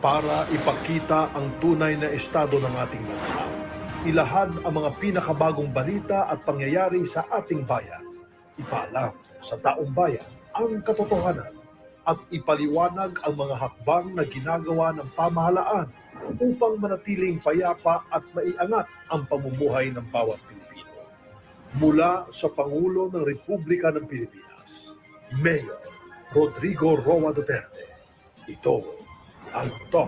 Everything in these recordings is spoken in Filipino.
para ipakita ang tunay na estado ng ating bansa. Ilahad ang mga pinakabagong balita at pangyayari sa ating bayan. Ipaalam sa taong bayan ang katotohanan at ipaliwanag ang mga hakbang na ginagawa ng pamahalaan upang manatiling payapa at maiangat ang pamumuhay ng bawat Pilipino. Mula sa Pangulo ng Republika ng Pilipinas, Mayor Rodrigo Roa Duterte, ito ang Talk.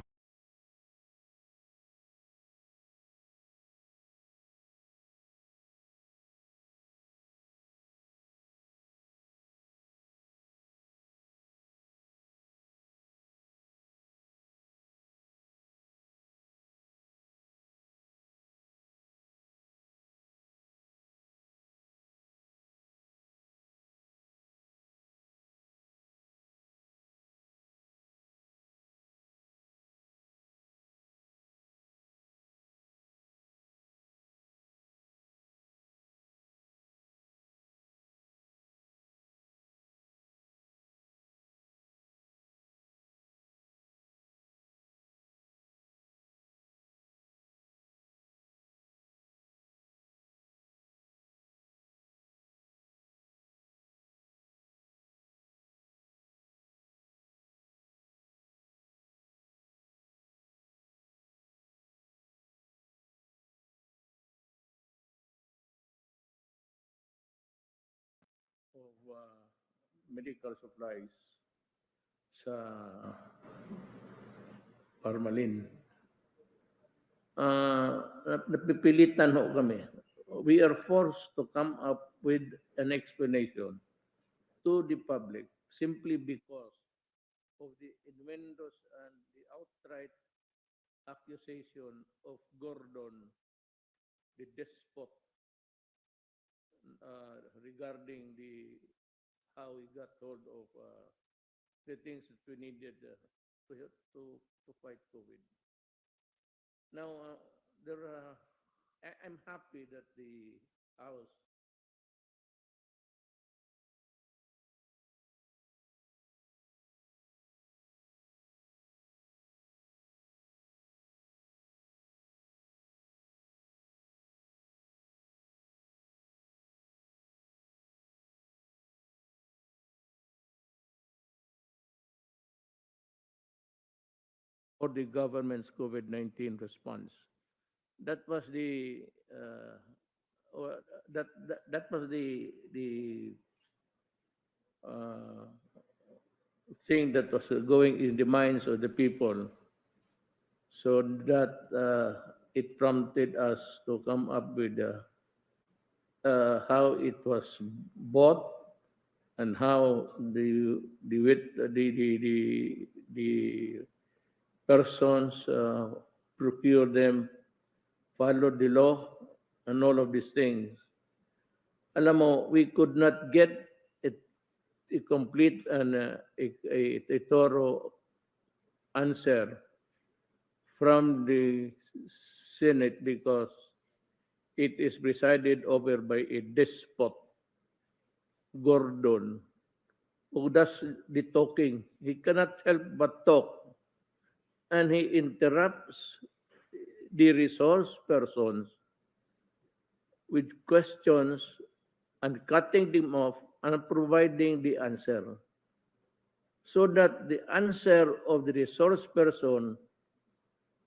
of medical supplies sa Parmalin. Napipilitan ho kami. We are forced to come up with an explanation to the public simply because of the innuendos and the outright accusation of Gordon, the despot, regarding how he got hold of the things that we needed to fight COVID. Now, I'm happy that the House for the government's COVID-19 response. That was the that was the thing that was going in the minds of the people, so that it prompted us to come up with how it was bought and how the persons procure them, follow the law, and all of these things. Alam mo, we could not get a complete and a thorough answer from the Senate because it is presided over by a despot, Gordon, who does the talking. He cannot help but talk, and he interrupts the resource persons with questions and cutting them off and providing the answer, so that the answer of the resource person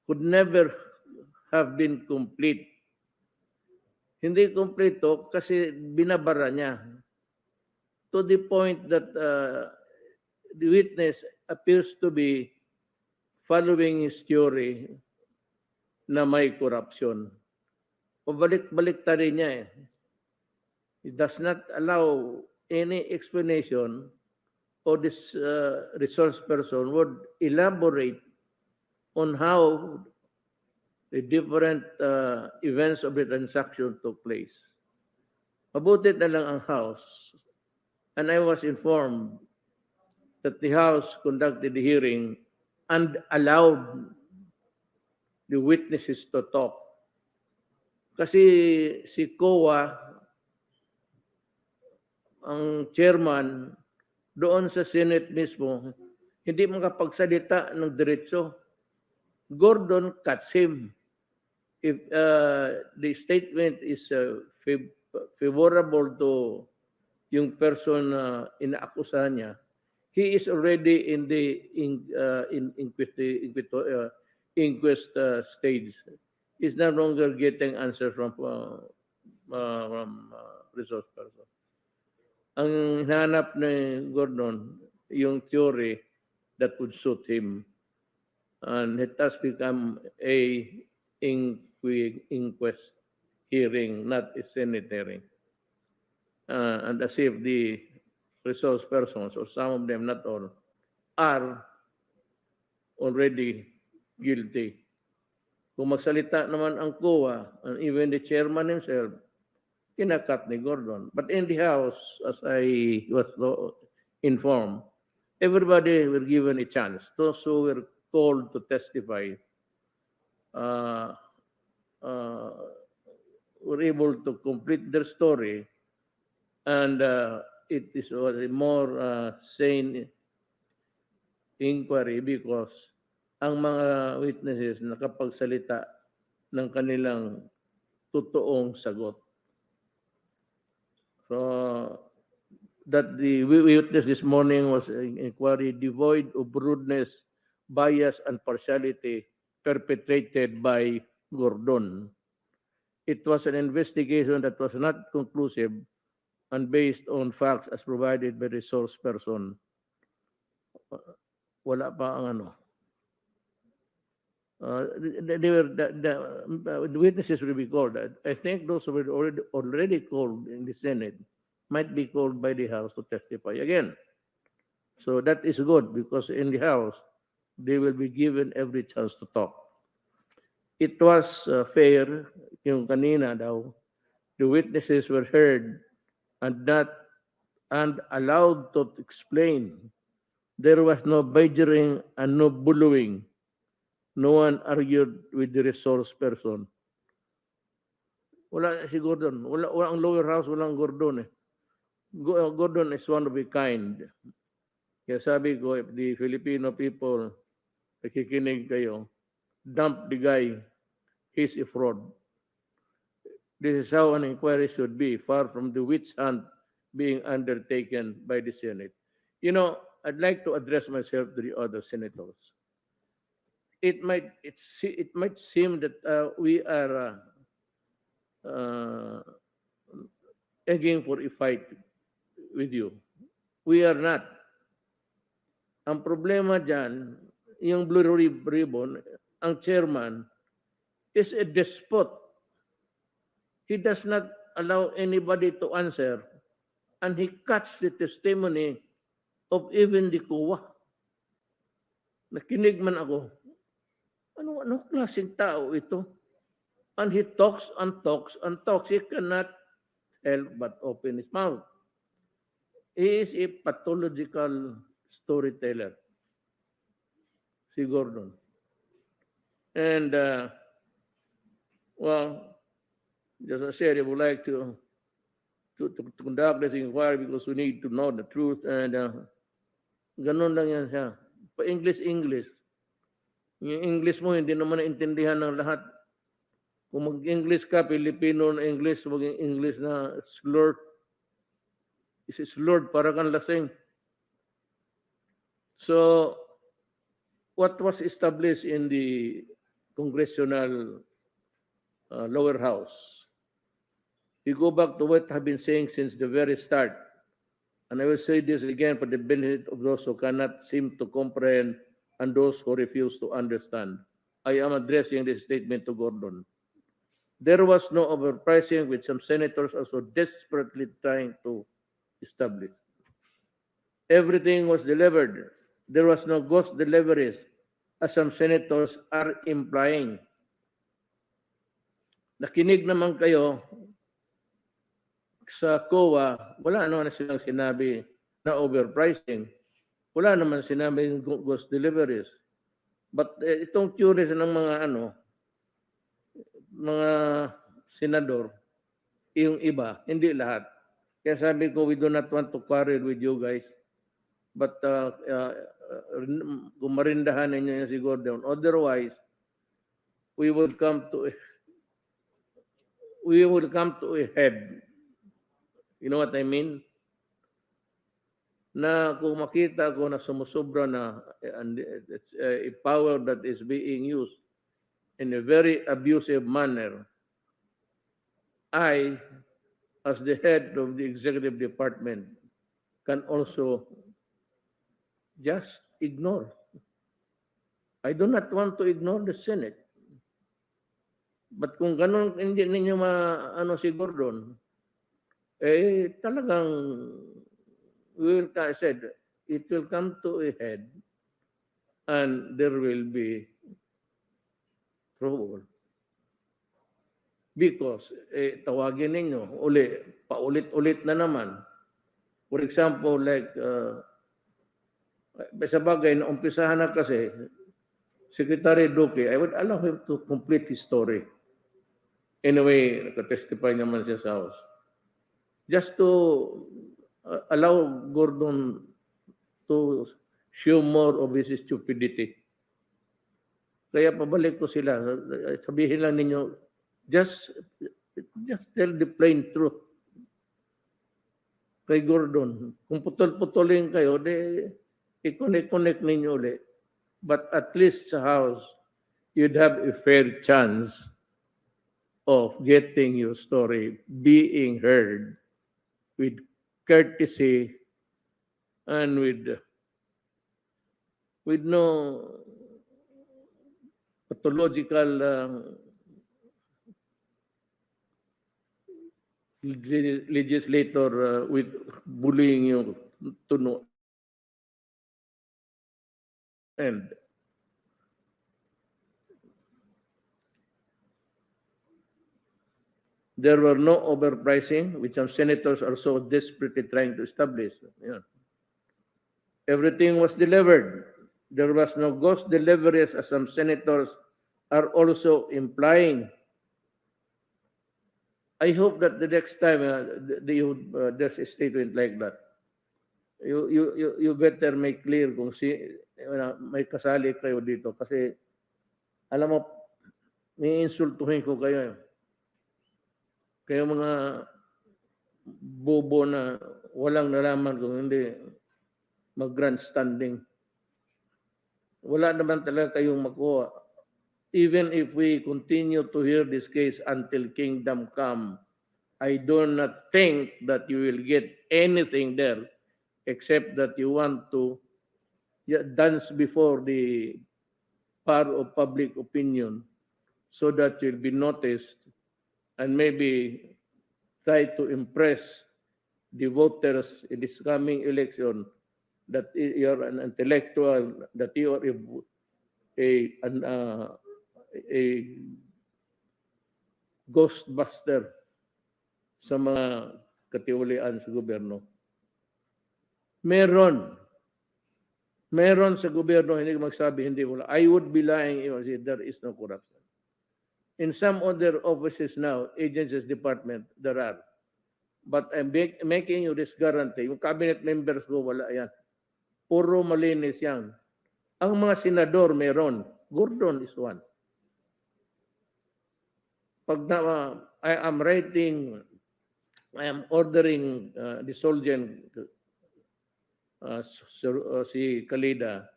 could never have been complete. Hindi kompleto kasi binabara niya to the point that the witness appears to be following his theory na may corruption. Pabalik-balik ta rin niya eh. He does not allow any explanation, or this resource person would elaborate on how the different events of the transaction took place. Mabuti na lang ang House, and I was informed that the House conducted the hearing and allowed the witnesses to talk. Kasi si COA, ang chairman, doon sa Senate mismo, hindi makapagsalita ng diretso. Gordon cuts him. If the statement is favorable to yung person na inaakusahan niya, he is already in the inquest stage. He's no longer getting answers from resource person. Ang hinahanap ni Gordon, yung theory that would suit him. And it has become a inquest hearing, not a Senate hearing. And as if the resource persons, or some of them, not all, are already guilty. Kung magsalita naman ang COA, and even the chairman himself, kinakat ni Gordon. But in the House, as I was informed, everybody were given a chance. Those who were called to testify were able to complete their story, and it is a more sane inquiry because ang mga witnesses nakapagsalita ng kanilang totoong sagot. So that the witness this morning was an inquiry devoid of rudeness, bias, and partiality perpetrated by Gordon. It was an investigation that was not conclusive and based on facts as provided by the source person. Wala pa ang ano. The witnesses will be called. I think those who were already called in the Senate might be called by the House to testify again. So that is good because in the House, they will be given every chance to talk. It was fair, yung kanina daw, the witnesses were heard and allowed to explain. There was no badgering and no bullying. No one argued with the resource person. Wala si Gordon. Wala ang lower house, walang Gordon eh. Gordon is one of a kind. Kaya sabi ko, if the Filipino people nakikinig kayo, dump the guy. He's a fraud. This is how an inquiry should be, far from the witch hunt being undertaken by the Senate. You know, I'd like to address myself to the other senators. It might seem that we are egging for a fight with you. We are not. Ang problema dyan, yung Blue Ribbon, ang chairman, is a despot. He does not allow anybody to answer, and he cuts the testimony of even the COA. Nakinig man ako, ano klaseng tao ito? And he talks and talks and talks. He cannot help but open his mouth. He is a pathological storyteller, si Gordon. And, well, just as I said, I would like to conduct this inquiry because we need to know the truth. And ganun lang yan siya. Pa-English. Yung English mo, hindi naman naintindihan ng lahat. Kung mag-English ka, Filipino na English, maging English na slurred. Is slurred, para kang lasing. So, what was established in the congressional lower house, we go back to what I've been saying since the very start. And I will say this again for the benefit of those who cannot seem to comprehend and those who refuse to understand. I am addressing this statement to Gordon. There was no overpricing, which some senators are so desperately trying to establish. Everything was delivered. There was no ghost deliveries, as some senators are implying. Nakinig naman kayo sa COA, wala naman silang sinabi na overpricing. Wala naman sinabi ng ghost deliveries. But itong theories ng mga senador, yung iba, hindi lahat. Kaya sabi ko, we do not want to quarrel with you guys. But kung marindahan ninyo yung si Gordon, otherwise, we would come to a head. You know what I mean? Na kung makita ko na sumusobra na and it's a power that is being used in a very abusive manner, I, as the head of the executive department, can also just ignore. I do not want to ignore the Senate. But kung ganun hindi ninyo ano si Gordon, talagang I said, it will come to a head and there will be trouble. Because tawagin ninyo, paulit-ulit na naman. For example, like, sa bagay, na umpisahan na kasi, Secretary Duque, I would allow him to complete his story. Anyway, nakatestify naman siya sa House. Just to allow Gordon to show more of his stupidity. Kaya pabalik ko sila. Sabihin lang ninyo, just tell the plain truth. Kay Gordon, kung putol-putulin kayo, i-connect ninyo ulit. But at least sa House, you'd have a fair chance of getting your story being heard with courtesy and with no pathological legislator with bullying you to no end. There were no overpricing, which some senators are so desperately trying to establish. Yeah. Everything was delivered. There was no ghost deliveries, as some senators are also implying. I hope that the next time there's a statement like that, you better make clear kung may kasali kayo dito kasi alam mo, may insultuhin ko kayo. Kaya mga bobo na walang nalaman kung hindi mag-grandstanding. Wala naman talaga kayong makuha. Even if we continue to hear this case until kingdom come, I do not think that you will get anything there except that you want to dance before the power of public opinion so that you'll be noticed and maybe try to impress the voters in this coming election that you're an intellectual, that you are a ghostbuster sa mga katiwalian sa gobyerno. Meron sa gobyerno, hindi magsabi, hindi wala. I would be lying if I say there is no corruption. In some other offices now, agencies, department, there are. But I'm making you this guarantee. Yung cabinet members ko, wala yan. Puro malinis yan. Ang mga senador, meron. Gordon is one. Pag I am ordering the Solgen, si Calida,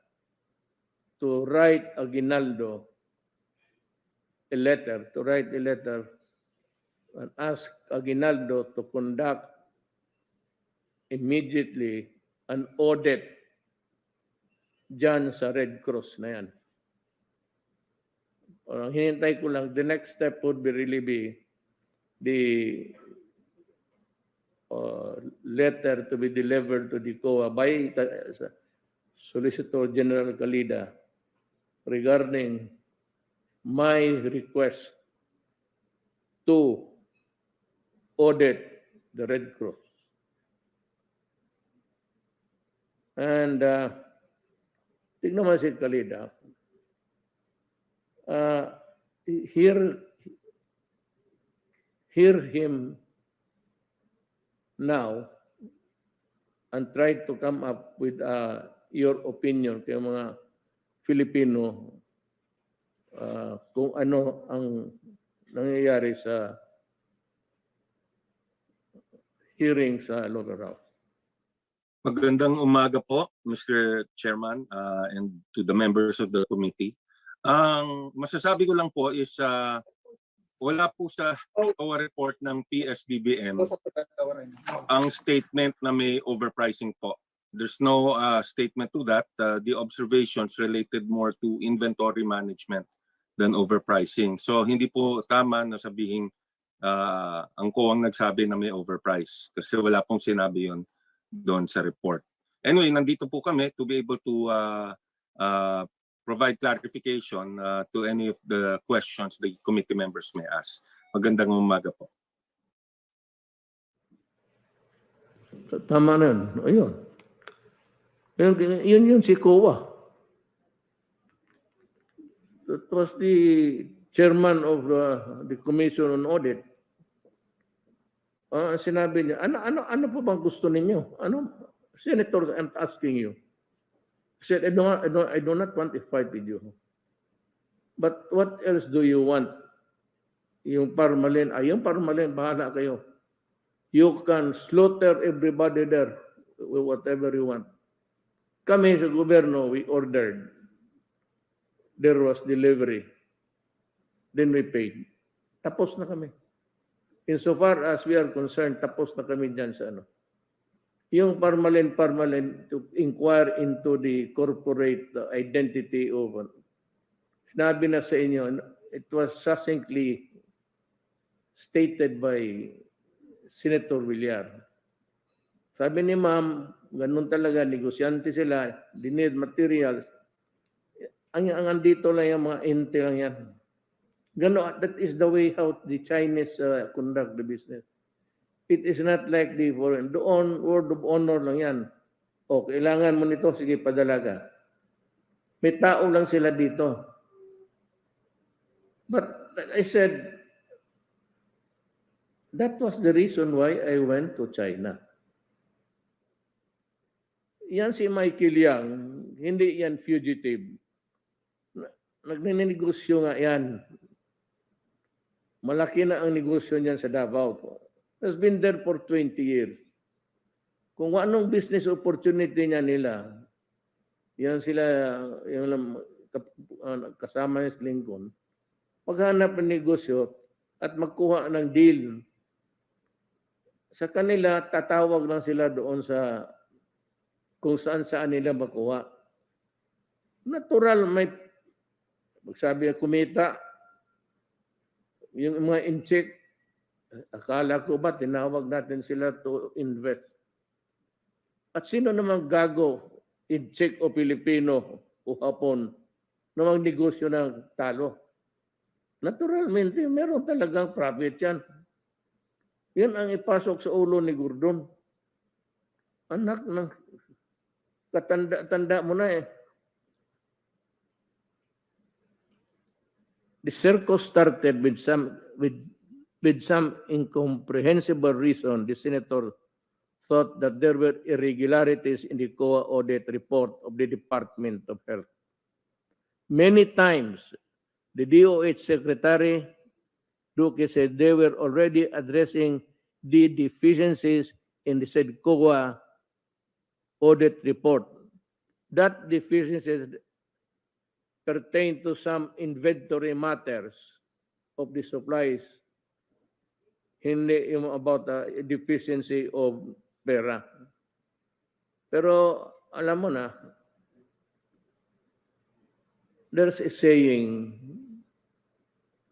to write Aguinaldo a letter and ask Aguinaldo to conduct immediately an audit dyan sa Red Cross na yan. Hinintay ko lang, the next step would be really be the letter to be delivered to the COA by Solicitor General Calida regarding my request to audit the Red Cross. And tignan mo si Calida, hear him now and try to come up with your opinion kay mga Filipino kung ano ang nangyayari sa hearing sa lower house. Magandang umaga po, Mr. Chairman, and to the members of the committee. Ang masasabi ko lang po is wala po sa COA report ng PSDBM ang statement na may overpricing po. There's no statement to that. The observations related more to inventory management than overpricing. So hindi po tama na sabihin ang COA ang nagsabi na may overprice kasi wala pong sinabi yon doon sa report. Anyway, nandito po kami to be able to provide clarification to any of the questions the committee members may ask. Magandang umaga po. Tama na yun. Ayun. Yun si COA. That was the chairman of the Commission on Audit. Sinabi niya, ano po bang gusto ninyo? Senators, I'm asking you. He said, I do not want to fight with you. But what else do you want? Yung Parmalen, bahala kayo. You can slaughter everybody there with whatever you want. Kami sa gobyerno, we ordered. There was delivery. Then we paid. Tapos na kami. Insofar as we are concerned, tapos na kami dyan sa ano. Yung Parmalen to inquire into the corporate identity of, sinabi na sa inyo, it was succinctly stated by Senator Villar. Sabi ni ma'am, ganun talaga, negosyante sila, they need materials. Ang andito lang yung mga intel lang yan. Gano, that is the way how the Chinese conduct the business. It is not like the foreign. Doon, word of honor lang yan. O, kailangan mo nito, sige, padala ka. May tao lang sila dito. But like I said, that was the reason why I went to China. Yan si Michael Yang, hindi yan fugitive. Nagninegosyo nga yan. Malaki na ang negosyo niyan sa Davao. Has been there for 20 years. Kung anong business opportunity niya nila, yan sila, yung kasama ni Lincoln, paghanap ng negosyo at magkuha ng deal, sa kanila, tatawag lang sila doon sa kung saan nila makuha. Natural, may magsabi ang kumita, yung mga in-check, akala ko ba tinawag natin sila to invest? At sino naman gago, in-check o Pilipino o Hapon na magnegosyo ng talo? Naturalmente, meron talagang profit yan. Yan ang ipasok sa ulo ni Gordon. Anak ng katanda-tanda mo na eh. The circus started with some incomprehensible reason. The senator thought that there were irregularities in the COA audit report of the Department of Health. Many times, the DOH Secretary Duque said they were already addressing the deficiencies in the said COA audit report. That deficiencies pertain to some inventory matters of the supplies, hindi yung about the deficiency of pera. Pero alam mo na, there's a saying,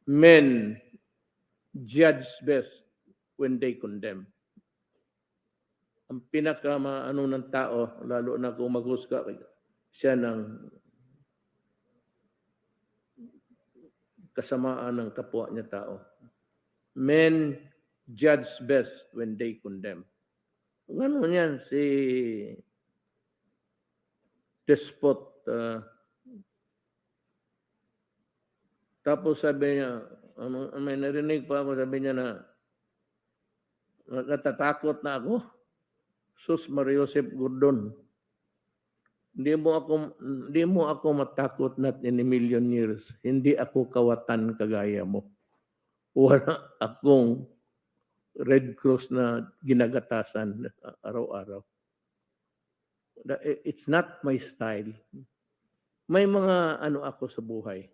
men judge best when they condemn. Ang pinaka-ano ng tao, lalo na kung maghusga siya ng kasamaan ng kapwa niya tao. Men judge best when they condemn. Ano yan, si Despot, tapos sabi niya, may narinig pa ako, sabi niya na, natatakot na ako. Sus Mariosep Gordon. Hindi mo ako matakot not in a million years. Hindi ako kawatan kagaya mo. Wala akong Red Cross na ginagatasan araw-araw. It's not my style. May mga ano ako sa buhay.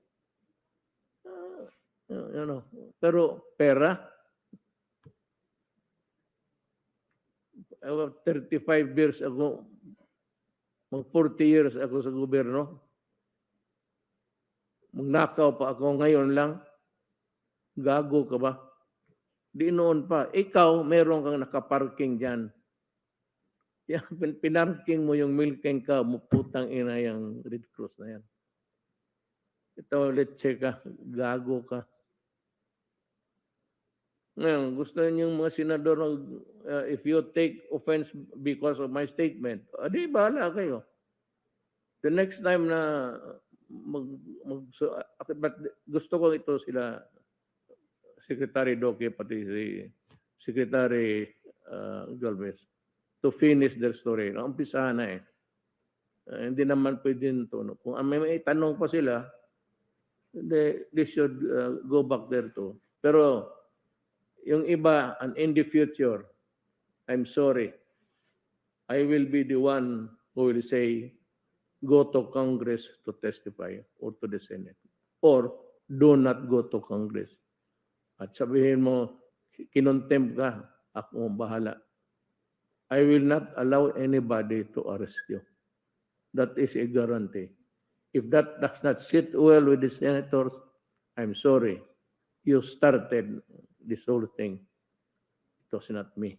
Pero pera, 35 years ago, mag 40 years ako sa gobyerno. Magnakaw pa ako ngayon lang. Gago ka ba? Di noon pa. Ikaw, meron kang nakaparking dyan. Yan, pinarking mo yung milking ka, putang ina yung Red Cross na yan. Ito, let's check ka. Gago ka. Ngayon, gusto niyong mga senador, if you take offense because of my statement, di bahala kayo. The next time na but gusto ko ito sila, Secretary Doke, pati si Secretary Galvez, to finish their story. Umpisahan na eh. Hindi naman pwede ito. No? Kung may tanong pa sila, they should go back there too. Pero yung iba, and in the future, I'm sorry, I will be the one who will say, go to Congress to testify or to the Senate. Or do not go to Congress. At sabihin mo, kinontempt ka, ako ang bahala. I will not allow anybody to arrest you. That is a guarantee. If that does not sit well with the senators, I'm sorry. You started this whole thing. It was not me.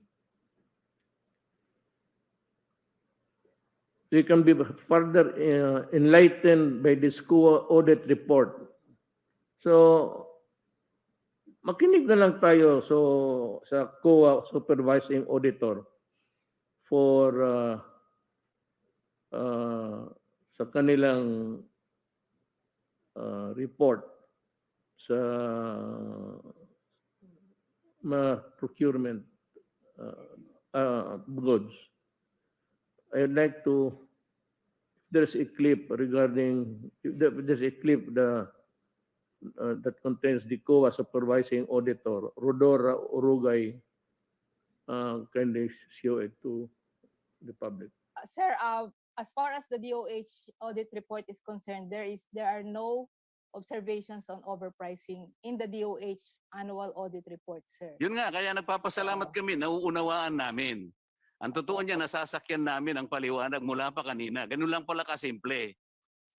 You can be further enlightened by this COA audit report. So, makinig na lang tayo sa COA supervising auditor for sa kanilang report sa procurement goods. I'd like to, there's a clip regarding, there's a clip that contains the COA supervising auditor, Rodora Urugay, kindly show it to the public. Sir, as far as the DOH audit report is concerned, there are no observations on overpricing in the DOH annual audit report, sir. Yun nga, kaya nagpapasalamat kami, nauunawaan namin. Ang totoo niya, nasasakyan namin ang paliwanag mula pa kanina. Ganun lang pala kasimple.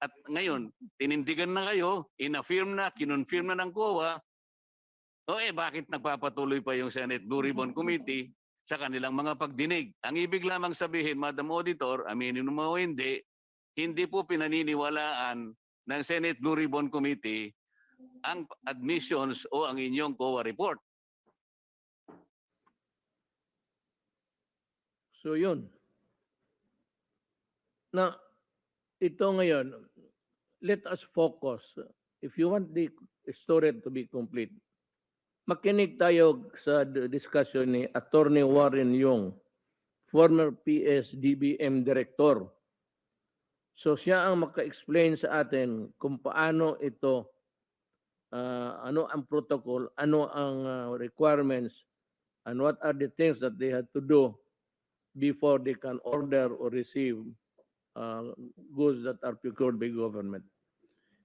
At ngayon, tinindigan na kayo, in-affirm na, kinonfirm na ng COA, bakit nagpapatuloy pa yung Senate Blue Ribbon Committee sa kanilang mga pagdinig? Ang ibig lamang sabihin, Madam Auditor, aminin mo o hindi po pinaniniwalaan ng Senate Blue Ribbon Committee ang admissions o ang inyong COA report. So yun. Na ito ngayon, let us focus. If you want the story to be complete, makinig tayo sa discussion ni Attorney Warren Yung, former PS-DBM Director. So siya ang maka-explain sa atin kung paano ito, ano ang protocol, ano ang requirements, and what are the things that they had to do before they can order or receive goods that are procured by government.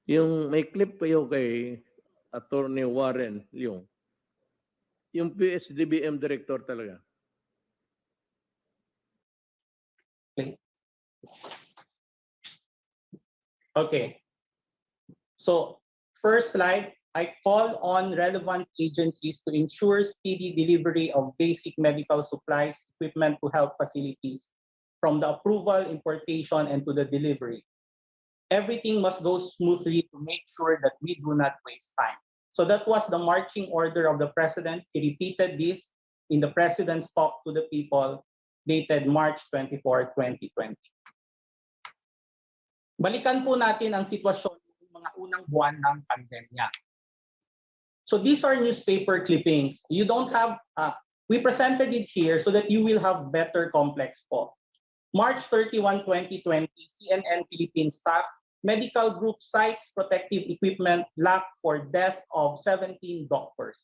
Yung may clip kayo kay Attorney Warren Yung PS-DBM Director talaga. Okay. So, first slide, I call on relevant agencies to ensure speedy delivery of basic medical supplies, equipment to health facilities, from the approval, importation, and to the delivery. Everything must go smoothly to make sure that we do not waste time. So that was the marching order of the President. He repeated this in the President's talk to the people dated March 24, 2020. Balikan po natin ang sitwasyon ng mga unang buwan ng pandemya. So these are newspaper clippings. You don't have, we presented it here so that you will have better complex po. March 31, 2020, CNN Philippines staff, medical group cites protective equipment lack for death of 17 doctors.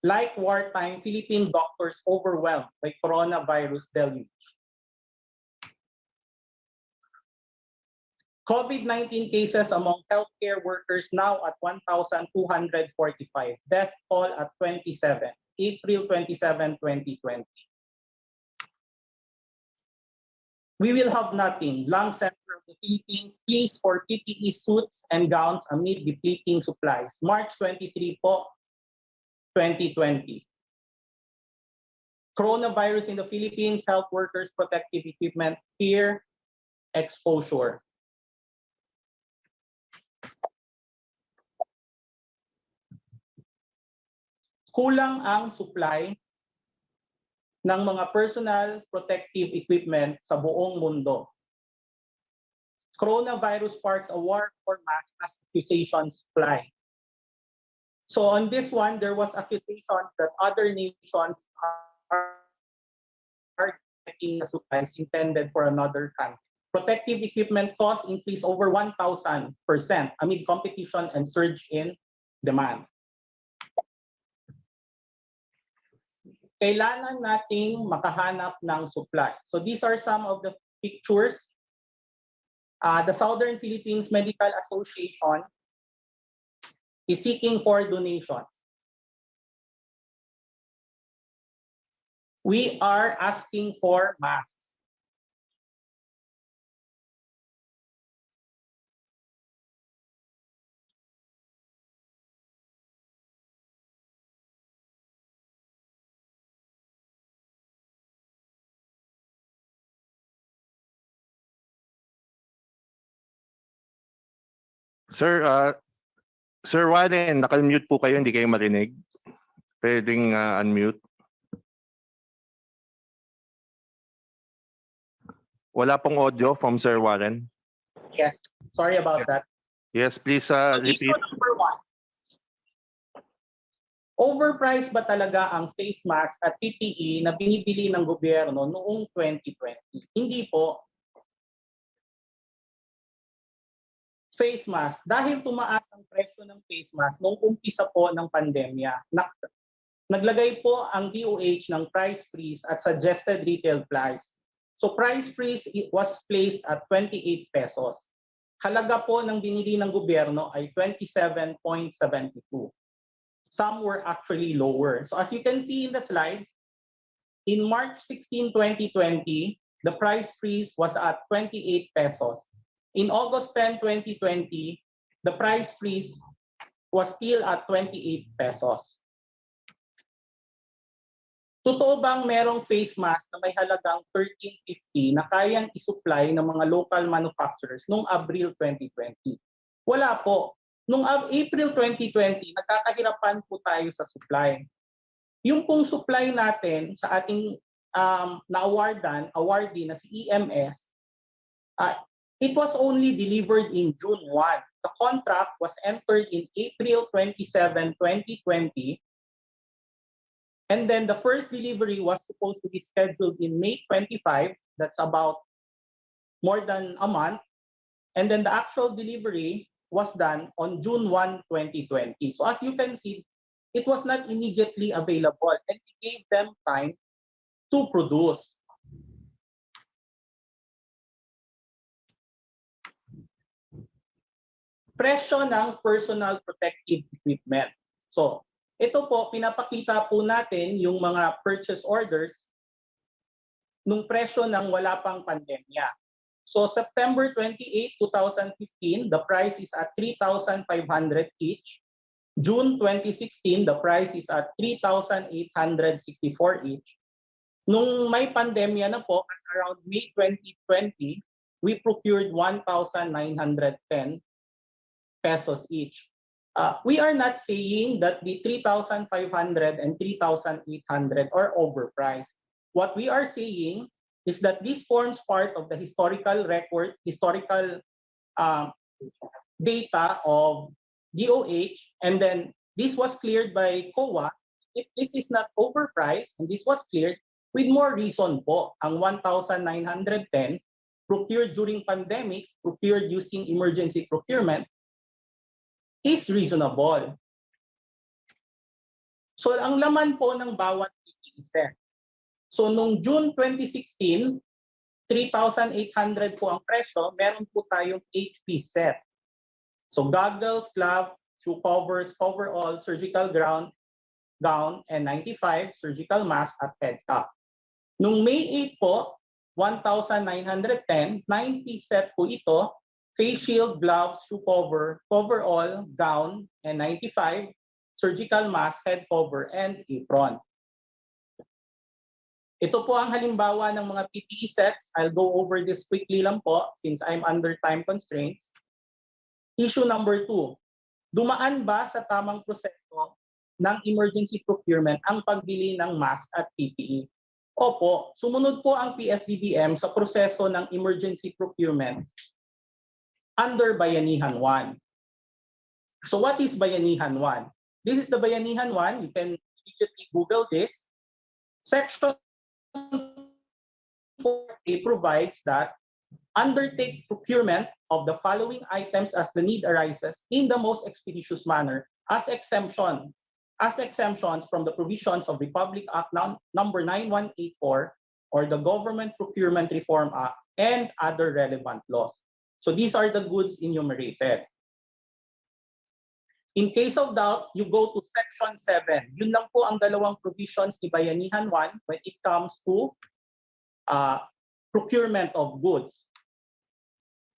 Like wartime, Philippine doctors overwhelmed by coronavirus deluge. COVID-19 cases among healthcare workers now at 1,245. Death toll at 27, April 27, 2020. We will have nothing. Lung Center of the Philippines, please for PPE suits and gowns amid depleting supplies. March 23 po, 2020. Coronavirus in the Philippines, health workers, protective equipment, fear, exposure. Kulang ang supply ng mga personal protective equipment sa buong mundo. Coronavirus sparks a war for mass accusations fly. So on this one, there was accusations that other nations are getting the supplies intended for another country. Protective equipment costs increased over 1,000% amid competition and surge in demand. Kailangan nating makahanap ng supply. So these are some of the pictures. The Southern Philippines Medical Association is seeking for donations. We are asking for masks. Sir, Sir Warren, naka-mute po kayo, hindi kayo marinig. Pwedeng unmute. Wala pong audio from Sir Warren. Yes, sorry about that. Yes, please Issue repeat. number 1. Overpriced ba talaga ang face mask at PPE na binibili ng gobyerno noong 2020? Hindi po. Face mask, dahil tumaas ang presyo ng face mask noong umpisa po ng pandemya, naglagay po ang DOH ng price freeze at suggested retail price. So price freeze was placed at 28 pesos. Halaga po ng binili ng gobyerno ay 27.72. Some were actually lower. So as you can see in the slides, in March 16, 2020, the price freeze was at 28 pesos. In August 10, 2020, the price freeze was still at 28 pesos. Totoo bang merong face mask na may halagang 13.50 na kayang isupply ng mga local manufacturers noong Abril 2020? Wala po. Noong April 2020, nagkakahirapan po tayo sa supply. Yung pong supply natin sa ating awardee na si EMS, it was only delivered in June 1. The contract was entered in April 27, 2020. And then the first delivery was supposed to be scheduled in May 25. That's about more than a month. And then the actual delivery was done on June 1, 2020. So as you can see, it was not immediately available and it gave them time to produce. Presyo ng personal protective equipment. So, ito po, pinapakita po natin yung mga purchase orders nung presyo ng wala pang pandemya. So, September 28, 2015, the price is at 3,500 each. June 2016, the price is at 3,864 each. Nung may pandemya na po, at around May 2020, we procured 1,910 pesos each. We are not saying that the 3,500 and 3,800 are overpriced. What we are saying is that this forms part of the historical record, historical data of DOH, and then this was cleared by COA. If this is not overpriced and this was cleared, With more reason po, ang 1,910 procured during pandemic, procured using emergency procurement, is reasonable. So ang laman po ng bawat PPE set. So nung June 2016, 3,800 po ang presyo, meron po tayong 8-piece set. So goggles, glove, shoe covers, coverall, surgical gown, and 95 surgical mask at head cap. Nung May 8 po, 1,910, 90 set po ito, face shield, gloves, shoe cover, coverall, gown, and 95 surgical mask, head cover, and apron. Ito po ang halimbawa ng mga PPE sets. I'll go over this quickly lang po since I'm under time constraints. Issue number 2. Dumaan ba sa tamang proseso ng emergency procurement ang pagbili ng mask at PPE? Opo, sumunod po ang PSDBM sa proseso ng emergency procurement under Bayanihan 1. So what is Bayanihan 1? This is the Bayanihan 1. You can immediately Google this. Section 4A provides that undertake procurement of the following items as the need arises in the most expeditious manner as exemptions from the provisions of Republic Act number 9184 or the Government Procurement Reform Act and other relevant laws. So these are the goods enumerated. In case of doubt, you go to Section 7. Yun lang po ang dalawang provisions ni Bayanihan 1 when it comes to procurement of goods.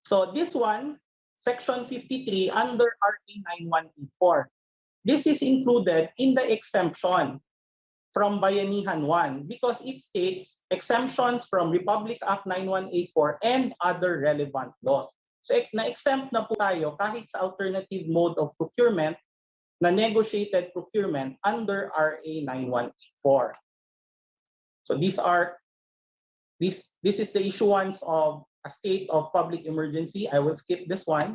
So this one, Section 53 under RA 9184. This is included in the exemption from Bayanihan 1 because it states exemptions from Republic Act 9184 and other relevant laws. So na-exempt na po tayo kahit sa alternative mode of procurement na negotiated procurement under RA 9184. So this is the issuance of a state of public emergency. I will skip this one.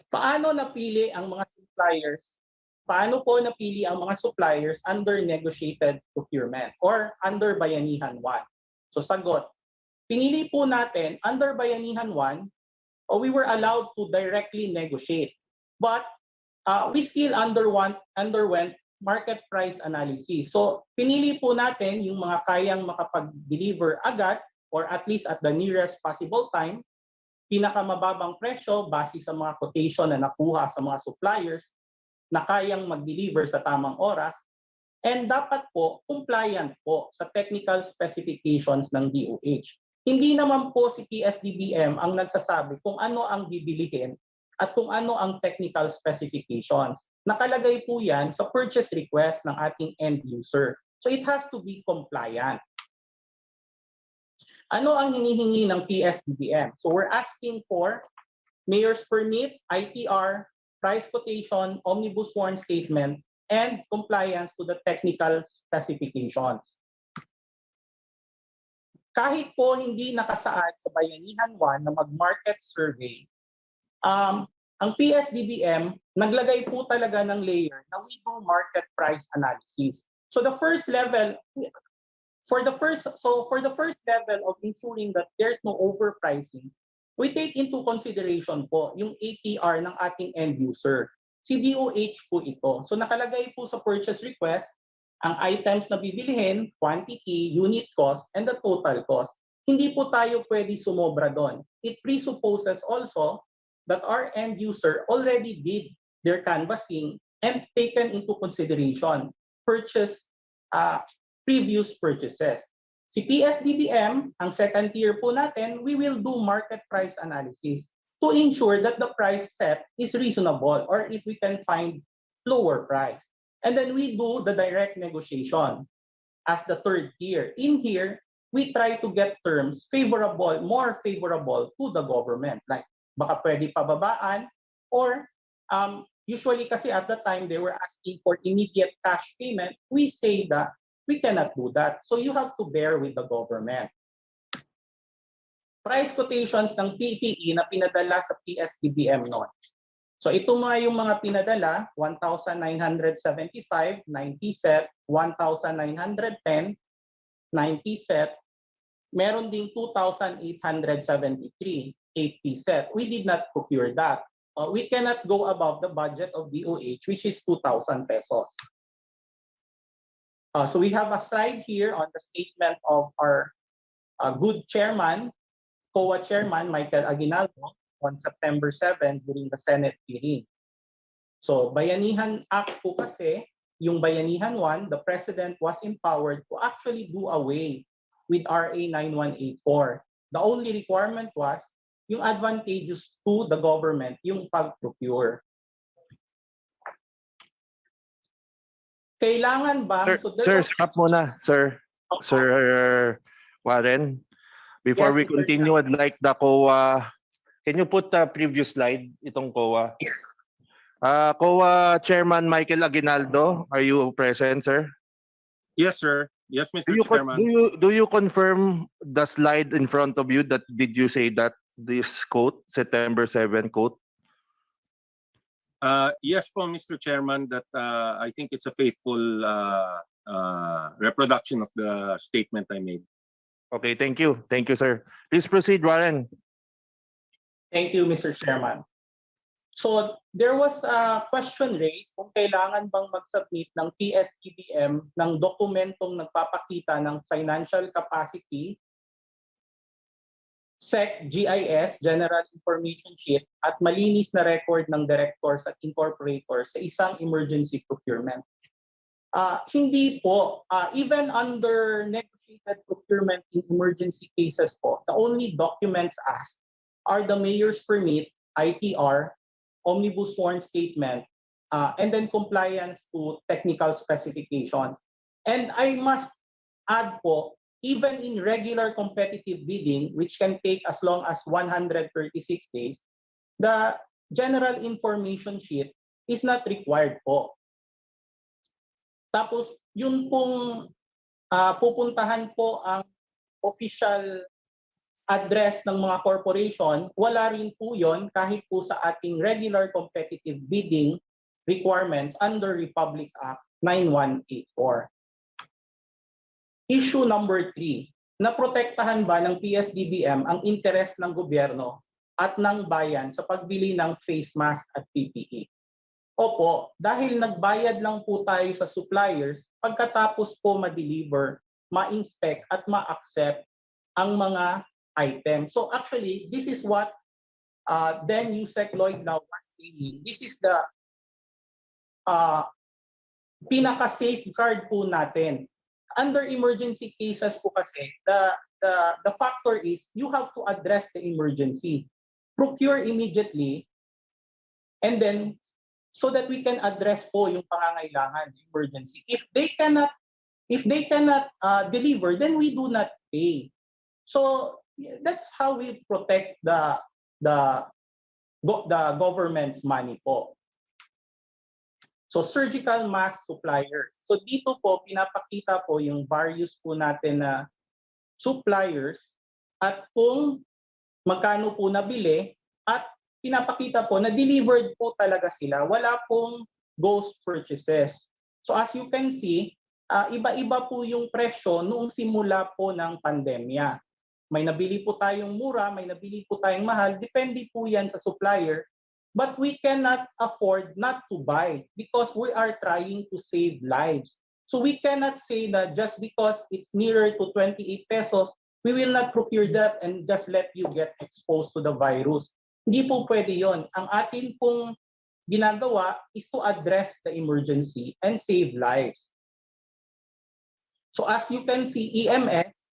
Paano napili ang mga suppliers? Paano po napili ang mga suppliers under negotiated procurement or under Bayanihan 1? So sagot, pinili po natin under Bayanihan 1, we were allowed to directly negotiate. But we still underwent market price analysis. So pinili po natin yung mga kayang makapag-deliver agad or at least at the nearest possible time, pinakamababang presyo base sa mga quotation na nakuha sa mga suppliers na kayang mag-deliver sa tamang oras, and dapat po compliant po sa technical specifications ng DOH. Hindi naman po si PSDBM ang nagsasabi kung ano ang bibilihin at kung ano ang technical specifications. Nakalagay po yan sa purchase request ng ating end user. So it has to be compliant. Ano ang hinihingi ng PSDBM? So we're asking for mayor's permit, ITR, price quotation, omnibus warrant statement, and compliance to the technical specifications. Kahit po hindi nakasaad sa Bayanihan 1 na mag-market survey, ang PSDBM naglagay po talaga ng layer na we do market price analysis. So the first level, for the first level of ensuring that there's no overpricing, we take into consideration po yung ATR ng ating end user. Si DOH po ito. So nakalagay po sa purchase request ang items na bibilihin, quantity, unit cost, and the total cost. Hindi po tayo pwede sumobra doon. It presupposes also that our end user already did their canvassing and taken into consideration previous purchases. Si PSDBM, ang second tier po natin, we will do market price analysis to ensure that the price set is reasonable or if we can find lower price. And then we do the direct negotiation as the third tier. In here, we try to get terms favorable, more favorable to the government. Like baka pwede pababaan or usually kasi at the time they were asking for immediate cash payment. We say that we cannot do that. So you have to bear with the government. Price quotations ng PPE na pinadala sa PSDBM noon. So ito mga yung mga pinadala, 1,975, 90 set, 1,910, 90 set, meron ding 2,873, 80 set. We did not procure that. We cannot go above the budget of DOH, which is 2,000 pesos. So we have a slide here on the statement of our good chairman, COA chairman Michael Aguinaldo, on September 7 during the Senate hearing. So Bayanihan Act po kasi, yung Bayanihan 1, the President was empowered to actually do away with RA 9184. The only requirement was yung advantageous to the government, yung pag-procure. Kailangan ba? Sir, stop muna, sir. Sir Warren, before Yes, we Mr. continue, I'd like the COA. Can you put the previous slide, itong COA? COA Chairman Michael Aguinaldo, are you present, sir? Yes, sir. Yes, Mr. Do Chairman. you confirm the slide in front of you that did you say that this quote, September 7 quote? Yes po, Mr. Chairman, that I think it's a faithful reproduction of the statement I made. Okay, thank you. Thank you, sir. Please proceed, Warren. Thank you, Mr. Chairman. So there was a question raised kung kailangan bang mag-submit ng PSDBM ng dokumentong nagpapakita ng financial capacity, SEC, GIS, General Information Sheet, at malinis na record ng directors at incorporators sa isang emergency procurement. Hindi po. Even under negotiated procurement in emergency cases po, the only documents asked are the mayor's permit, ITR, omnibus sworn statement, and then compliance to technical specifications. And I must add po, even in regular competitive bidding, which can take as long as 136 days, the general information sheet is not required po. Tapos, yun pong pupuntahan po ang official address ng mga corporation, wala rin po yun kahit po sa ating regular competitive bidding requirements under Republic Act 9184. Issue number 3, naprotektahan ba ng PSDBM ang interes ng gobyerno at ng bayan sa pagbili ng face mask at PPE? Opo, dahil nagbayad lang po tayo sa suppliers, pagkatapos po ma-deliver, ma-inspect at ma-accept ang mga items. So actually, this is what then Yusek Lloyd now was saying. This is the pinaka-safeguard po natin. Under emergency cases po kasi, the factor is you have to address the emergency. Procure immediately, and then so that we can address po yung pangangailangan, emergency. If they cannot deliver, then we do not pay. So that's how we protect the government's money po. So surgical mask suppliers. So dito po pinapakita po yung various po natin na suppliers at kung magkano po nabili at pinapakita po na delivered po talaga sila. Wala pong ghost purchases. So as you can see, iba-iba po yung presyo noong simula po ng pandemya. May nabili po tayong mura, may nabili po tayong mahal, depende po yan sa supplier. But we cannot afford not to buy because we are trying to save lives. So we cannot say that just because it's nearer to 28 pesos, we will not procure that and just let you get exposed to the virus. Hindi po pwede yon. Ang atin pong ginagawa is to address the emergency and save lives. So as you can see, EMS,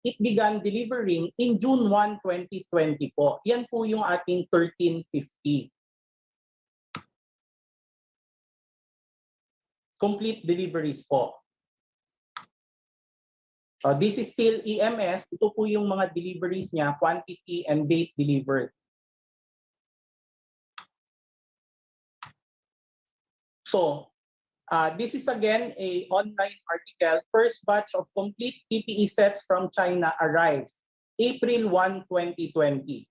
it began delivering in June 1, 2020 po. Yan po yung ating 1350. Complete deliveries po. This is still EMS. Ito po yung mga deliveries niya, quantity and date delivered. So, this is again a online article. First batch of complete PPE sets from China arrives April 1, 2020.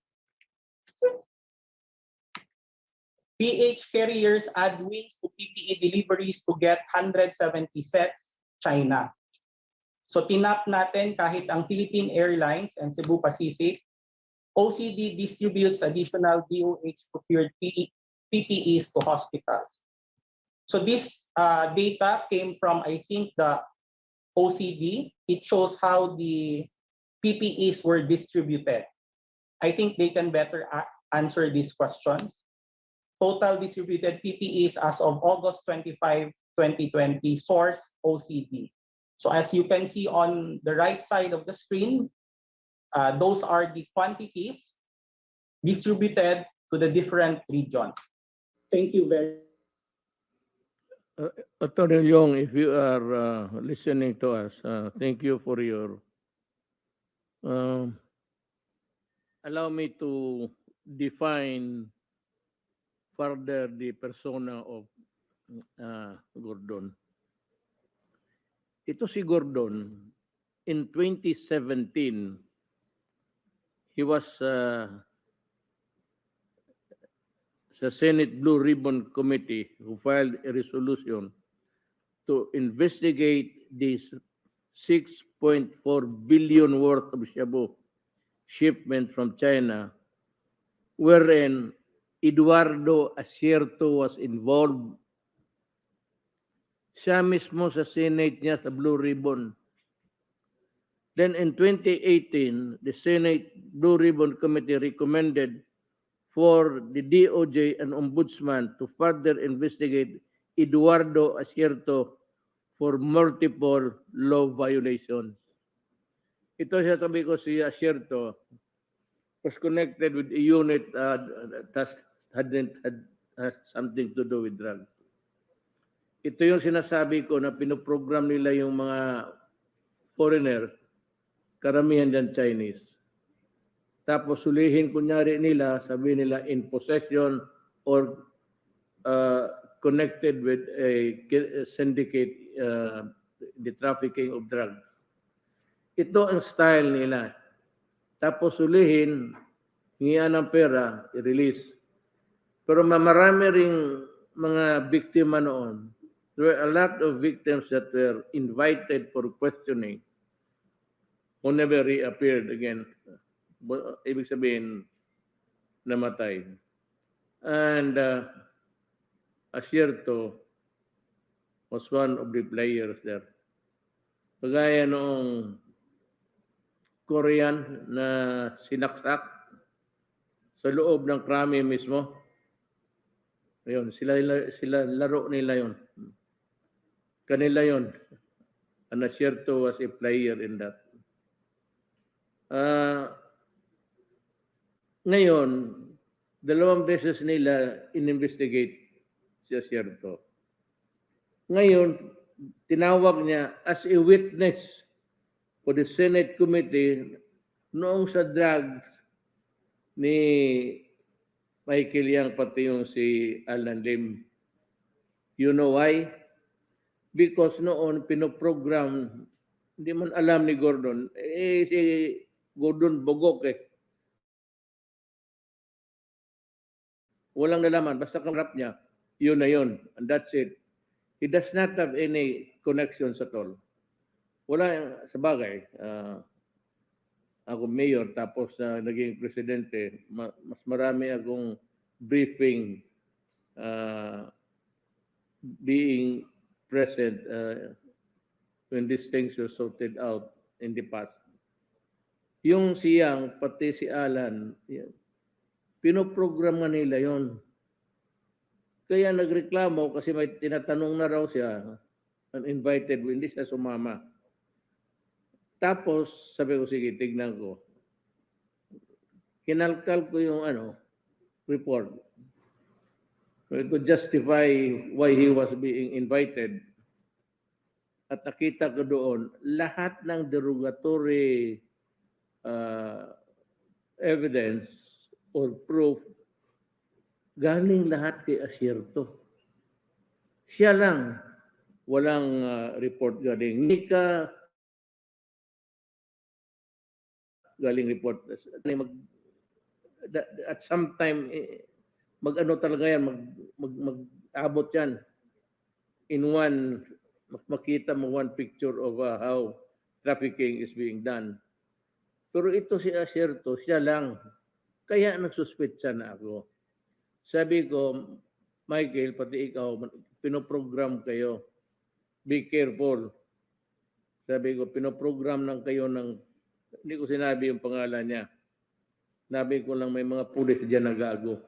PH carriers add wings to PPE deliveries to get 170 sets, China. So tinap natin kahit ang Philippine Airlines and Cebu Pacific, OCD distributes additional DOH procured PPEs to hospitals. So this data came from, I think, the OCD. It shows how the PPEs were distributed. I think they can better answer these questions. Total distributed PPEs as of August 25, 2020, source OCD. So as you can see on the right side of the screen, those are the quantities distributed to the different regions. Thank you very Attorney Leong, if you are listening to us, thank you for your. Allow me to define further the persona of Gordon. Ito si Gordon, in 2017, he was sa Senate Blue Ribbon Committee who filed a resolution to investigate this 6.4 billion worth of shabu shipment from China, wherein Eduardo Asierto was involved. Siya mismo sa Senate niya sa Blue Ribbon. Then in 2018, the Senate Blue Ribbon Committee recommended for the DOJ and Ombudsman to further investigate Eduardo Asierto for multiple law violations. Ito siya tabi ko si Asierto was connected with a unit that has something to do with drugs. Ito yung sinasabi ko na pinoprogram nila yung mga foreigner, karamihan dyan Chinese. Tapos sulihin kunyari nila, sabi nila in possession or connected with a syndicate, the trafficking of drugs. Ito ang style nila. Tapos sulihin, hingian ng pera, i-release. Pero marami ring mga biktima noon. There were a lot of victims that were invited for questioning who never reappeared again. Ibig sabihin, namatay. And Asierto was one of the players there. Kagaya noong Korean na sinaksak sa loob ng krami mismo. Ayun, sila laro nila yon. Kanila yon. And Asierto was a player in that. Ngayon, dalawang beses nila in-investigate si Asierto. Ngayon, tinawag niya as a witness for the Senate Committee noong sa drugs ni Michael Yang pati yung si Alan Lim. You know why? Because noon pinoprogram, hindi man alam ni Gordon, si Gordon Bogok Walang nalaman, basta kamarap niya, yun na yun. And that's it. He does not have any connections at all. Wala, sa bagay, ako mayor tapos naging presidente, mas marami akong briefing being present when these things were sorted out in the past. Yung siyang, pati si Alan, pinoprograma nila yon. Kaya nagreklamo kasi may tinatanong na raw siya, uninvited, hindi siya sumama. Tapos, sabi ko, sige, tignan ko. Kinalkal ko yung report. To justify why he was being invited. At nakita ko doon, lahat ng derogatory evidence or proof, galing lahat kay Asierto. Siya lang, walang report galing Nika, galing report. At some time, mag-ano talaga yan, mag-abot yan in one, makita mo one picture of how trafficking is being done. Pero ito si Asierto, siya lang. Kaya nagsuspetsa na ako. Sabi ko, Michael, pati ikaw, pinoprogram kayo. Be careful. Sabi ko, pinoprogram lang kayo ng, hindi ko sinabi yung pangalan niya. Sabi ko lang may mga pulis dyan na gago.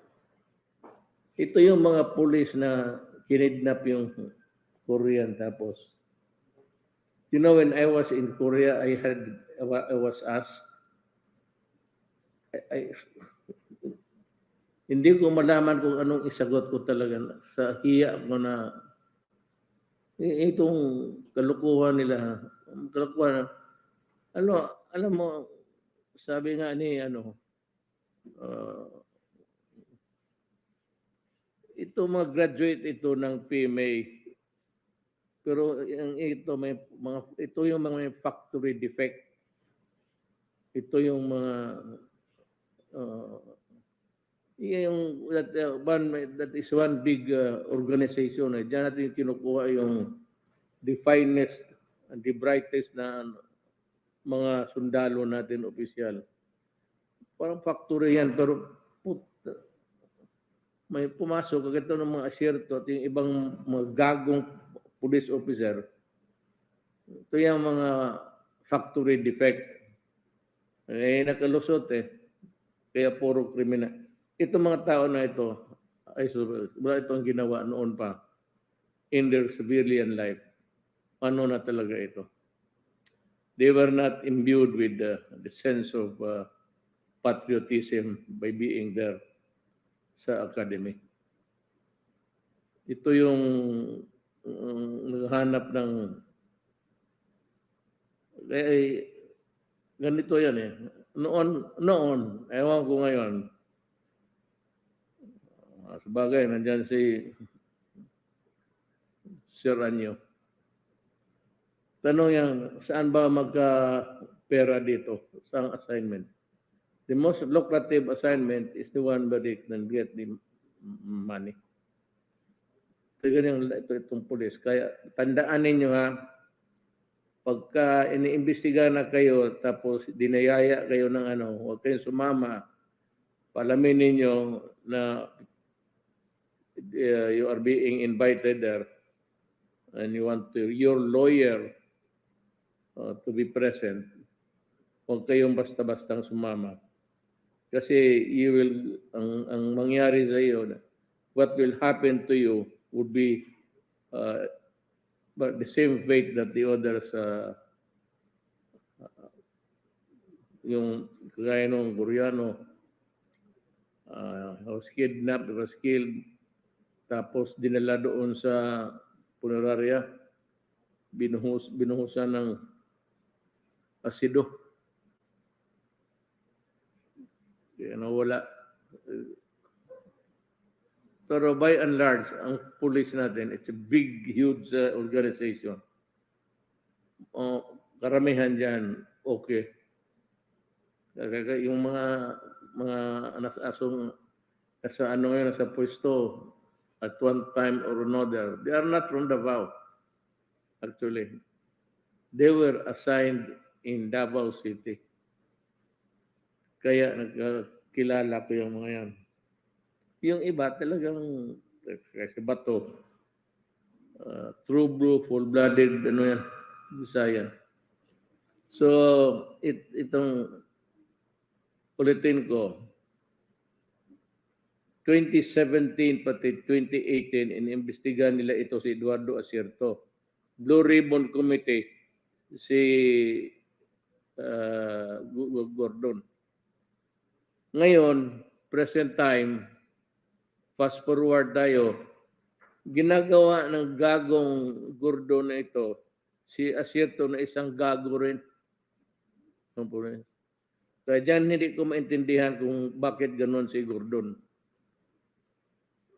Ito yung mga pulis na kinidnap yung Korean tapos. You know, when I was in Korea, I was asked, hindi ko malaman kung anong isagot ko talaga sa hiya ko na itong kalukuhan nila. Kalukuhan. Alam mo, sabi nga ni ito mga graduate ito ng PMA. Pero ito yung mga factory defect. Ito yung mga that is one big organization. Diyan natin kinukuha yung the finest and the brightest na mga sundalo natin, opisyal. Parang factory yan, pero may pumasok agad ng mga Asierto at yung ibang mga gagong police officer. Ito yung mga factory defect. Nakalusot kaya puro kriminal. Ito mga tao na ito, wala itong ginawa noon pa in their civilian life. Ano na talaga ito? They were not imbued with the sense of patriotism by being there sa academy. Ito yung naghanap ng ganito yan Noon, ewan ko ngayon. Sabagay, nandyan si Sir Anyo. Tanong yan, saan ba magka-pera dito? Sa assignment? The most lucrative assignment is the one where they can get the money. Itong pulis. Kaya tandaan ninyo pagka iniimbestiga na kayo tapos dinayaya kayo ng huwag kayong sumama, palamin ninyo na you are being invited there and you want your lawyer to be present. Huwag kayong basta-bastang sumama. Kasi ang mangyari sa iyo, what will happen to you would be but the same fate that the others, yung kagaya ng Koreano, was kidnapped, was killed, tapos dinala doon sa punerarya, binuhusan ng asido. Kaya nawala. Pero by and large, ang police natin, it's a big, huge organization. Karamihan dyan, okay. Yung mga asong nasa pwesto at one time or another, they are not from Davao, actually. They were assigned in Davao City. Kaya nagkakilala ko yung mga yan. Yung iba talagang kasi bato, true blue, full-blooded, Bisaya. So, itong ulitin ko, 2017 pati 2018, inimbestigahan nila ito si Eduardo Asierto. Blue Ribbon Committee, si Gordon. Ngayon, present time, fast forward tayo, ginagawa ng gagong Gordon na ito, si Asierto na isang gago rin. Kaya dyan hindi ko maintindihan kung bakit ganon si Gordon.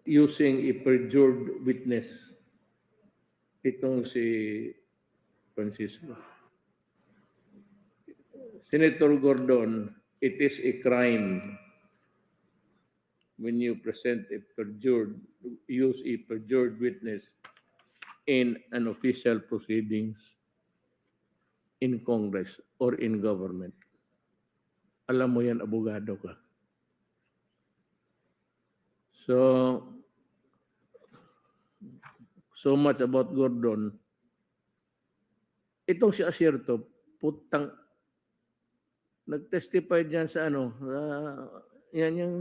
Using a perjured witness. Itong si Francisco. Senator Gordon, it is a crime when you use a perjured witness in an official proceedings in Congress or in government. Alam mo yan, abogado ka. So much about Gordon. Itong si Asierto, putang, nag-testify diyan sa yan yung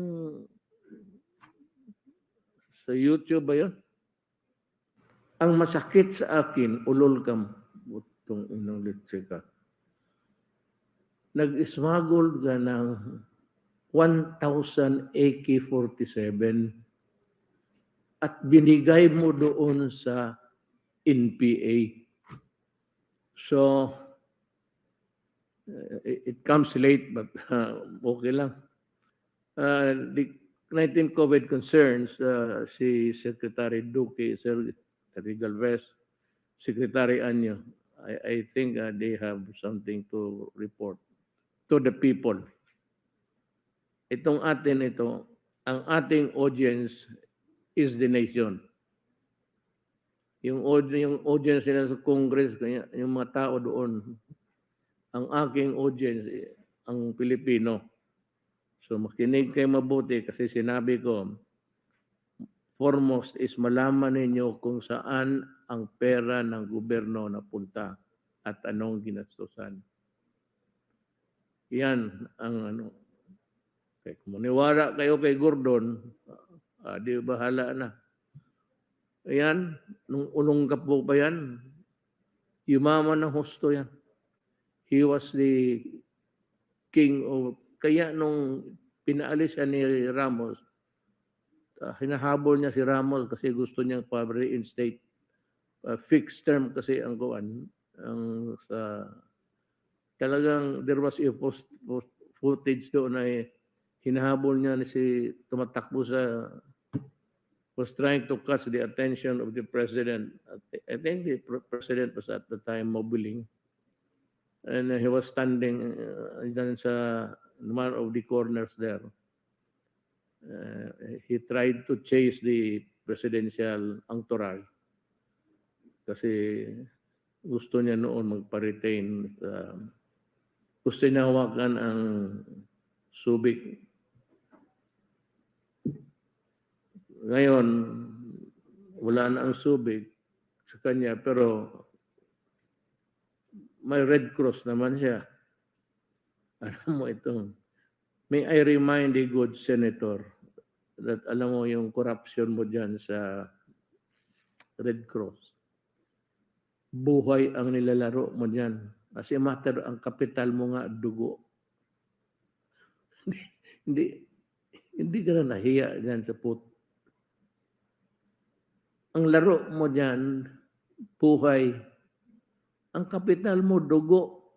sa YouTube ba yun? Ang masakit sa akin, ulol kam, butong inong litse ka. Nag-smuggle ka ng 1,000 AK-47 at binigay mo doon sa NPA. So, it comes late but okay lang. The 19 COVID concerns, si Secretary Duque, Secretary Galvez, Secretary Anyo, I think they have something to report to the people. Itong atin ito, ang ating audience is the nation. Yung audience nila sa Congress, kaya yung mga tao doon, ang aking audience, ang Pilipino. So makinig kayo mabuti kasi sinabi ko, foremost is malaman ninyo kung saan ang pera ng gobyerno napunta at anong ginastusan. Yan ang kung maniwala kayo kay Gordon, di bahala na. Ayan, nung unong kapo pa yan, yumaman ng husto yan. He was the king of, kaya nung pinaalis siya ni Ramos, hinahabol niya si Ramos kasi gusto niyang pa-reinstate. Fixed term kasi ang kuan. Talagang there was a footage doon na hinahabol niya si tumatakbo sa was trying to catch the attention of the president. I think the president was at the time mobiling. And he was standing sa one of the corners there. He tried to chase the presidential entourage kasi gusto niya noon magpa-retain. Gusto niya hawakan ang Subic. Ngayon, wala na ang Subic sa kanya, pero may Red Cross naman siya. Alam mo ito. May I remind the good senator that alam mo yung corruption mo dyan sa Red Cross. Buhay ang nilalaro mo dyan. As a matter, ang kapital mo nga dugo. Hindi ka na nahiya dyan sa Ang laro mo dyan, buhay. Ang kapital mo, dugo.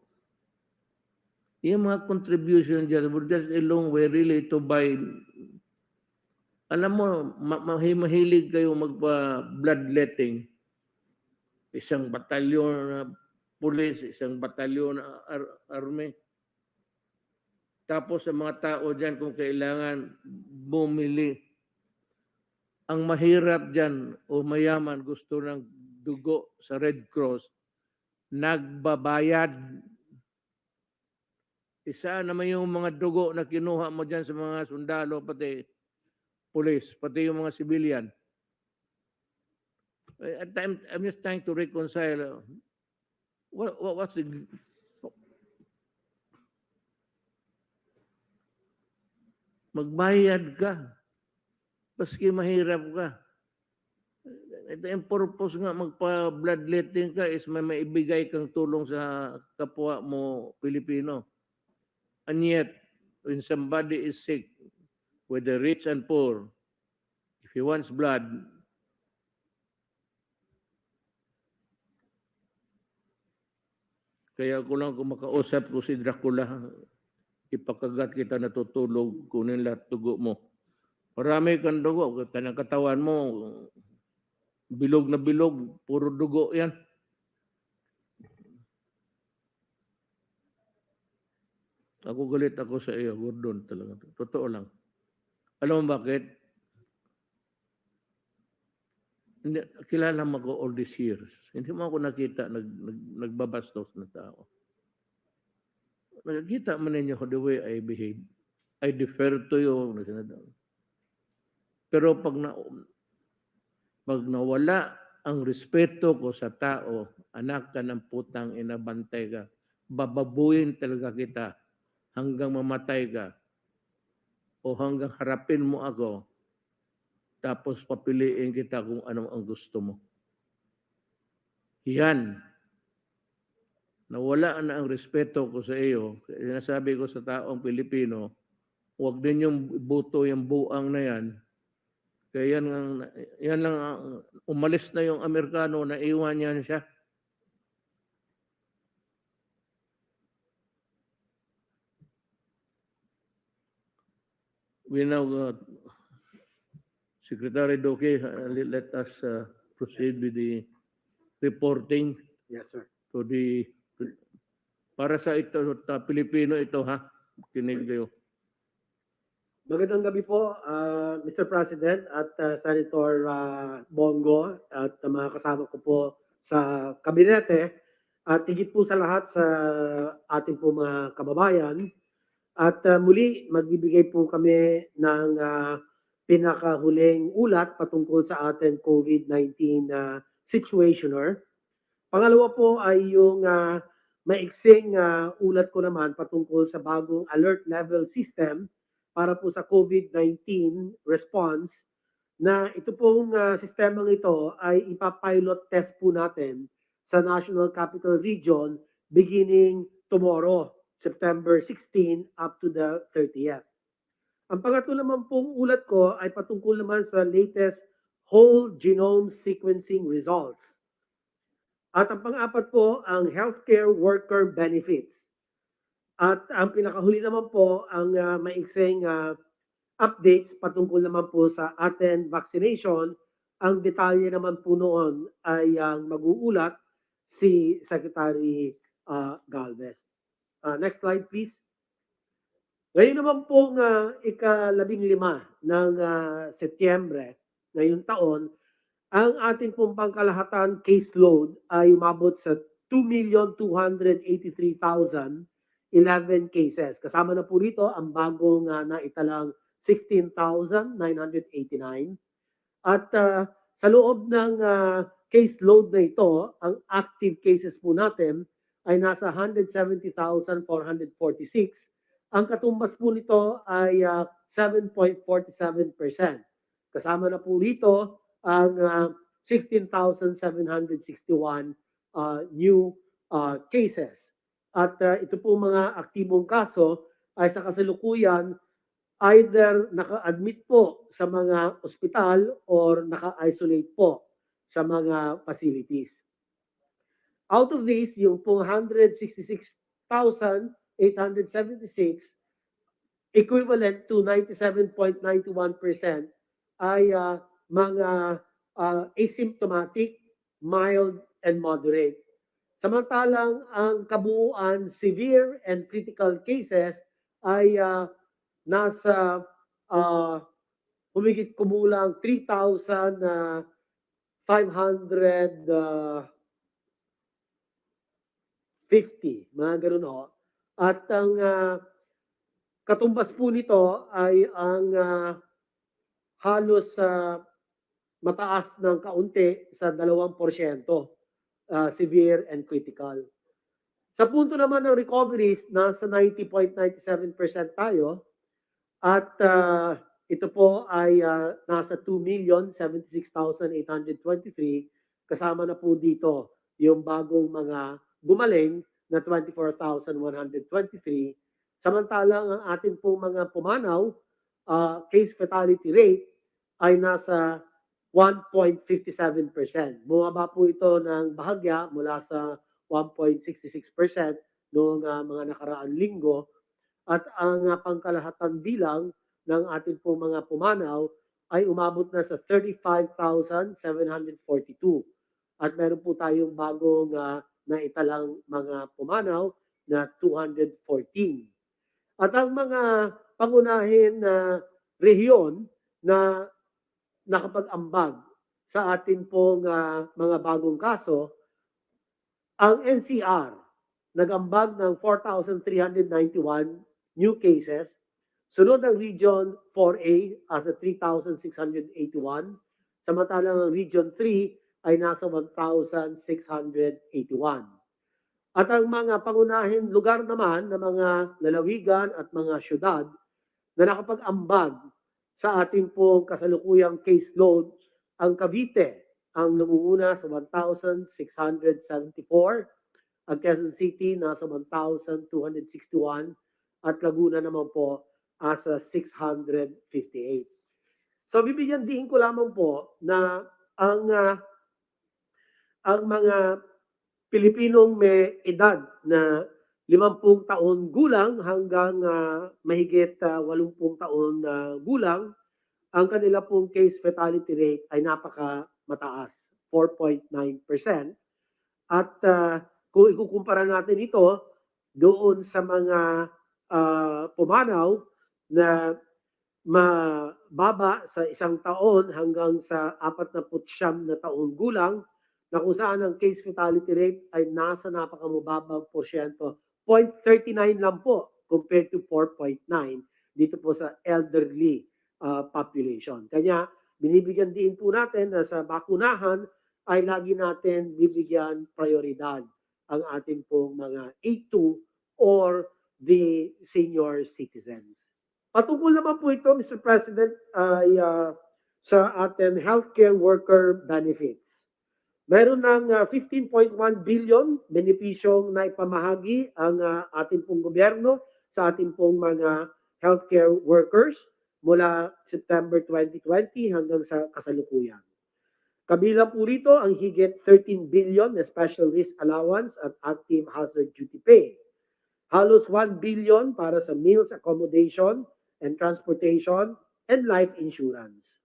Yung mga contribution dyan, just a long way really to buy. Alam mo, mahilig kayo magpa-bloodletting. Isang batalyon na pulis, isang batalyon na army. Tapos sa mga tao dyan, kung kailangan bumili. Ang mahirap dyan o mayaman gusto ng dugo sa Red Cross, nagbabayad. Isa naman yung mga dugo na kinuha mo dyan sa mga sundalo, pati police, pati yung mga civilian. I'm just trying to reconcile. What's the... Magbayad ka. Paski mahirap ka. Ito yung purpose nga magpa-bloodletting ka is may maibigay kang tulong sa kapwa mo Pilipino. And yet, when somebody is sick, whether rich and poor, if he wants blood, kaya ko lang kung makausap ko si Dracula, ipakagat kita natutulog, kunin lahat dugo mo. Marami kang dugo, kanang katawan mo, bilog na bilog, puro dugo yan. Ako galit ako sa iyo, Gordon talaga. Totoo lang. Alam mo bakit? Hindi, kilala mo ako all these years. Hindi mo ako nakita nagbabastos na tao. Nakikita mo ninyo ko the way I behave. I defer to you. Pero pag nawala ang respeto ko sa tao, anak ka ng putang ina, bantay ka, bababuin talaga kita hanggang mamatay ka o hanggang harapin mo ako tapos papiliin kita kung ano ang gusto mo. Yan. Nawala na ang respeto ko sa iyo. Sinasabi ko sa taong Pilipino, huwag din yung buto yung buang na yan. Kaya yan lang, umalis na yung Amerikano, naiwan yan siya. We now, Secretary Duque, let us proceed with the reporting. Yes, sir. To the, para sa ito, Pilipino ito ha, kinig kayo. Magandang gabi po, Mr. President at Senator Bongo at mga kasama ko po sa kabinete at higit po sa lahat sa ating po mga kababayan. At muli, magbibigay po kami ng pinakahuling ulat patungkol sa ating COVID-19 situationer. Pangalawa po ay yung maiksing ulat ko naman patungkol sa bagong alert level system para po sa COVID-19 response na ito pong sistemang ito ay ipapilot test po natin sa National Capital Region beginning tomorrow, September 16 up to the 30th. Ang pangatlo naman pong ulat ko ay patungkol naman sa latest whole genome sequencing results. At ang pang-apat po, ang healthcare worker benefits. At ang pinakahuli naman po, ang maiksing updates patungkol naman po sa ating vaccination. Ang detalye naman po noon ay ang mag-uulat si Secretary Galvez. Next slide, please. Ngayon naman pong ika-15 ng Setyembre ngayong taon, ang ating pong pangkalahatan caseload ay umabot sa 2,283,011 cases. Kasama na po rito ang bagong naitalang 16,989. At sa loob ng caseload na ito, ang active cases po natin ay nasa 170,446. Ang katumbas po nito ay 7.47%. Kasama na po rito ang 16,761 new cases. At ito po mga aktibong kaso ay sa kasalukuyan either naka-admit po sa mga ospital or naka-isolate po sa mga facilities. Out of these, yung po 166,876 equivalent to 97.91% ay mga asymptomatic, mild, and moderate. Samantalang ang kabuuan severe and critical cases ay nasa humigit kumulang 3,550, mga ganun ho. At ang katumbas po nito ay ang halos mataas ng kaunti sa 2% severe and critical. Sa punto naman ng recoveries, nasa 90.97% tayo at ito po ay nasa 2,076,823. Kasama na po dito yung bagong mga gumaling na 24,123. Samantalang ang ating pong mga pumanaw, case fatality rate ay nasa 1.57%. Bumaba po ito ng bahagya mula sa 1.66% noong mga nakaraang linggo at ang pangkalahatan bilang ng ating pong mga pumanaw ay umabot na sa 35,742. At meron po tayong bagong naitalang mga pumanaw na 214. At ang mga pangunahin na rehiyon na nakapag-ambag sa atin pong mga bagong kaso, ang NCR nag-ambag ng 4,391 new cases. Sunod ang Region 4A as 3,681. Samantalang ang Region 3 ay nasa 1,681. At ang mga pangunahing lugar naman ng mga lalawigan at mga syudad na nakapag-ambag sa ating pong kasalukuyang caseload, ang Cavite ang namumuna sa 1,674, ang Quezon City nasa 1,261 at Laguna naman po asa 658. So bibigyan din ko lamang po na ang mga Pilipinong may edad na 50 taon gulang hanggang mahigit 80 taon gulang, ang kanila pong case fatality rate ay napaka mataas, 4.9%. At kung ikukumpara natin ito doon sa mga pumanaw na mababa sa isang taon hanggang sa 49 na taon gulang, na kung saan ang case fatality rate ay nasa napakamababang porsyento, 0.39 lang po compared to 4.9 dito po sa elderly population. Kanya binibigyan din po natin na sa bakunahan ay lagi natin bibigyan prioridad ang ating pong mga A2 or the senior citizens. Patungkol naman po ito, Mr. President, ay sa ating healthcare worker benefits. Meron ng 15.1 billion benepisyong naipamahagi ang ating pong gobyerno sa ating pong mga healthcare workers mula September 2020 hanggang sa kasalukuyan. Kabilang po rito ang higit 13 billion na special risk allowance at active hazard duty pay. Halos 1 billion para sa meals accommodation and transportation and life insurance.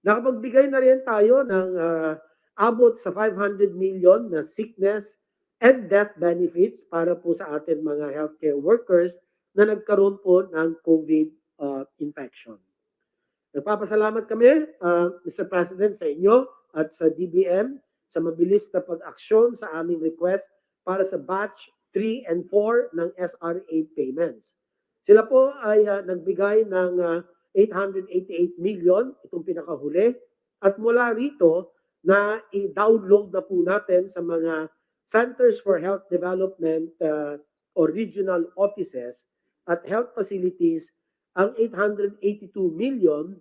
Nakapagbigay na rin tayo ng abot sa 500 million na sickness and death benefits para po sa ating mga healthcare workers na nagkaroon po ng COVID infection. Nagpapasalamat kami, Mr. President, sa inyo at sa DBM sa mabilis na pag-aksyon sa aming request para sa batch 3 and 4 ng SRA payments. Sila po ay nagbigay ng 888 million, itong pinakahuli, at mula rito na i-download na po natin sa mga Centers for Health Development or regional offices at health facilities ang 882 million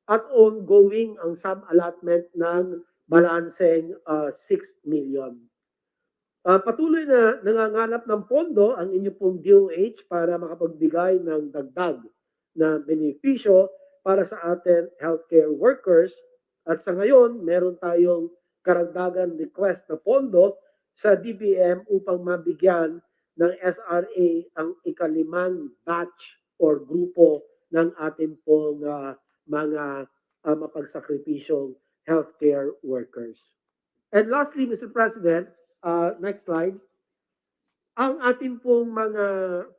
at ongoing ang sub-allotment ng balanseng 6 million. Patuloy na nangangalap ng pondo ang inyo pong DOH para makapagbigay ng dagdag na benepisyo para sa ating healthcare workers. At sa ngayon, meron tayong karagdagan request na pondo sa DBM upang mabigyan ng SRA ang ikalimang batch or grupo ng ating pong mga mapagsakripisyong healthcare workers. And lastly, Mr. President, next slide, ang ating pong mga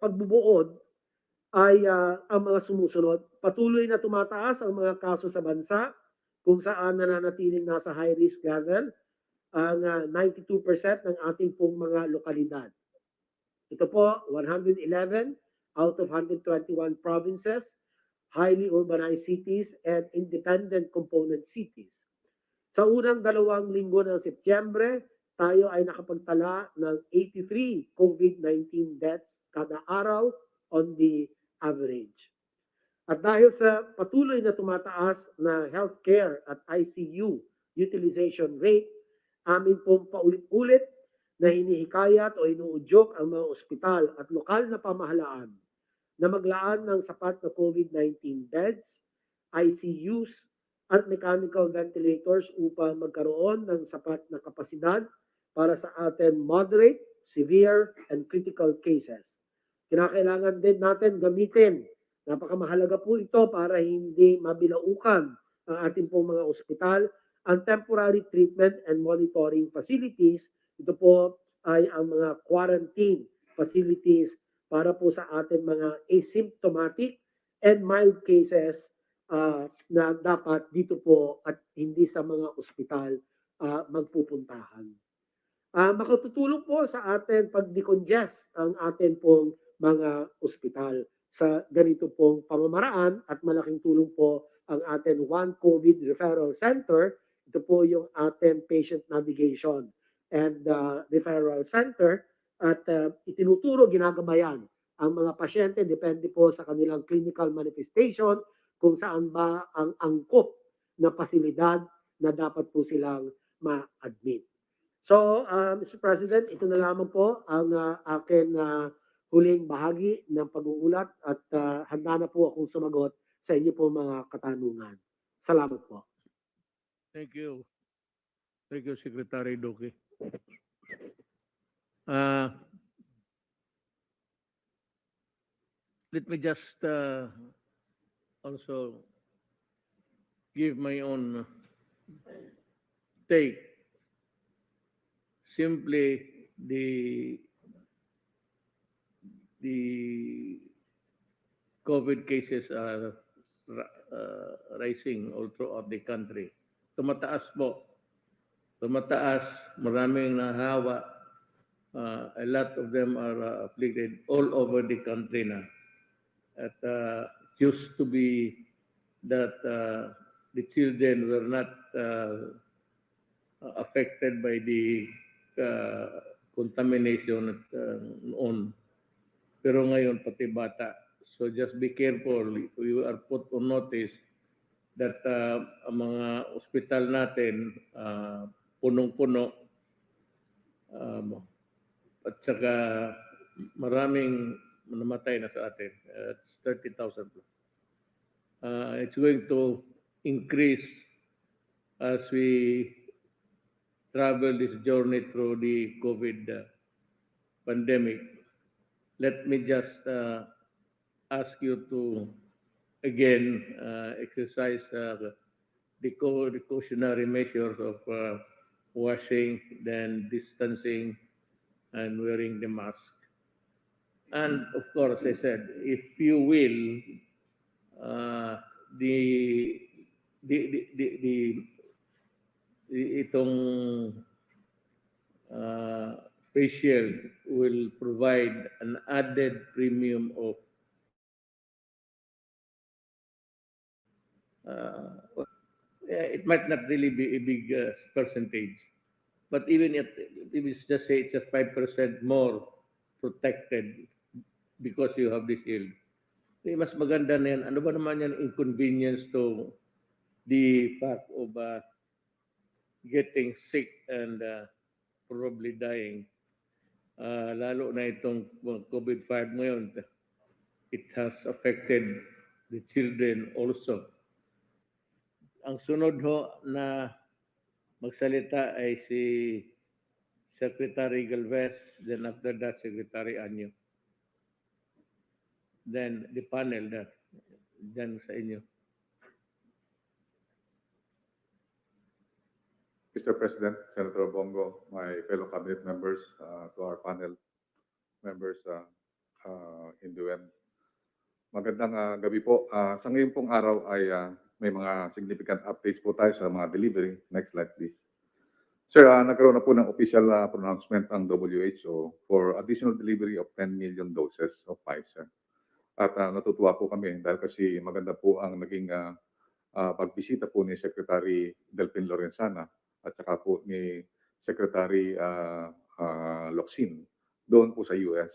pagbubuod ay ang mga sumusunod. Patuloy na tumataas ang mga kaso sa bansa kung saan nananatiling nasa high risk level ang 92% ng ating pong mga lokalidad. Ito po, 111 out of 121 provinces, highly urbanized cities, and independent component cities. Sa unang 2 linggo ng Setyembre, tayo ay nakapagtala ng 83 COVID-19 deaths kada araw on the average. At dahil sa patuloy na tumataas na healthcare at ICU utilization rate, amin pong paulit-ulit na hinihikayat o inuudyok ang mga ospital at lokal na pamahalaan na maglaan ng sapat na COVID-19 beds, ICUs, at mechanical ventilators upang magkaroon ng sapat na kapasidad para sa ating moderate, severe, and critical cases. Kinakailangan din natin gamitin. Napakamahalaga po ito para hindi mabilaukan ang ating pong mga ospital. Ang temporary treatment and monitoring facilities, ito po ay ang mga quarantine facilities para po sa ating mga asymptomatic and mild cases na dapat dito po at hindi sa mga ospital magpupuntahan. Makatutulong po sa atin pag-decongest ang atin pong mga ospital sa ganito pong pamamaraan at malaking tulong po ang atin One COVID Referral Center. Ito po yung atin Patient Navigation and Referral Center at itinuturo, ginagabayan ang mga pasyente depende po sa kanilang clinical manifestation kung saan ba ang angkop na pasilidad na dapat po silang ma-admit. So, Mr. President, ito na lamang po ang akin huling bahagi ng pag-uulat at handa na po akong sumagot sa inyo po mga katanungan. Salamat po. Thank you. Thank you, Secretary Duque. Let me just also give my own take. Simply the COVID cases are rising all throughout the country. Tumataas po. Tumataas, maraming nahawa. A lot of them are afflicted all over the country na. At used to be that the children were not affected by the contamination at noon. Pero ngayon pati bata. So just be careful. You are put on notice that ang mga ospital natin punong-puno at saka maraming namatay na sa atin. It's 30,000 plus. It's going to increase as we travel this journey through the COVID pandemic. Let me just ask you to again exercise the cautionary measures of washing, then distancing, and wearing the mask. And of course, I said, if you will, itong face shield will provide an added premium of it might not really be a big percentage, but even if it's just say it's a 5% more protected because you have this shield, mas maganda na yan. Ano ba naman yan inconvenience to the fact of getting sick and probably dying. Lalo na itong COVID-5 ngayon, it has affected the children also. Ang sunod ho na magsalita ay si Secretary Galvez, then after that, Secretary Anyo. Then the panel na dyan sa inyo. Mr. President, Senator Bongo, my fellow cabinet members, to our panel members in the UN. Magandang gabi po. Sa ngayon pong araw ay may mga significant updates po tayo sa mga delivery. Next slide, please. Sir, nagkaroon na po ng official pronouncement ang WHO for additional delivery of 10 million doses of Pfizer. At natutuwa po kami dahil kasi maganda po ang naging pagbisita po ni Secretary Delphin Lorenzana at saka po ni Secretary Locsin doon po sa US.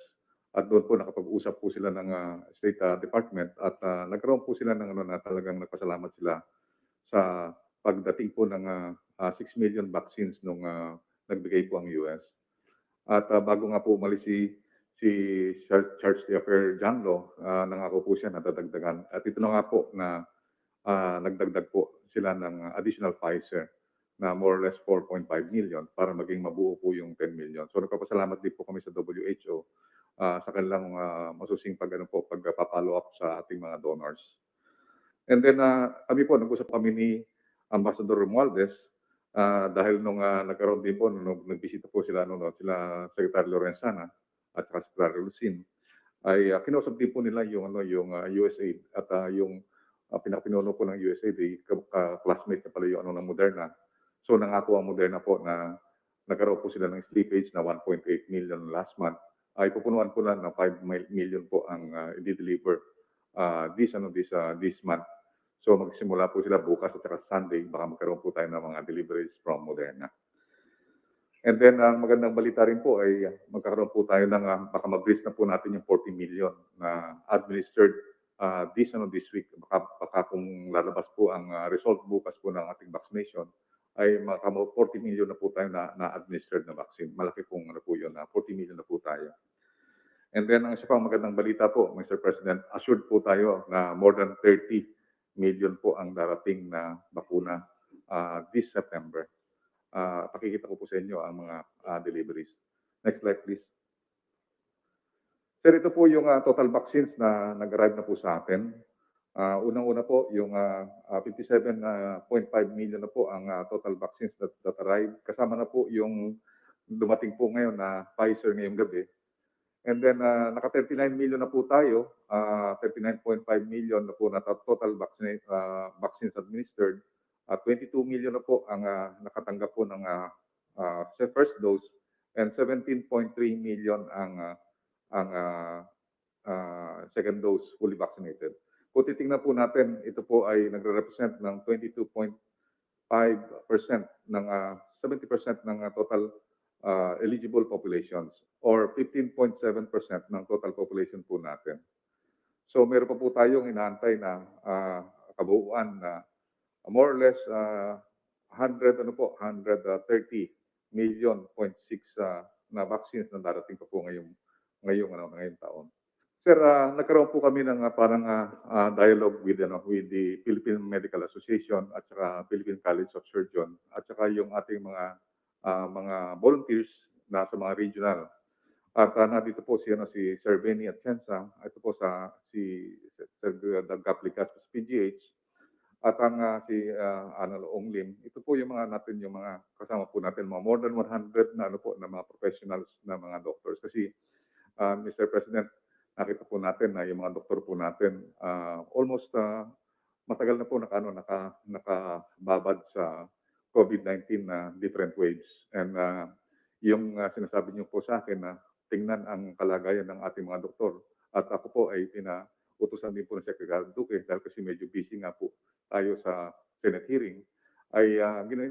At doon po nakapag-usap po sila ng State Department at nagkaroon po sila ng na talagang nagpasalamat sila sa pagdating po ng 6 million vaccines nung nagbigay po ang US. At bago nga po umalis si Charles D'Affaire Janlo, nangako po siya na dadagdagan. At ito na nga po na nagdagdag po sila ng additional Pfizer na more or less 4.5 million para maging mabuo po yung 10 million. So nagpapasalamat din po kami sa WHO sa kanilang masusing pagpapalo up sa ating mga donors. And then kami po, nag-usap kami ni Ambassador Romualdez dahil nung nagkaroon din po, nung nagbisita po sila, sila Secretary Lorenzana at Secretary Lucin, ay kinausap din po nila yung USAID at yung pinapinuno po ng USAID, classmate na pala yung ng Moderna. So nangako ang Moderna po na nagkaroon po sila ng slippage na 1.8 million last month. Ay pupunuan po lang ng 5 million po ang i-deliver this month. So magsimula po sila bukas at saka Sunday, baka magkaroon po tayo ng mga deliveries from Moderna. And then ang magandang balita rin po ay magkakaroon po tayo ng baka mag-reach na po natin yung 40 million na administered this week. Baka kung lalabas po ang result bukas po ng ating vaccination, ay 40 million na po tayo na administered na vaccine. Malaki pong ano po yun, 40 million na po tayo. And then ang isa pang magandang balita po, Mr. President, assured po tayo na more than 30 million po ang darating na bakuna this September. Pakikita ko po sa inyo ang mga deliveries. Next slide, please. Sir, ito po yung total vaccines na nag-arrive na po sa atin. Unang-una po, yung 57.5 million na po ang total vaccines that arrived. Kasama na po yung dumating po ngayon na Pfizer ngayong gabi. And then, naka 39 million na po tayo, 39.5 million na po na total vaccines administered. 22 million na po ang nakatanggap po ng first dose and 17.3 million ang second dose fully vaccinated. Kung titingnan po natin, ito po ay nagre-represent ng 22.5% ng 70% ng total eligible populations or 15.7% ng total population po natin. So meron pa po tayong inaantay na kabuuan na more or less 130 million 0.6 na vaccines na darating pa po ngayong taon. Sir, nagkaroon po kami ng parang dialogue with the Philippine Medical Association at saka Philippine College of Surgeons at saka yung ating mga volunteers na sa mga regional. At nandito po si Sir Benny Atienza, ito po si Sir Dagaplicas sa PGH. At ang si Ong Lim, ito po yung mga kasama po natin, mga more than 100 na na mga professionals na mga doctors. Kasi Mr. President, nakita po natin na yung mga doktor po natin almost matagal na po nakababad sa COVID-19 na different waves. And yung sinasabi niyo po sa akin na tingnan ang kalagayan ng ating mga doktor. At ako po ay utusan din po ng Secretary Duque dahil kasi medyo busy nga po tayo sa Senate hearing, ay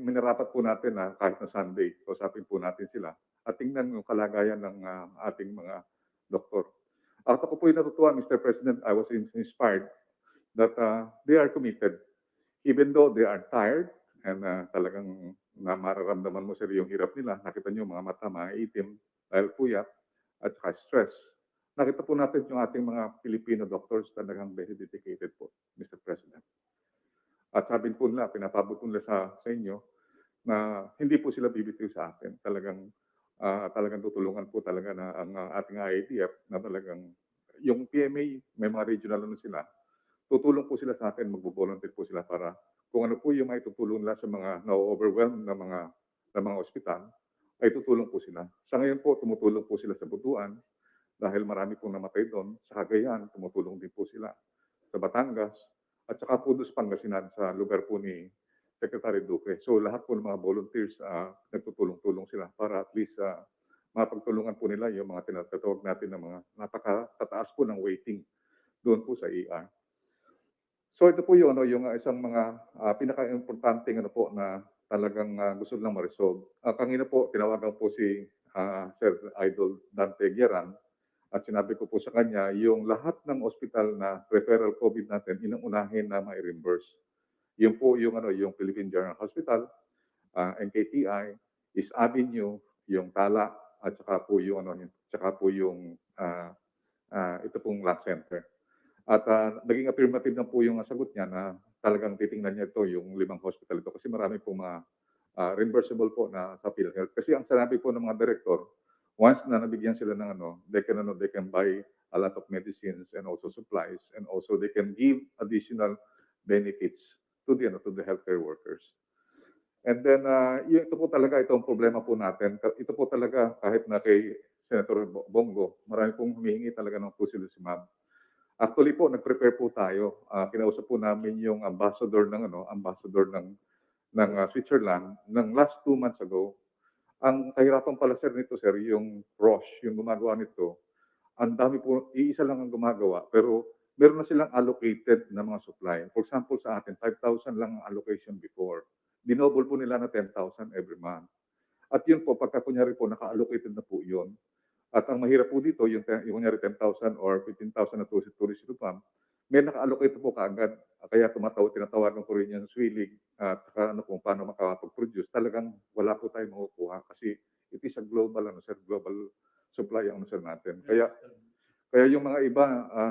minarapat po natin na kahit na Sunday, kausapin po natin sila at tingnan yung kalagayan ng ating mga doktor. At ako po yung natutuwa, Mr. President, I was inspired that they are committed. Even though they are tired and talagang mararamdaman mo sir yung hirap nila, nakita niyo mga mata, maiitim dahil puyat at saka stress. Nakita po natin yung ating mga Filipino doctors talagang very dedicated po, Mr. President. At sabi po nila, pinapabot po nila sa inyo na hindi po sila bibitiw sa atin. Talagang tutulungan po talaga na ang ating IATF na talagang yung PMA, may mga regional sila. Tutulong po sila sa atin, magbo-volunteer po sila para kung ano po yung may tutulong nila sa mga na-overwhelmed na mga ospital, ay tutulong po sila. Sa ngayon po, tumutulong po sila sa Butuan dahil marami pong namatay doon. Sa Cagayan, tumutulong din po sila. Sa Batangas, at saka po doon sa Pangasinan, sa lugar po ni Secretary Duque. So lahat po ng mga volunteers, nagtutulong-tulong sila para at least mapagtulungan po nila yung mga tinatawag natin na mga napakatataas po ng waiting doon po sa ER. So ito po yung isang mga pinaka-importanting na talagang gusto lang ma-resolve. Kanina po, tinawagan po si Sir Idol Dante Gueran at sinabi ko po sa kanya, yung lahat ng hospital na referral COVID natin, inuunahin na ma-reimburse. Yun po yung Philippine General Hospital, NKTI, East Avenue, yung Tala, at saka po yung ito pong Lung Center. At naging affirmative na po yung sagot niya na talagang titingnan niya ito, yung 5 hospital ito. Kasi marami po mga reimbursable po na sa PhilHealth. Kasi ang sinabi po ng mga director, once na nabigyan sila ng they can buy a lot of medicines and also supplies, and also they can give additional benefits to the healthcare workers. And then, ito po talaga, itong problema po natin. Ito po talaga, kahit na kay Senator Bongo, marami pong humihingi talaga ng tocilizumab. Actually po, nag-prepare po tayo. Kinausap po namin yung ambassador ng Switzerland ng last 2 months ago. Ang kahirapan pala sir nito sir, yung Roche, yung gumagawa nito, ang dami po, iisa lang ang gumagawa, pero meron na silang allocated na mga supply. For example, sa atin, 5,000 lang ang allocation before. Dinoble po nila na 10,000 every month. At yun po, pagka kunyari po, naka-allocated na po yun. At ang mahirap po dito, yung kunyari 10,000 or 15,000 na tourist pump, may naka-allocate po kaagad. Kaya tinatawagan ko rin yung swilig at saka ano kung paano makapag-produce. Talagang wala po tayong makukuha kasi it is a global, global supply ang sir natin. Kaya yung mga iba,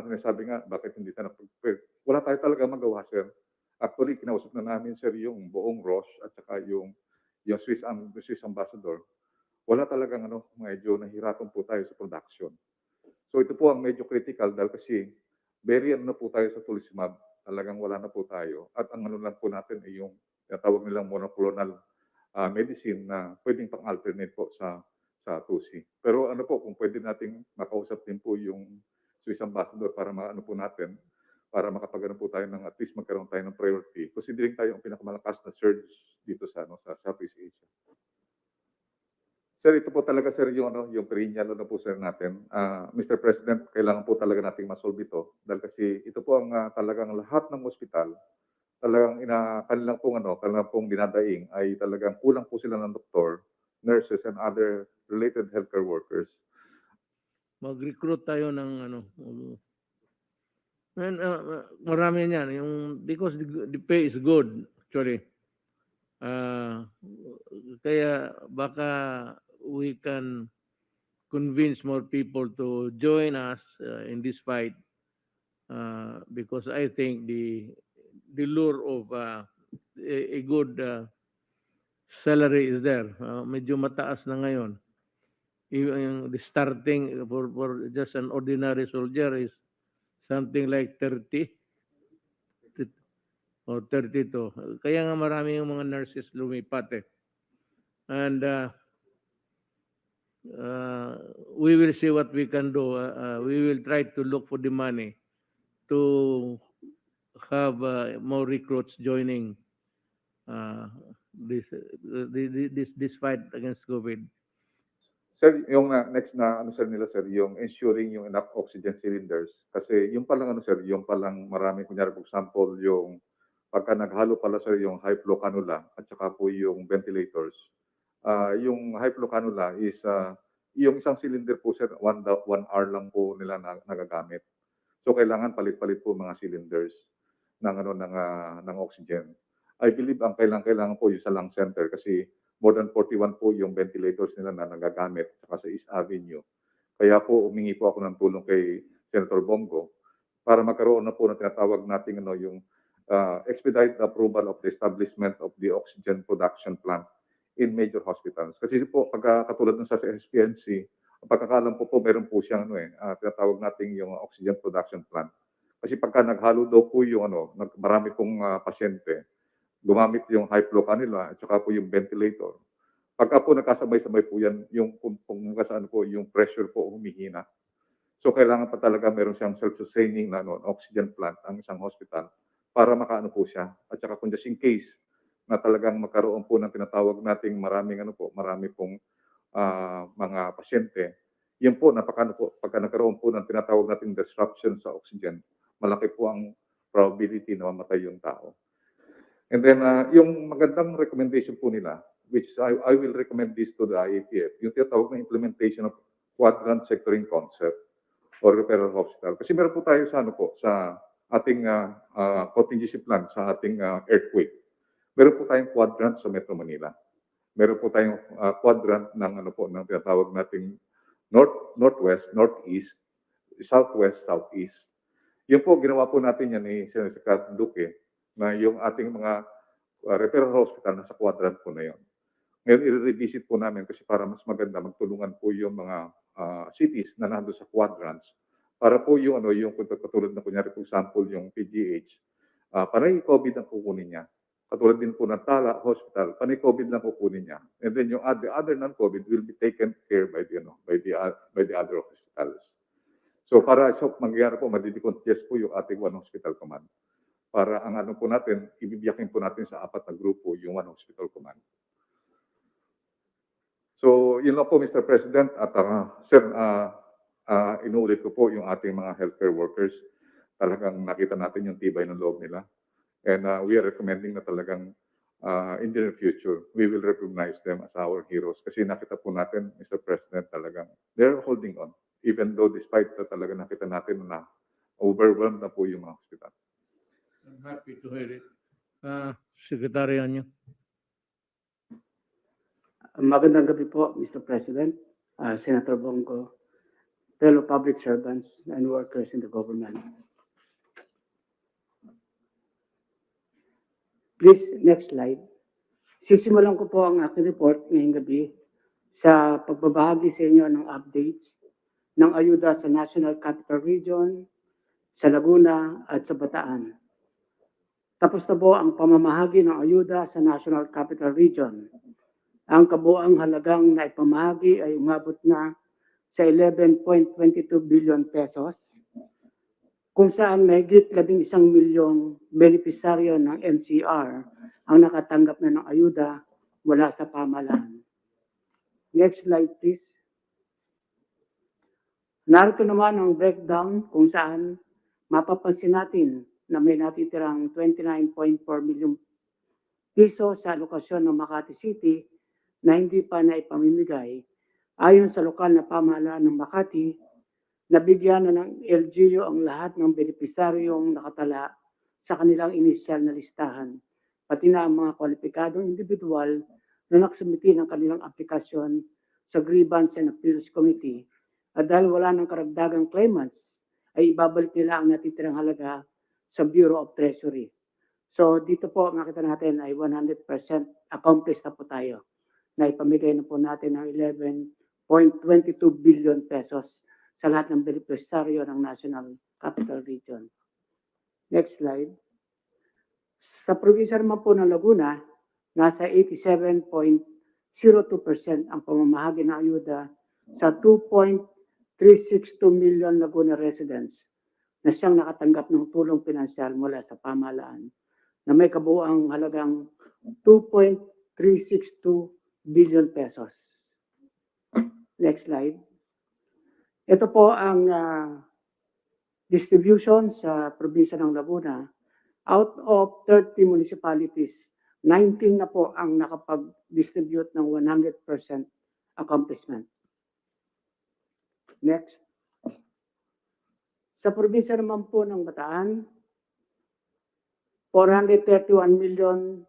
sinasabi nga, bakit hindi tayo prepare? Wala tayo talaga magawa, sir. Actually, kinausap na namin, sir, yung buong Roche at saka yung Swiss ambassador. Wala talagang medyo nahirapan po tayo sa production. So ito po ang medyo critical dahil kasi very na po tayo sa tulismab. Talagang wala na po tayo. At ang lang po natin ay yung tinatawag nilang monoclonal medicine na pwedeng pang-alternate po sa TUSI. Pero po, kung pwede nating makausap din po yung Swiss ambassador para po natin, para makapagano po tayo ng at least magkaroon tayo ng priority. Considering tayo ang pinakamalakas na surge dito sa Southeast Asia. Sir, ito po talaga sir yung perennial po sir natin. Mr. President, kailangan po talaga nating masolve ito dahil kasi ito po ang talagang lahat ng ospital talagang kanilang pong dinadaing ay talagang kulang po sila ng doktor, nurses and other related healthcare workers. Mag-recruit tayo ng marami niyan because the pay is good actually. Kaya baka we can convince more people to join us in this fight because I think the lure of a good salary is there. Medyo mataas na ngayon. The starting for just an ordinary soldier is something like 30 or 32. Kaya nga marami yung mga nurses lumipat eh. And we will see what we can do. We will try to look for the money to have more recruits joining this fight against COVID. Sir, yung next na sir nila sir, yung ensuring yung enough oxygen cylinders. Kasi yung palang sir, yung palang marami kunyari for example, yung pagka naghalo pala sir yung high flow cannula at saka po yung ventilators. Yung high flow cannula is yung isang cylinder po sir, 1 hour lang po nila nagagamit. So kailangan palit-palit po mga cylinders ng oxygen. I believe ang kailangan po yung sa lung center kasi more than 41 po yung ventilators nila na nagagamit saka sa East Avenue. Kaya po umingi po ako ng tulong kay Senator Bongo para magkaroon na po ng tinatawag nating yung expedite approval of the establishment of the oxygen production plant in major hospitals. Kasi po katulad ng sa SPNC, ang pagkakalam po meron po siyang tinatawag nating yung oxygen production plant. Kasi pagka naghalo daw po yung marami pong pasyente, gumamit yung high flow cannula at saka po yung ventilator. Pagka po nagkasabay-sabay po yan, yung kung saan po yung pressure po humihina. So kailangan pa talaga meron siyang self-sustaining na oxygen plant ang isang hospital para makaano po siya. At saka kung just in case na talagang magkaroon po ng tinatawag nating marami pong mga pasyente, yun po pagka nagkaroon po ng tinatawag nating disruption sa oxygen, malaki po ang probability na mamatay yung tao. And then, yung magandang recommendation po nila, which I will recommend this to the IATF, yung tinatawag na implementation of quadrant sectoring concept or referral hospital. Kasi meron po tayo sa ating contingency plan, sa ating earthquake. Meron po tayong quadrant sa Metro Manila. Meron po tayong quadrant ng ng tinatawag nating northwest, northeast, southwest, southeast. Yun po, ginawa po natin yan ni Senator Duque, na yung ating mga referral hospital nasa quadrant po na yun. Ngayon, i-revisit po namin kasi para mas maganda magtulungan po yung mga cities na nando sa quadrants para po yung yung katulad na kunyari for example yung PGH, panay COVID ang kukunin niya. Katulad din po ng Tala Hospital, panay COVID lang kukunin niya. And then yung other non-COVID will be taken care by the other hospitals. So para so mangyayari po, madidicongest po yung ating One Hospital Command. Para ang ano po natin, ibibiyakin po natin sa 4 na grupo yung One Hospital Command. So yun lang po Mr. President at sir, inuulit ko po yung ating mga healthcare workers. Talagang nakita natin yung tibay ng loob nila. And we are recommending na talagang in the near future, we will recognize them as our heroes. Kasi nakita po natin, Mr. President, talagang they're holding on. Even though despite na talaga nakita natin na overwhelmed na po yung mga hospital. I'm happy to hear it. Sekretarya niyo. Magandang gabi po, Mr. President, Senator Bongo, fellow public servants and workers in the government. Please, next slide. Sisimulan ko po ang aking report ngayong gabi sa pagbabahagi sa inyo ng updates ng ayuda sa National Capital Region, sa Laguna at sa Bataan. Tapos na po ang pamamahagi ng ayuda sa National Capital Region. Ang kabuang halagang na ipamahagi ay umabot na sa 11.22 billion pesos, kung saan mahigit 11 milyong benepisaryo ng NCR ang nakatanggap na ng ayuda mula sa pamahalaan. Next slide, please. Narito naman ang breakdown kung saan mapapansin natin na may natitirang 29.4 milyong piso sa alokasyon ng Makati City na hindi pa naipamimigay ayon sa lokal na pamahalaan ng Makati. Nabigyan na ng LGU ang lahat ng benepisaryong nakatala sa kanilang inisyal na listahan, pati na ang mga kwalipikadong individual na nagsumiti ng kanilang aplikasyon sa Grievance and Appeals Committee. At dahil wala ng karagdagang claimants, ay ibabalik nila ang natitirang halaga sa Bureau of Treasury. So dito po makita natin ay 100% accomplished na po tayo. Na ipamigay na po natin ang 11.22 billion pesos sa lahat ng benepisaryo ng National Capital Region. Next slide. Sa probinsya naman po ng Laguna, nasa 87.02% ang pamamahagi ng ayuda sa 2.362 million Laguna residents na siyang nakatanggap ng tulong pinansyal mula sa pamahalaan na may kabuuang halagang 2.362 billion pesos. Next slide. Ito po ang distribution sa probinsya ng Laguna. Out of 30 municipalities, 19 na po ang nakapag-distribute ng 100% accomplishment. Next. Sa probinsya naman po ng Bataan, 431,054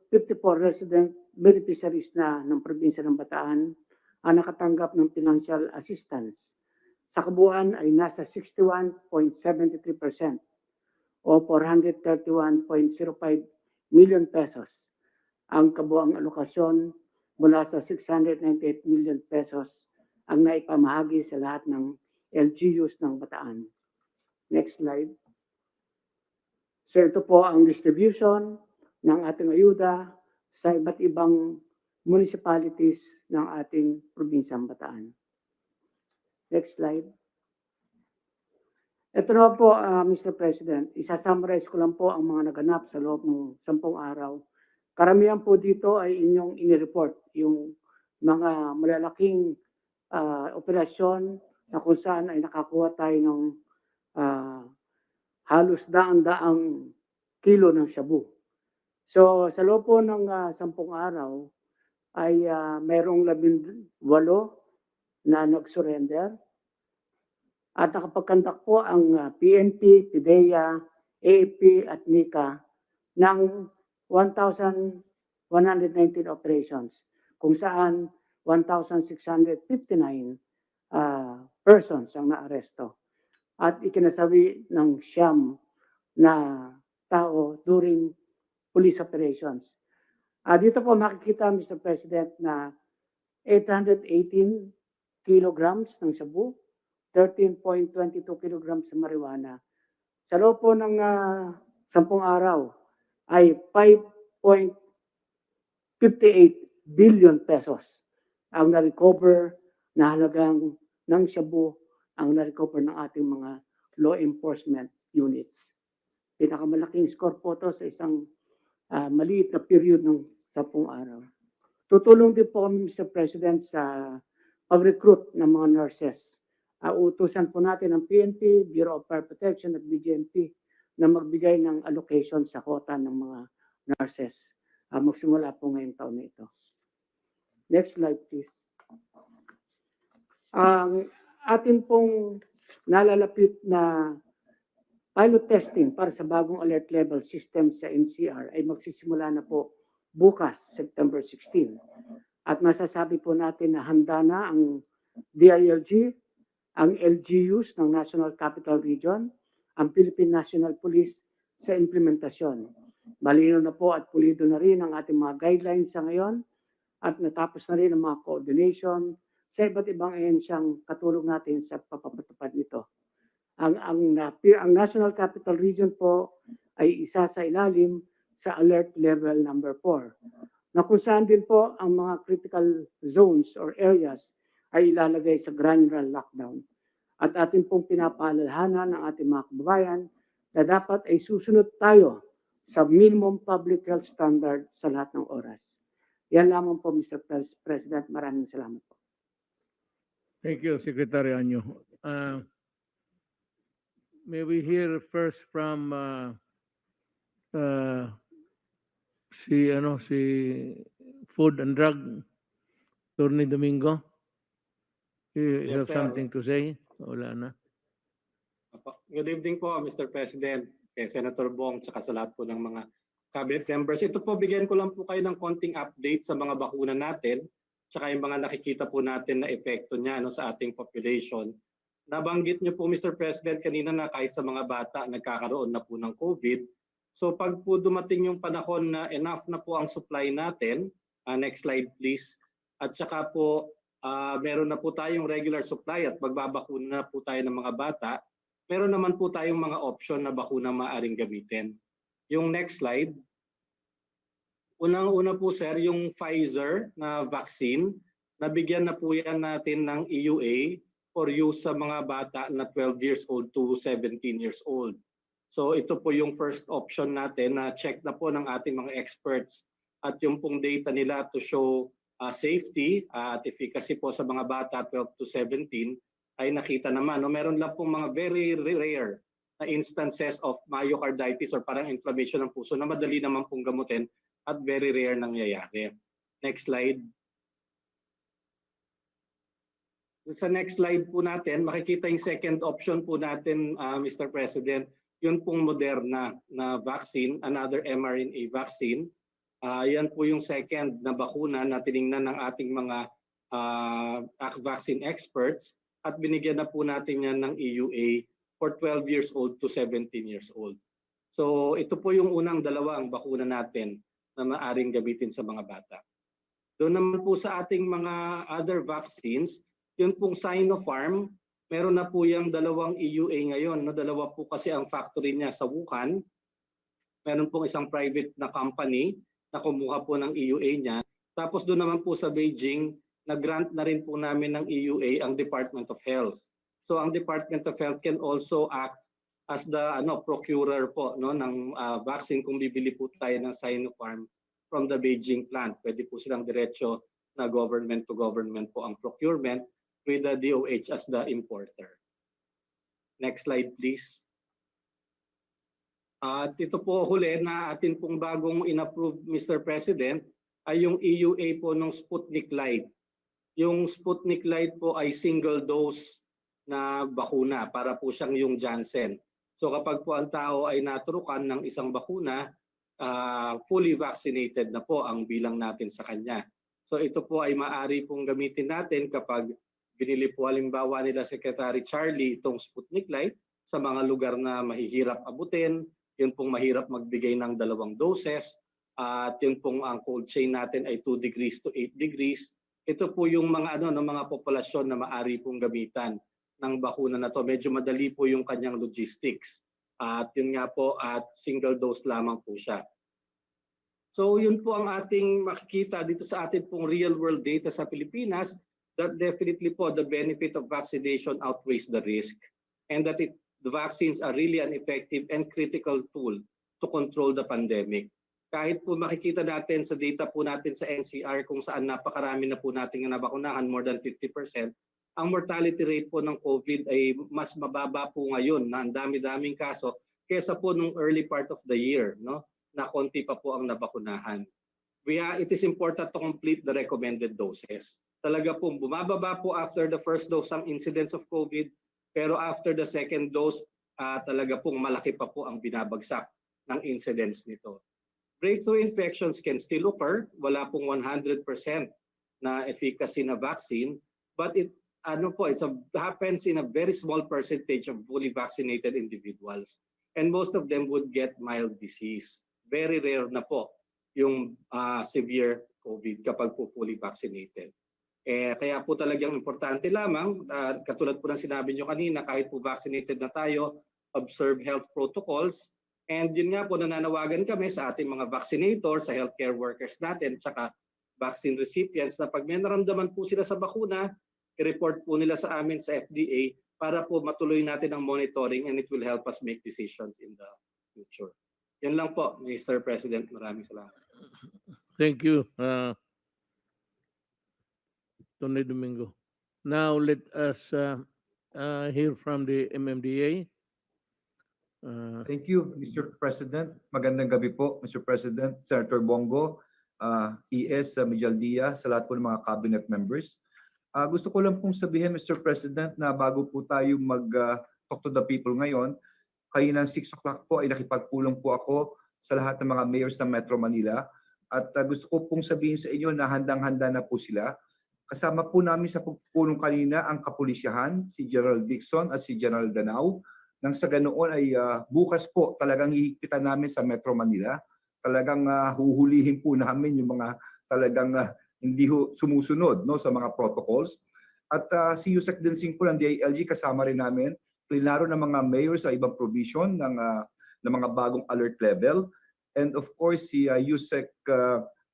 resident beneficiaries na ng probinsya ng Bataan ang nakatanggap ng financial assistance. Sa kabuuan ay nasa 61.73% o 431.05 million pesos ang kabuuang alokasyon mula sa 698 million pesos ang naipamahagi sa lahat ng LGUs ng Bataan. Next slide. So ito po ang distribution ng ating ayuda sa iba't ibang municipalities ng ating probinsyang Bataan. Next slide. Ito na po, Mr. President, isa-summarize ko lang po ang mga naganap sa loob ng 10 araw. Karamihan po dito ay inyong inireport, yung mga malalaking operasyon na kung saan ay nakakuha tayo ng halos daang-daang kilo ng shabu. So sa loob po ng 10 araw ay mayroong 18 na nag-surrender at nakapagkandak po ang PNP, PIDEA, AFP at NICA ng 1,119 operations kung saan 1,659 persons ang naaresto at ikinasawi ng siyam na tao during police operations. Dito po makikita, Mr. President, na 818 kilograms ng shabu, 13.22 kilograms sa marijuana. Sa loob po ng 10 araw ay 5.58 billion pesos ang na-recover na halagang ng shabu ang na-recover ng ating mga law enforcement units. Pinakamalaking score po to sa isang maliit na period ng 10 araw. Tutulong din po kami, Mr. President, sa pag-recruit ng mga nurses. Utusan po natin ang PNP, Bureau of Fire Protection at BGMP na magbigay ng allocation sa quota ng mga nurses. Magsimula po ngayong taon na ito. Next slide, please. Ang atin pong nalalapit na pilot testing para sa bagong alert level system sa NCR ay magsisimula na po bukas, September 16. At masasabi po natin na handa na ang DILG, ang LGUs ng National Capital Region, ang Philippine National Police sa implementasyon. Malino na po at pulido na rin ang ating mga guidelines sa ngayon at natapos na rin ang mga coordination sa iba't ibang ahensyang katulong natin sa papapatupad nito. Ang National Capital Region po ay isa sa ilalim sa alert level number 4, na kung saan din po ang mga critical zones or areas ay ilalagay sa granular lockdown. At atin pong pinapaalalahanan ng ating mga kababayan na dapat ay susunod tayo sa minimum public health standard sa lahat ng oras. Yan lamang po, Mr. President. Maraming salamat po. Thank you, Secretary Anyo. May we hear first from si Food and Drug, Attorney Domingo. You Yes, have sir. something to say? Wala na. Good evening po, Mr. President, kay Senator Bong, tsaka sa lahat po ng mga cabinet members. Ito po, bigyan ko lang po kayo ng konting update sa mga bakuna natin, tsaka yung mga nakikita po natin na epekto niya sa ating population. Nabanggit niyo po, Mr. President, kanina na kahit sa mga bata nagkakaroon na po ng COVID. So pag po dumating yung panahon na enough na po ang supply natin, next slide please, at saka po meron na po tayong regular supply at magbabakuna na po tayo ng mga bata, meron naman po tayong mga option na bakuna maaaring gamitin. Yung next slide. Unang-una po sir, yung Pfizer na vaccine, nabigyan na po yan natin ng EUA for use sa mga bata na 12 years old to 17 years old. So ito po yung first option natin na check na po ng ating mga experts at yung pong data nila to show safety at efficacy po sa mga bata 12 to 17 ay nakita naman. No, meron lang pong mga very rare na instances of myocarditis or parang inflammation ng puso na madali naman pong gamutin at very rare nangyayari. Next slide. Sa next slide po natin, makikita yung second option po natin, Mr. President, yun pong Moderna na vaccine, another mRNA vaccine. Yan po yung second na bakuna na tiningnan ng ating mga vaccine experts at binigyan na po natin yan ng EUA for 12 years old to 17 years old. So ito po yung unang dalawang bakuna natin na maaring gamitin sa mga bata. Doon naman po sa ating mga other vaccines, yun pong Sinopharm, meron na po yung dalawang EUA ngayon. No? Dalawa po kasi ang factory niya sa Wuhan. Meron pong isang private na company na kumuha po ng EUA niya. Tapos doon naman po sa Beijing, nag-grant na rin po namin ng EUA ang Department of Health. So ang Department of Health can also act as the procurer po ng vaccine kung bibili po tayo ng Sinopharm from the Beijing plant. Pwede po silang diretso na government to government po ang procurement with the DOH as the importer. Next slide please. At ito po huli na atin pong bagong inapprove, Mr. President, ay yung EUA po ng Sputnik Light. Yung Sputnik Light po ay single dose na bakuna para po siyang yung Janssen. So kapag po ang tao ay naturukan ng isang bakuna, fully vaccinated na po ang bilang natin sa kanya. So ito po ay maaari pong gamitin natin kapag binili po halimbawa nila Secretary Charlie itong Sputnik Light sa mga lugar na mahihirap abutin, yun pong mahirap magbigay ng 2 doses, at yun pong ang cold chain natin ay 2 degrees to 8 degrees. Ito po yung mga mga populasyon na maaari pong gamitan ng bakuna na to. Medyo madali po yung kanyang logistics. At yun nga po, at single dose lamang po siya. So yun po ang ating makikita dito sa ating pong real world data sa Pilipinas, that definitely po the benefit of vaccination outweighs the risk, and that the vaccines are really an effective and critical tool to control the pandemic. Kahit po makikita natin sa data po natin sa NCR kung saan napakarami na po nating nabakunahan, more than 50%, ang mortality rate po ng COVID ay mas mababa po ngayon na ang dami-daming kaso kesa po nung early part of the year, no? Na konti pa po ang nabakunahan. It is important to complete the recommended doses. Talaga po bumababa po after the first dose ang incidence of COVID, pero after the second dose, talaga pong malaki pa po ang binabagsak ng incidence nito. Breakthrough infections can still occur. Wala pong 100% na efficacy na vaccine, but it happens in a very small percentage of fully vaccinated individuals. And most of them would get mild disease. Very rare na po yung severe COVID kapag po fully vaccinated. Kaya po talagang importante lamang, katulad po ng sinabi nyo kanina, kahit po vaccinated na tayo, observe health protocols. And yun nga po, nananawagan kami sa ating mga vaccinators, sa healthcare workers natin, tsaka vaccine recipients na pag may naramdaman po sila sa bakuna, i-report po nila sa amin sa FDA para po matuloy natin ang monitoring and it will help us make decisions in the future. Yan lang po, Mr. President. Maraming salamat. Thank you, Tony Domingo. Now let us hear from the MMDA. Thank you, Mr. President. Magandang gabi po, Mr. President, Senator Bongo, ES Mijaldia, sa lahat po ng mga cabinet members. Gusto ko lang pong sabihin, Mr. President, na bago po tayo mag-talk to the people ngayon, kaninang 6 o'clock po ay nakipagpulong po ako sa lahat ng mga mayors ng Metro Manila. At gusto ko pong sabihin sa inyo na handang-handa na po sila. Kasama po namin sa pagpulong kanina ang kapulisyahan, si General Dixon at si General Danao. Nang sa ganoon ay bukas po talagang hihigpitan namin sa Metro Manila. Talagang huhulihin po namin yung mga talagang hindi sumusunod, no, sa mga protocols. At si Yusek Densing po ng DILG kasama rin namin. Klinaro ng mga mayors sa ibang provision ng mga bagong alert level. And of course si Yusek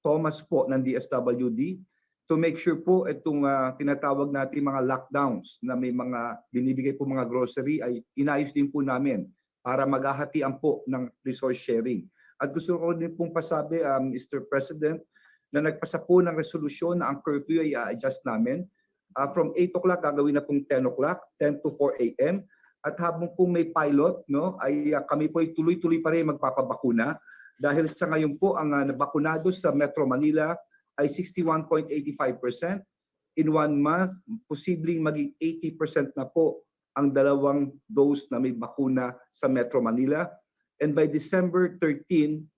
Thomas po ng DSWD to make sure po itong tinatawag natin mga lockdowns na may mga binibigay po mga grocery ay inayos din po namin para maghahatian po ng resource sharing. At gusto ko din pong pasabi, Mr. President, na nagpasa po ng resolusyon na ang curfew ay adjust namin. From 8 o'clock gagawin na pong 10 o'clock, 10 to 4 a.m. At habang po may pilot, no, ay kami po ay tuloy-tuloy pa rin magpapabakuna dahil sa ngayon po ang nabakunado sa Metro Manila ay 61.85%. In 1 month, posibleng maging 80% na po ang 2 dose na may bakuna sa Metro Manila. And by December 13,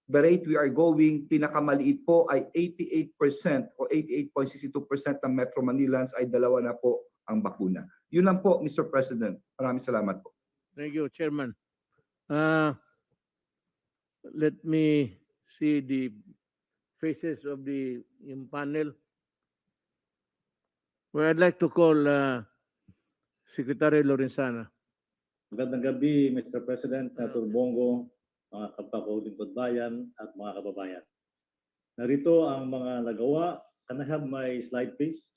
the rate we are going, pinakamaliit po ay 88% o 88.62% ng Metro Manilans ay 2 na po ang bakuna. Yun lang po, Mr. President. Maraming salamat po. Thank you, Chairman. Let me see the faces of the panel. Well, I'd like to call Secretary Lorenzana. Magandang gabi, Mr. President, Senator Bongo, mga kapakaulinkod bayan at mga kababayan. Narito ang mga nagawa. Can I have my slide, please?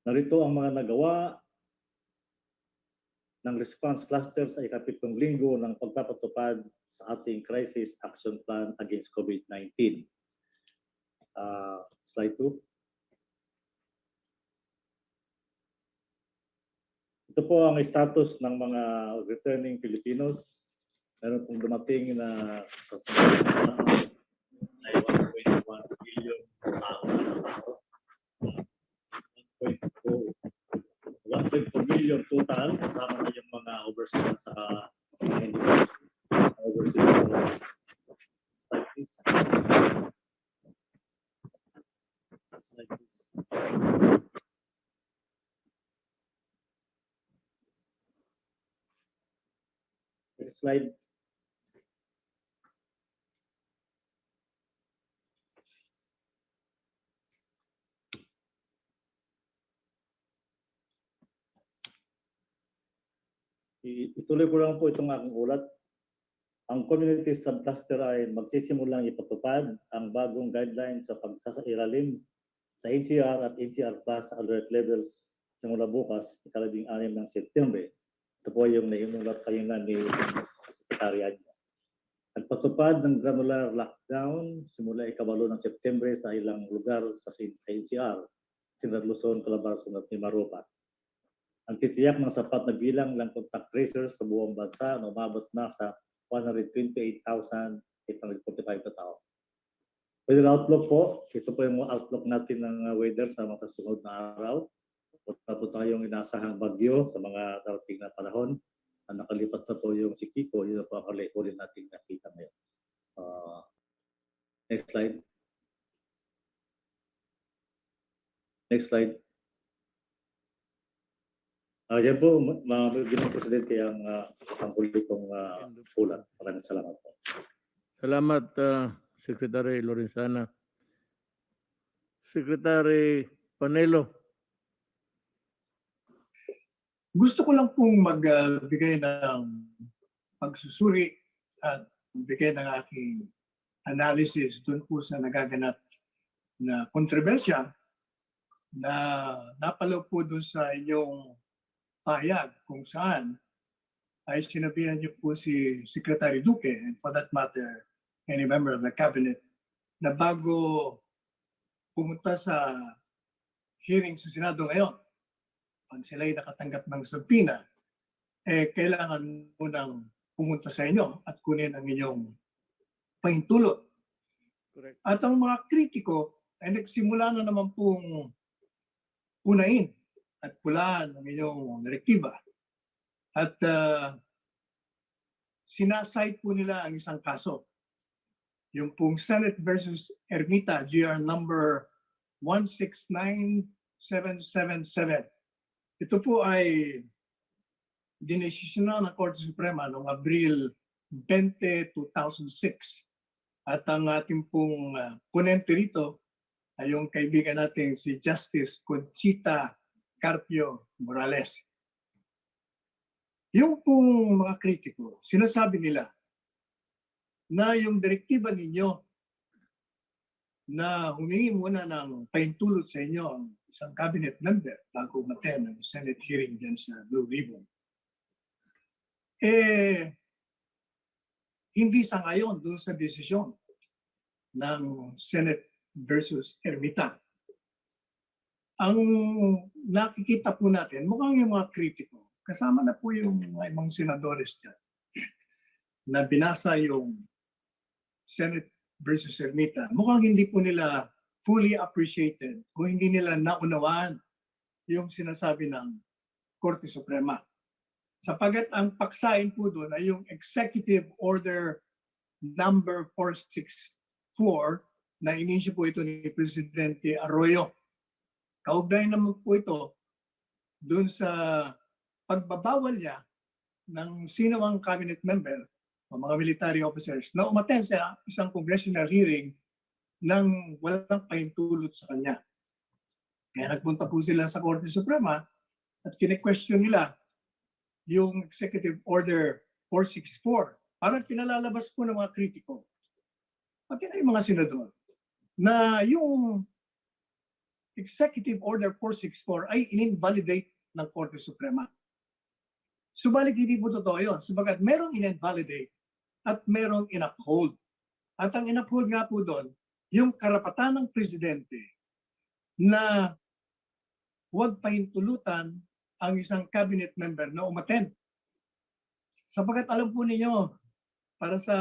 Narito ang mga nagawa ng response cluster sa ikapitong linggo ng pagpapatupad sa ating Crisis Action Plan against COVID-19. Slide 2. Ito po ang status ng mga returning Filipinos. Meron pong dumating na ay 1.1 billion tao. 1.4 million total, kasama na yung mga overseas at saka overseas. Like this. Like this. Next slide. Ituloy ko lang po itong aking ulat. Ang community subcluster ay magsisimulang ipatupad ang bagong guidelines sa pagsasailalim sa NCR at NCR Plus alert levels simula bukas, ikalabing-6 ng Setyembre. Ito po yung naiulat kayo na ni Sekretariat. Nagpatupad ng granular lockdown simula 8 ng Setyembre sa ilang lugar sa NCR, Sinad Luzon, Calabarzon at Mimaropa. Ang titiyak ng sapat na bilang ng contact tracers sa buong bansa na umabot na sa 128,845 na tao. Weather outlook po, ito po yung outlook natin ng weather sa mga susunod na araw. Punta po tayong inasahang bagyo sa mga darating na panahon. Nakalipas na po yung si Kiko, yun na po ang huli natin nakita ngayon. Next slide. Next slide. Yan po, mga Presidente, ang huli kong ulat. Maraming salamat po. Salamat, Secretary Lorenzana. Secretary Panelo. Gusto ko lang pong magbigay ng pagsusuri at magbigay ng aking analysis doon po sa nagaganap na kontrobersya na napalaw po doon sa inyong pahayag kung saan ay sinabihan niyo po si Secretary Duque, and for that matter, any member of the cabinet, na bago pumunta sa hearing sa Senado ngayon, pag sila ay nakatanggap ng subpoena, kailangan munang pumunta sa inyo at kunin ang inyong pahintulot. Correct. At ang mga kritiko ay nagsimula na naman pong punain at pulaan ng inyong direktiba. At sinasite po nila ang isang kaso. Yung pong Senate versus Ermita, GR number 169777. Ito po ay dinesisyonan ng Korte Suprema noong Abril 20, 2006. At ang ating pong ponente rito ay yung kaibigan natin si Justice Conchita Carpio Morales. Yung pong mga kritiko, sinasabi nila na yung direktiba ninyo na humingi muna ng pahintulot sa inyo ang isang cabinet member bago umaten ng Senate hearing dyan sa Blue Ribbon, hindi sangayon doon sa desisyon ng Senate versus Ermita. Ang nakikita po natin, mukhang yung mga kritiko, kasama na po yung mga ibang senadores dyan, na binasa yung Senate versus Ermita, mukhang hindi po nila fully appreciated o hindi nila naunawaan yung sinasabi ng Korte Suprema. Sapagat ang paksain po doon ay yung Executive Order number 464 na inisyu po ito ni Presidente Arroyo. Kaugnay naman po ito doon sa pagbabawal niya ng sino ang cabinet member o mga military officers na umattend sa isang congressional hearing nang walang pahintulot sa kanya. Kaya nagpunta po sila sa Korte Suprema at kine-question nila yung Executive Order 464. Parang pinalalabas po ng mga kritiko, pati na yung mga senador, na yung Executive Order 464 ay in-invalidate ng Korte Suprema. Subalit hindi po totoo yun, sabagat merong in-invalidate at merong in-uphold. At ang in-uphold nga po doon, yung karapatan ng presidente na huwag pahintulutan ang isang cabinet member na umattend. Sapagat alam po ninyo, para sa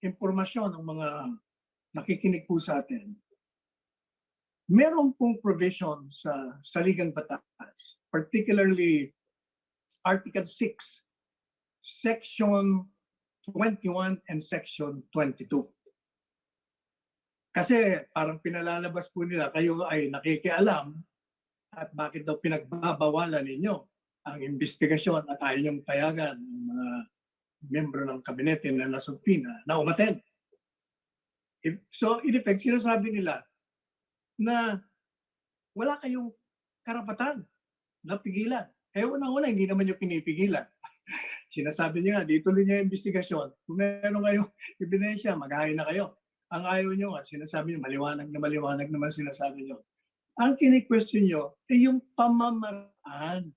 impormasyon ng mga nakikinig po sa atin, meron pong provision sa saligang batas, particularly Article 6, Section 21 and Section 22. Kasi parang pinalalabas po nila, kayo ay nakikialam at bakit daw pinagbabawalan ninyo ang investigasyon at ayaw niyong payagan ng mga membro ng kabinete na nasubpina na umattend. So, in effect, sinasabi nila na wala kayong karapatan na pigilan. Kaya unang-una, hindi naman yung pinipigilan. Sinasabi niya nga, dito rin niya investigasyon. Kung meron kayong ebidensya, mag-ahay na kayo. Ang ayaw nyo nga, sinasabi nyo, maliwanag naman sinasabi nyo. Ang kini-question nyo ay yung pamamaraan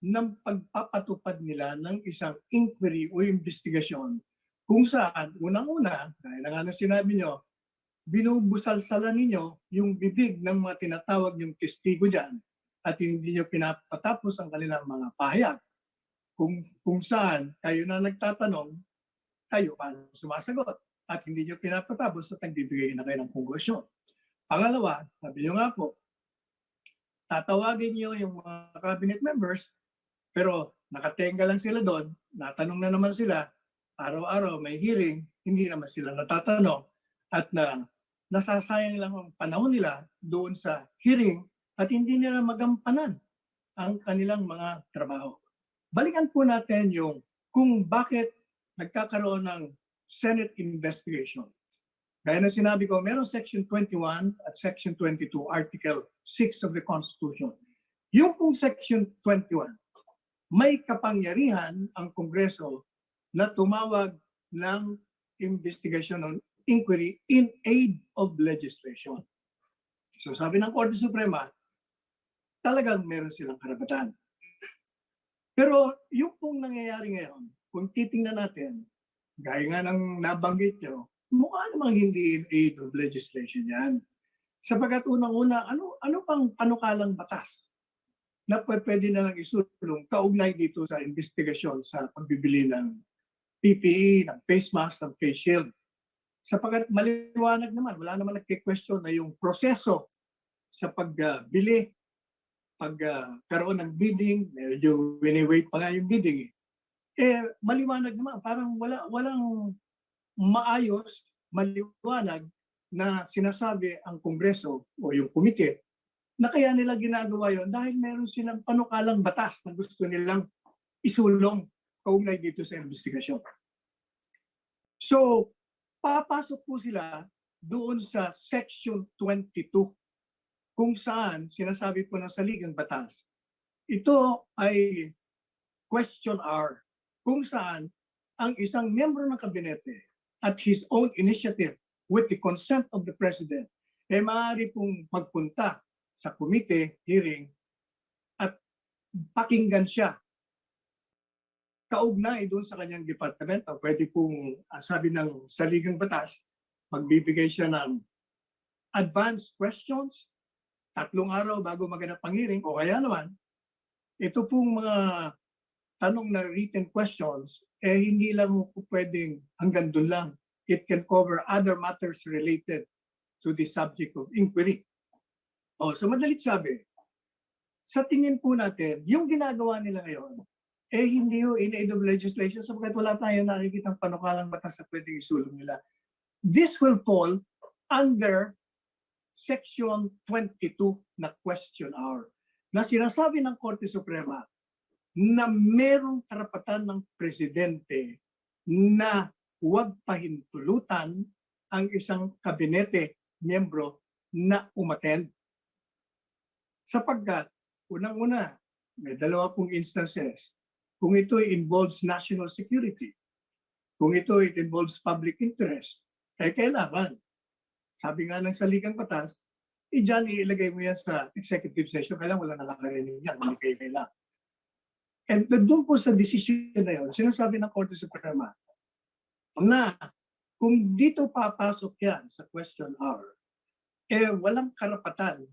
ng pagpapatupad nila ng isang inquiry o investigasyon kung saan, unang-una, dahil na nga na sinabi nyo, binubusalsalan ninyo yung bibig ng mga tinatawag yung testigo dyan at hindi nyo pinapatapos ang kanilang mga pahayag. Kung saan kayo na nagtatanong, kayo pa sumasagot at hindi nyo pinapatapos at nagbibigay na kayo ng konklusyon. Pangalawa, sabi nyo nga po, tatawagin nyo yung mga cabinet members, pero nakatenga lang sila doon, natanong na naman sila, araw-araw may hearing, hindi naman sila natatanong at nasasayang lang ang panahon nila doon sa hearing at hindi nila magampanan ang kanilang mga trabaho. Balikan po natin yung kung bakit nagkakaroon ng Senate investigation. Gaya na sinabi ko, meron Section 21 at Section 22, Article 6 of the Constitution. Yung pong Section 21, may kapangyarihan ang Kongreso na tumawag ng investigation on inquiry in aid of legislation. So sabi ng Korte Suprema, talagang meron silang karapatan. Pero yung pong nangyayari ngayon, kung titingnan natin, gaya nga ng nabanggit nyo, mukha namang hindi in aid of legislation yan. Sapagkat unang-una, ano pang panukalang batas na pwede na lang isulong kaugnay dito sa investigasyon sa pagbibili ng PPE, ng face mask, ng face shield. Sapagkat maliwanag naman, wala naman nagki-question na yung proseso sa pagbili, pagkaroon ng bidding, medyo wini-wait pa nga yung bidding. Maliwanag naman, parang walang maayos, maliwanag na sinasabi ang Kongreso o yung komite na kaya nila ginagawa yon dahil meron silang panukalang batas na gusto nilang isulong kaugnay dito sa investigasyon. So, papasok po sila doon sa Section 22 kung saan sinasabi po ng saligang batas. Ito ay question hour kung saan ang isang miyembro ng kabinete at his own initiative with the consent of the President ay maaari pong magpunta sa komite, hearing, at pakinggan siya kaugnay doon sa kanyang departamento. Pwede pong, sabi ng saligang batas, magbibigay siya ng advanced questions, 3 araw bago maganap ang hearing, o kaya naman, ito pong mga tanong na written questions, hindi lang po pwedeng hanggang doon lang. It can cover other matters related to the subject of inquiry. So madalit sabi, sa tingin po natin, yung ginagawa nila ngayon, hindi ho in aid of legislation sapagkat wala tayong nakikitang panukalang batas na pwedeng isulong nila. This will fall under Section 22 na question hour na sinasabi ng Korte Suprema na merong karapatan ng presidente na huwag pahintulutan ang isang kabinete miyembro na umattend. Sapagkat, unang-una, may 2 pong instances. Kung ito involves national security, kung ito involves public interest, kailangan. Sabi nga ng saligang batas, dyan iilagay mo yan sa executive session, kailangan wala nakakarinig yan, hindi kayo kailangan. And doon po sa decision na yun, sinasabi ng Korte Suprema na kung dito papasok yan sa question hour, walang karapatan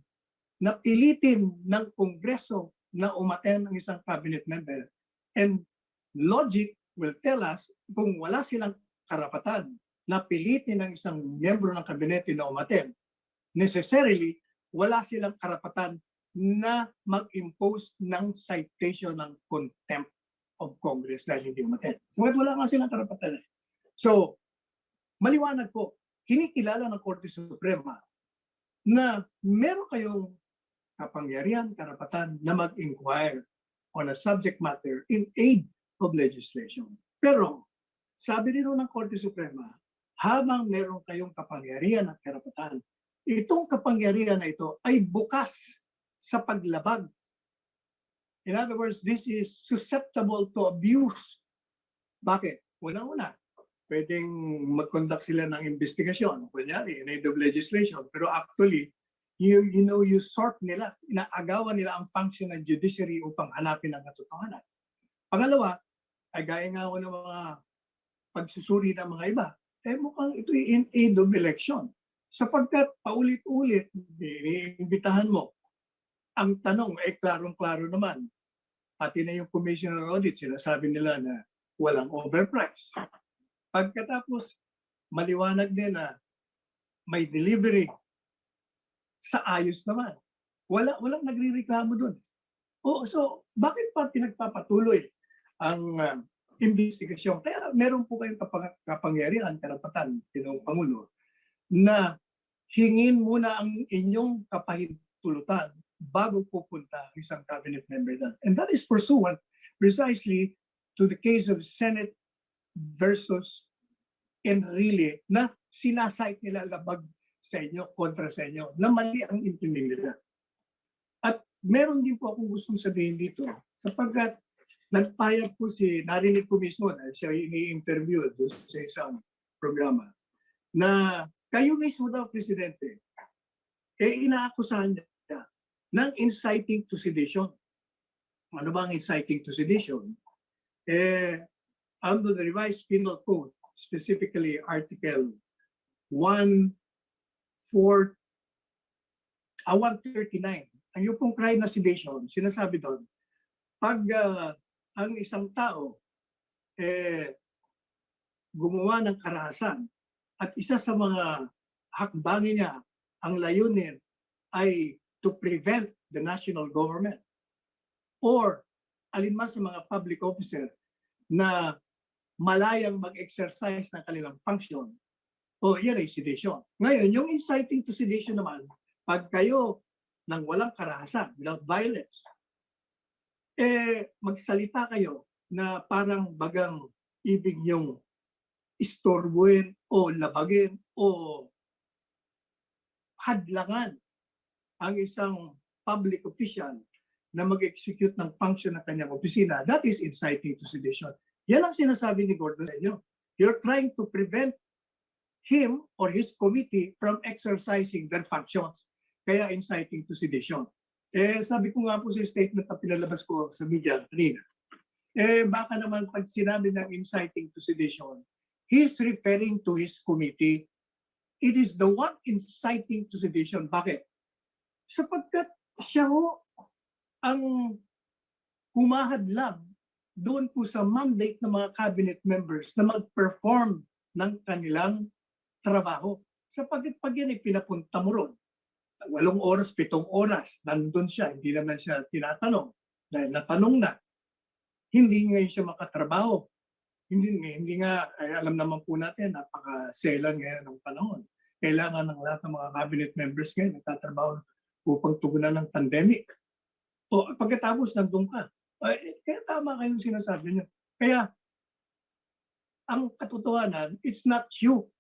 na pilitin ng Kongreso na umattend ng isang cabinet member. And logic will tell us kung wala silang karapatan na pilitin ng isang miyembro ng kabinete na umattend, necessarily wala silang karapatan na mag-impose ng citation ng contempt of Congress dahil hindi umattend. So wala nga silang karapatan. So, maliwanag po, kinikilala ng Korte Suprema na meron kayong kapangyarihan, karapatan na mag-inquire on a subject matter in aid of legislation. Pero, sabi rin ng Korte Suprema, habang meron kayong kapangyarihan at karapatan, itong kapangyarihan na ito ay bukas sa paglabag. In other words, this is susceptible to abuse. Bakit? Una-una, pwedeng mag-conduct sila ng investigasyon, kunyari, in aid of legislation. Pero actually, you sort nila, inaagawan nila ang function ng judiciary upang hanapin ang katotohanan. Pangalawa, ay gaya nga ako ng mga pagsusuri ng mga iba, mukhang ito in aid of election. Sapagkat paulit-ulit, iniimbitahan mo. Ang tanong, klarong-klaro naman. Pati na yung commissioner audit, sinasabi nila na walang overprice. Pagkatapos, maliwanag din na may delivery sa ayos naman. Walang nagrereklamo doon. So bakit pa pinagpapatuloy ang investigasyon? Kaya meron po kayong kapangyarihan, karapatan, Pinoong Pangulo, na hingin muna ang inyong kapahintulutan bago pupunta ang isang cabinet member doon. And that is pursuant precisely to the case of Senate versus Enrile na sinasite nila labag sa inyo, kontra sa inyo, na mali ang intinding nila. At meron din po akong gustong sabihin dito, sapagkat nagpayag po narinig ko mismo na siya ini-interview doon sa isang programa, na kayo mismo daw, Presidente, inaakusahan niya ng inciting to sedition. Ano ba ang inciting to sedition? Under the revised penal code, specifically Article 139, ang yung pong crime na sedition, sinasabi doon, pag ang isang tao gumawa ng karahasan at isa sa mga hakbangin niya, ang layunin ay to prevent the national government or alinman sa mga public officer na malayang mag-exercise ng kanilang function, yan ay sedition. Ngayon, yung inciting to sedition naman, pag kayo nang walang karahasan, without violence, magsalita kayo na parang bagang ibig nyong istorbuin o labagin o hadlangan ang isang public official na mag-execute ng function ng kanyang opisina, that is inciting to sedition. Yan ang sinasabi ni Gordon sa inyo. You're trying to prevent him or his committee from exercising their functions. Kaya inciting to sedition. Sabi ko nga po sa statement na pinalabas ko sa media kanina, baka naman pag sinabi ng inciting to sedition, he's referring to his committee. It is the one inciting to sedition. Bakit? Sapagkat siya ho ang humahadlang doon po sa mandate ng mga cabinet members na mag-perform ng kanilang trabaho. Sapagkat pag yan ay pinapunta mo ron, 8 oras, 7 oras, nandun siya, hindi naman siya tinatanong. Dahil natanong na, hindi ngayon siya makatrabaho. Hindi nga, alam naman po natin, napaka-selan ngayon ng panahon. Kailangan ng lahat ng mga cabinet members ngayon nagtatrabaho upang tugunan ng pandemic. O pagkatapos nandun ka. Kaya tama kayong sinasabi niyo. Kaya, ang katotohanan, it's not you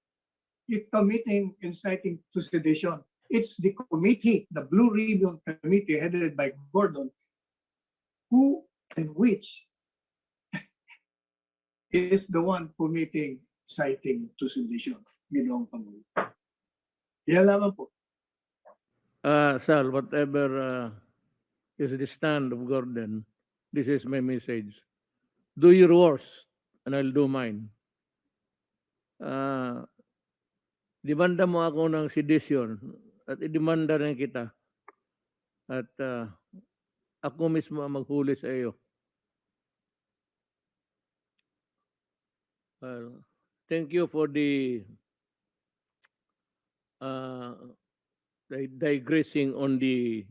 committing inciting to sedition. It's the committee, the Blue Ribbon Committee headed by Gordon, who and which is the one committing inciting to sedition. Ginoong Pangulo. Yan lamang po. Sal, whatever is the stand of Gordon, this is my message. Do your worst, and I'll do mine. Demanda mo ako ng sedition at idemanda rin kita. At ako mismo ang maghuli sa iyo. Thank you for the digressing on the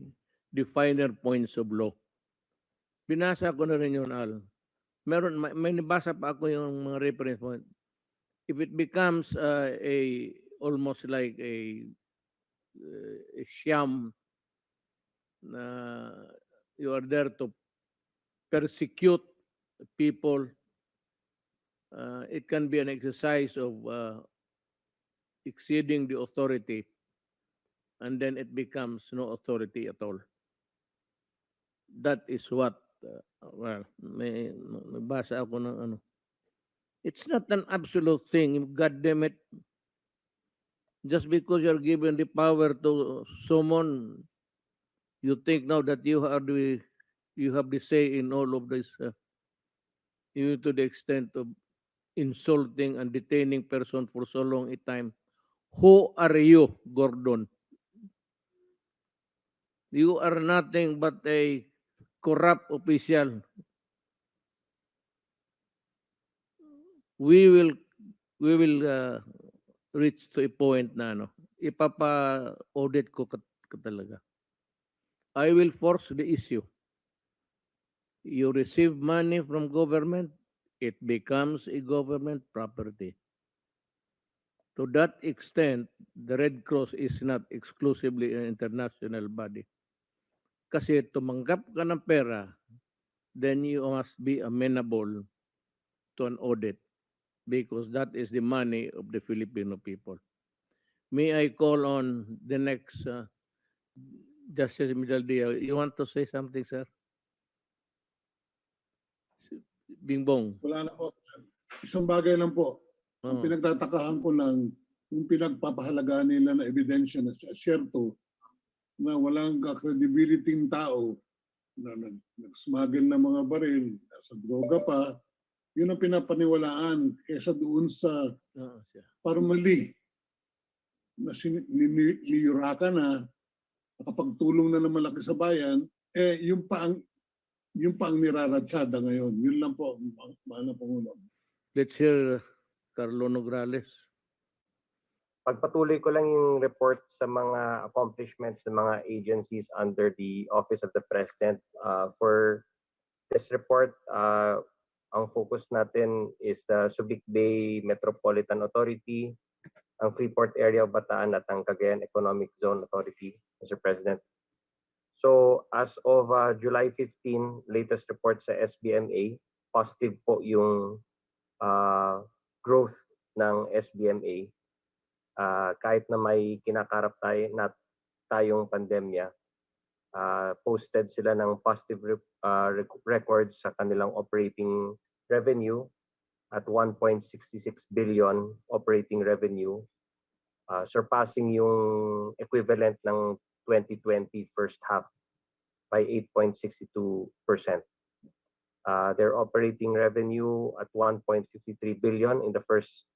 finer points of law. Binasa ko na rin yun, Al. May nabasa pa ako yung mga reference point. If it becomes almost like a sham, you are there to persecute people, it can be an exercise of exceeding the authority, and then it becomes no authority at all. That is what, may nabasa ako ng ano. It's not an absolute thing. God damn it. Just because you're given the power to summon, you think now that you have the say in all of this, even to the extent of insulting and detaining person for so long a time. Who are you, Gordon? You are nothing but a corrupt official. We will reach to a point na ipapa-audit ko ka talaga. I will force the issue. You receive money from government, it becomes a government property. To that extent, the Red Cross is not exclusively an international body. Kasi tumanggap ka ng pera, then you must be amenable to an audit because that is the money of the Filipino people. May I call on the next Justice Midaldia? You want to say something, sir? Bingbong. Wala na po. Isang bagay lang po. Ang Oh. pinagtatakahan ko lang, yung pinagpapahalagaan nila na ebidensya na asyerto na walang credibility ng tao na nag-smuggle ng mga baril, sa droga pa, yun ang pinapaniwalaan kaysa doon sa parang mali na niyuraka na nakapagtulong na ng malaki sa bayan, yung pa ang niraratsada ngayon. Yun lang po, mahal na Pangulo. Let's hear Carlo Nograles. Pagpatuloy ko lang yung report sa mga accomplishments ng mga agencies under the Office of the President. For this report, ang focus natin is the Subic Bay Metropolitan Authority, ang Freeport Area of Bataan at ang Cagayan Economic Zone Authority, Mr. President. So as of July 15, latest report sa SBMA, positive po yung growth ng SBMA. Kahit na may kinakarap tayong pandemya, posted sila ng positive records sa kanilang operating revenue at 1.66 billion operating revenue, surpassing yung equivalent ng 2020 first half by 8.62%. Their operating revenue at 1.53 billion in the first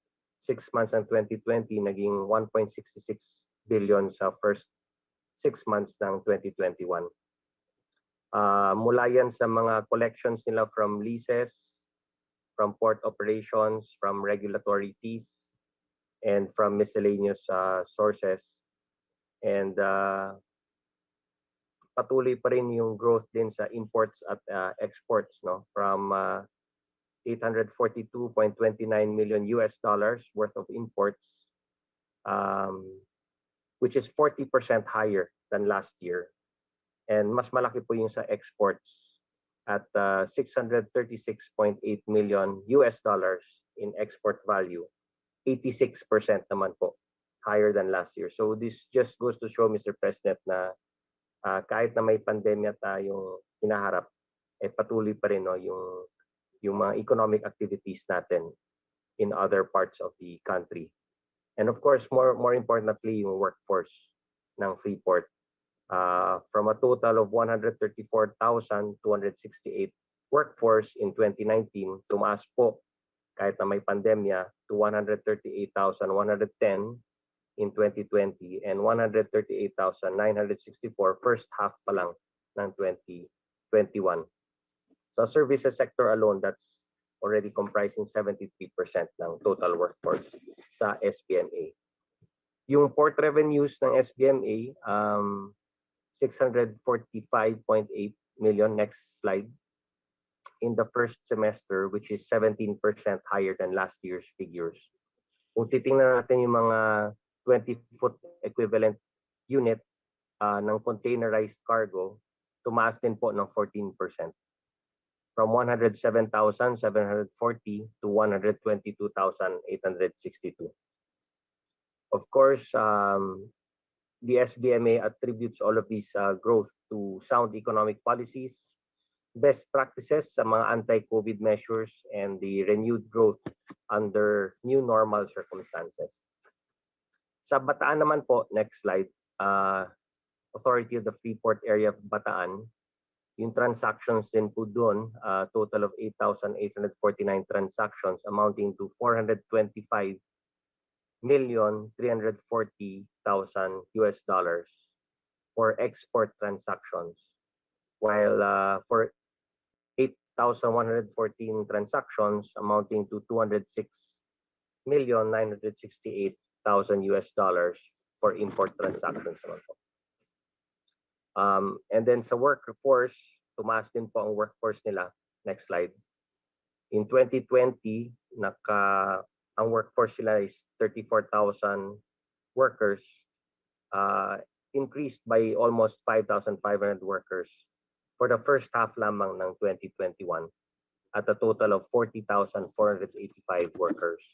6 months ng 2020, naging 1.66 billion sa first 6 months ng 2021. Mula yan sa mga collections nila from leases, from port operations, from regulatory fees, and from miscellaneous sources. And patuloy pa rin yung growth din sa imports at exports, no, from $842.29 million worth of imports, which is 40% higher than last year. And mas malaki po yung sa exports at $636.8 million in export value, 86% naman po higher than last year. So this just goes to show, Mr. President, na kahit na may pandemya tayong hinaharap, patuloy pa rin, no, yung mga economic activities natin in other parts of the country. And of course, more importantly, yung workforce ng Freeport. From a total of 134,268 workforce in 2019, tumaas po kahit na may pandemya to 138,110 in 2020 and 138,964 first half pa lang ng 2021. Sa services sector alone, that's already comprising 73% ng total workforce sa SBMA. Yung port revenues ng SBMA, 645.8 million, next slide, in the first semester, which is 17% higher than last year's figures. Kung titingnan natin yung mga 20-foot equivalent unit ng containerized cargo, tumaas din po ng 14%. From 107,740 to 122,862. Of course, the SBMA attributes all of these growth to sound economic policies, best practices sa mga anti-COVID measures and the renewed growth under new normal circumstances. Sa Bataan naman po, next slide, Authority of the Freeport Area of Bataan, yung transactions din po doon, total of 8,849 transactions amounting to $425,340,000 for export transactions. While for 8,114 transactions amounting to $206,968,000 for import transactions naman po. And then sa workforce, tumaas din po ang workforce nila. Next slide. In 2020, ang workforce nila is 34,000 workers, increased by almost 5,500 workers for the first half lamang ng 2021 at a total of 40,485 workers.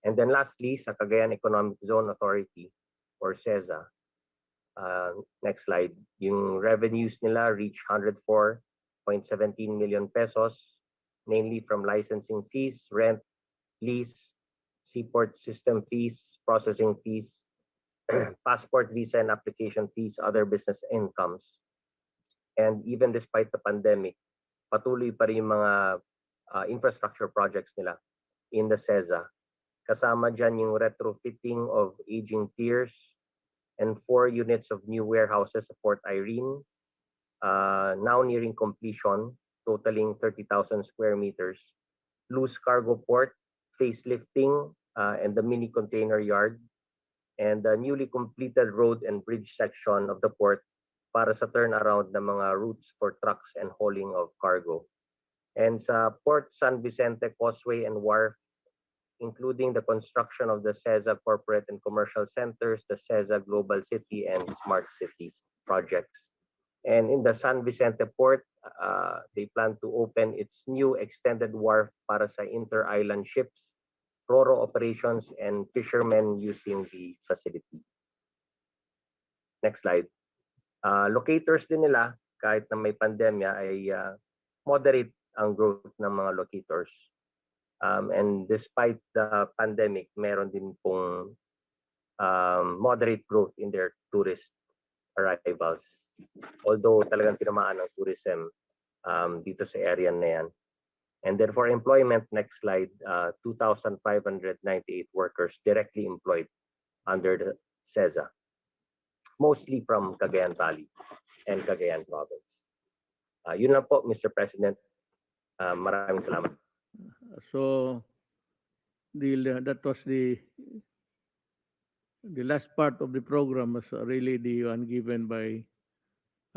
And then lastly, sa Cagayan Economic Zone Authority or CEZA, next slide, yung revenues nila reach 104.17 million pesos, mainly from licensing fees, rent, lease, seaport system fees, processing fees, passport, visa, and application fees, other business incomes. And even despite the pandemic, patuloy pa rin yung mga infrastructure projects nila in the CEZA. Kasama dyan yung retrofitting of aging piers and 4 units of new warehouses sa Port Irene, now nearing completion, totaling 30,000 square meters. Loose cargo port, facelifting, and the mini container yard, and the newly completed road and bridge section of the port para sa turnaround ng mga routes for trucks and hauling of cargo. And sa Port San Vicente Causeway and Wharf, including the construction of the CEZA Corporate and Commercial Centers, the CEZA Global City and Smart City projects. And in the San Vicente Port, they plan to open its new extended wharf para sa inter-island ships, ro-ro operations, and fishermen using the facility. Next slide. Locators din nila, kahit na may pandemya, ay moderate ang growth ng mga locators. And despite the pandemic, meron din pong moderate growth in their tourist arrivals. Although talagang tinamaan ng tourism dito sa area na yan. And then for employment, next slide, 2,598 workers directly employed under the CEZA, mostly from Cagayan Valley and Cagayan Province. Yun lang po, Mr. President. Maraming salamat. So that was the last part of the program was really the one given by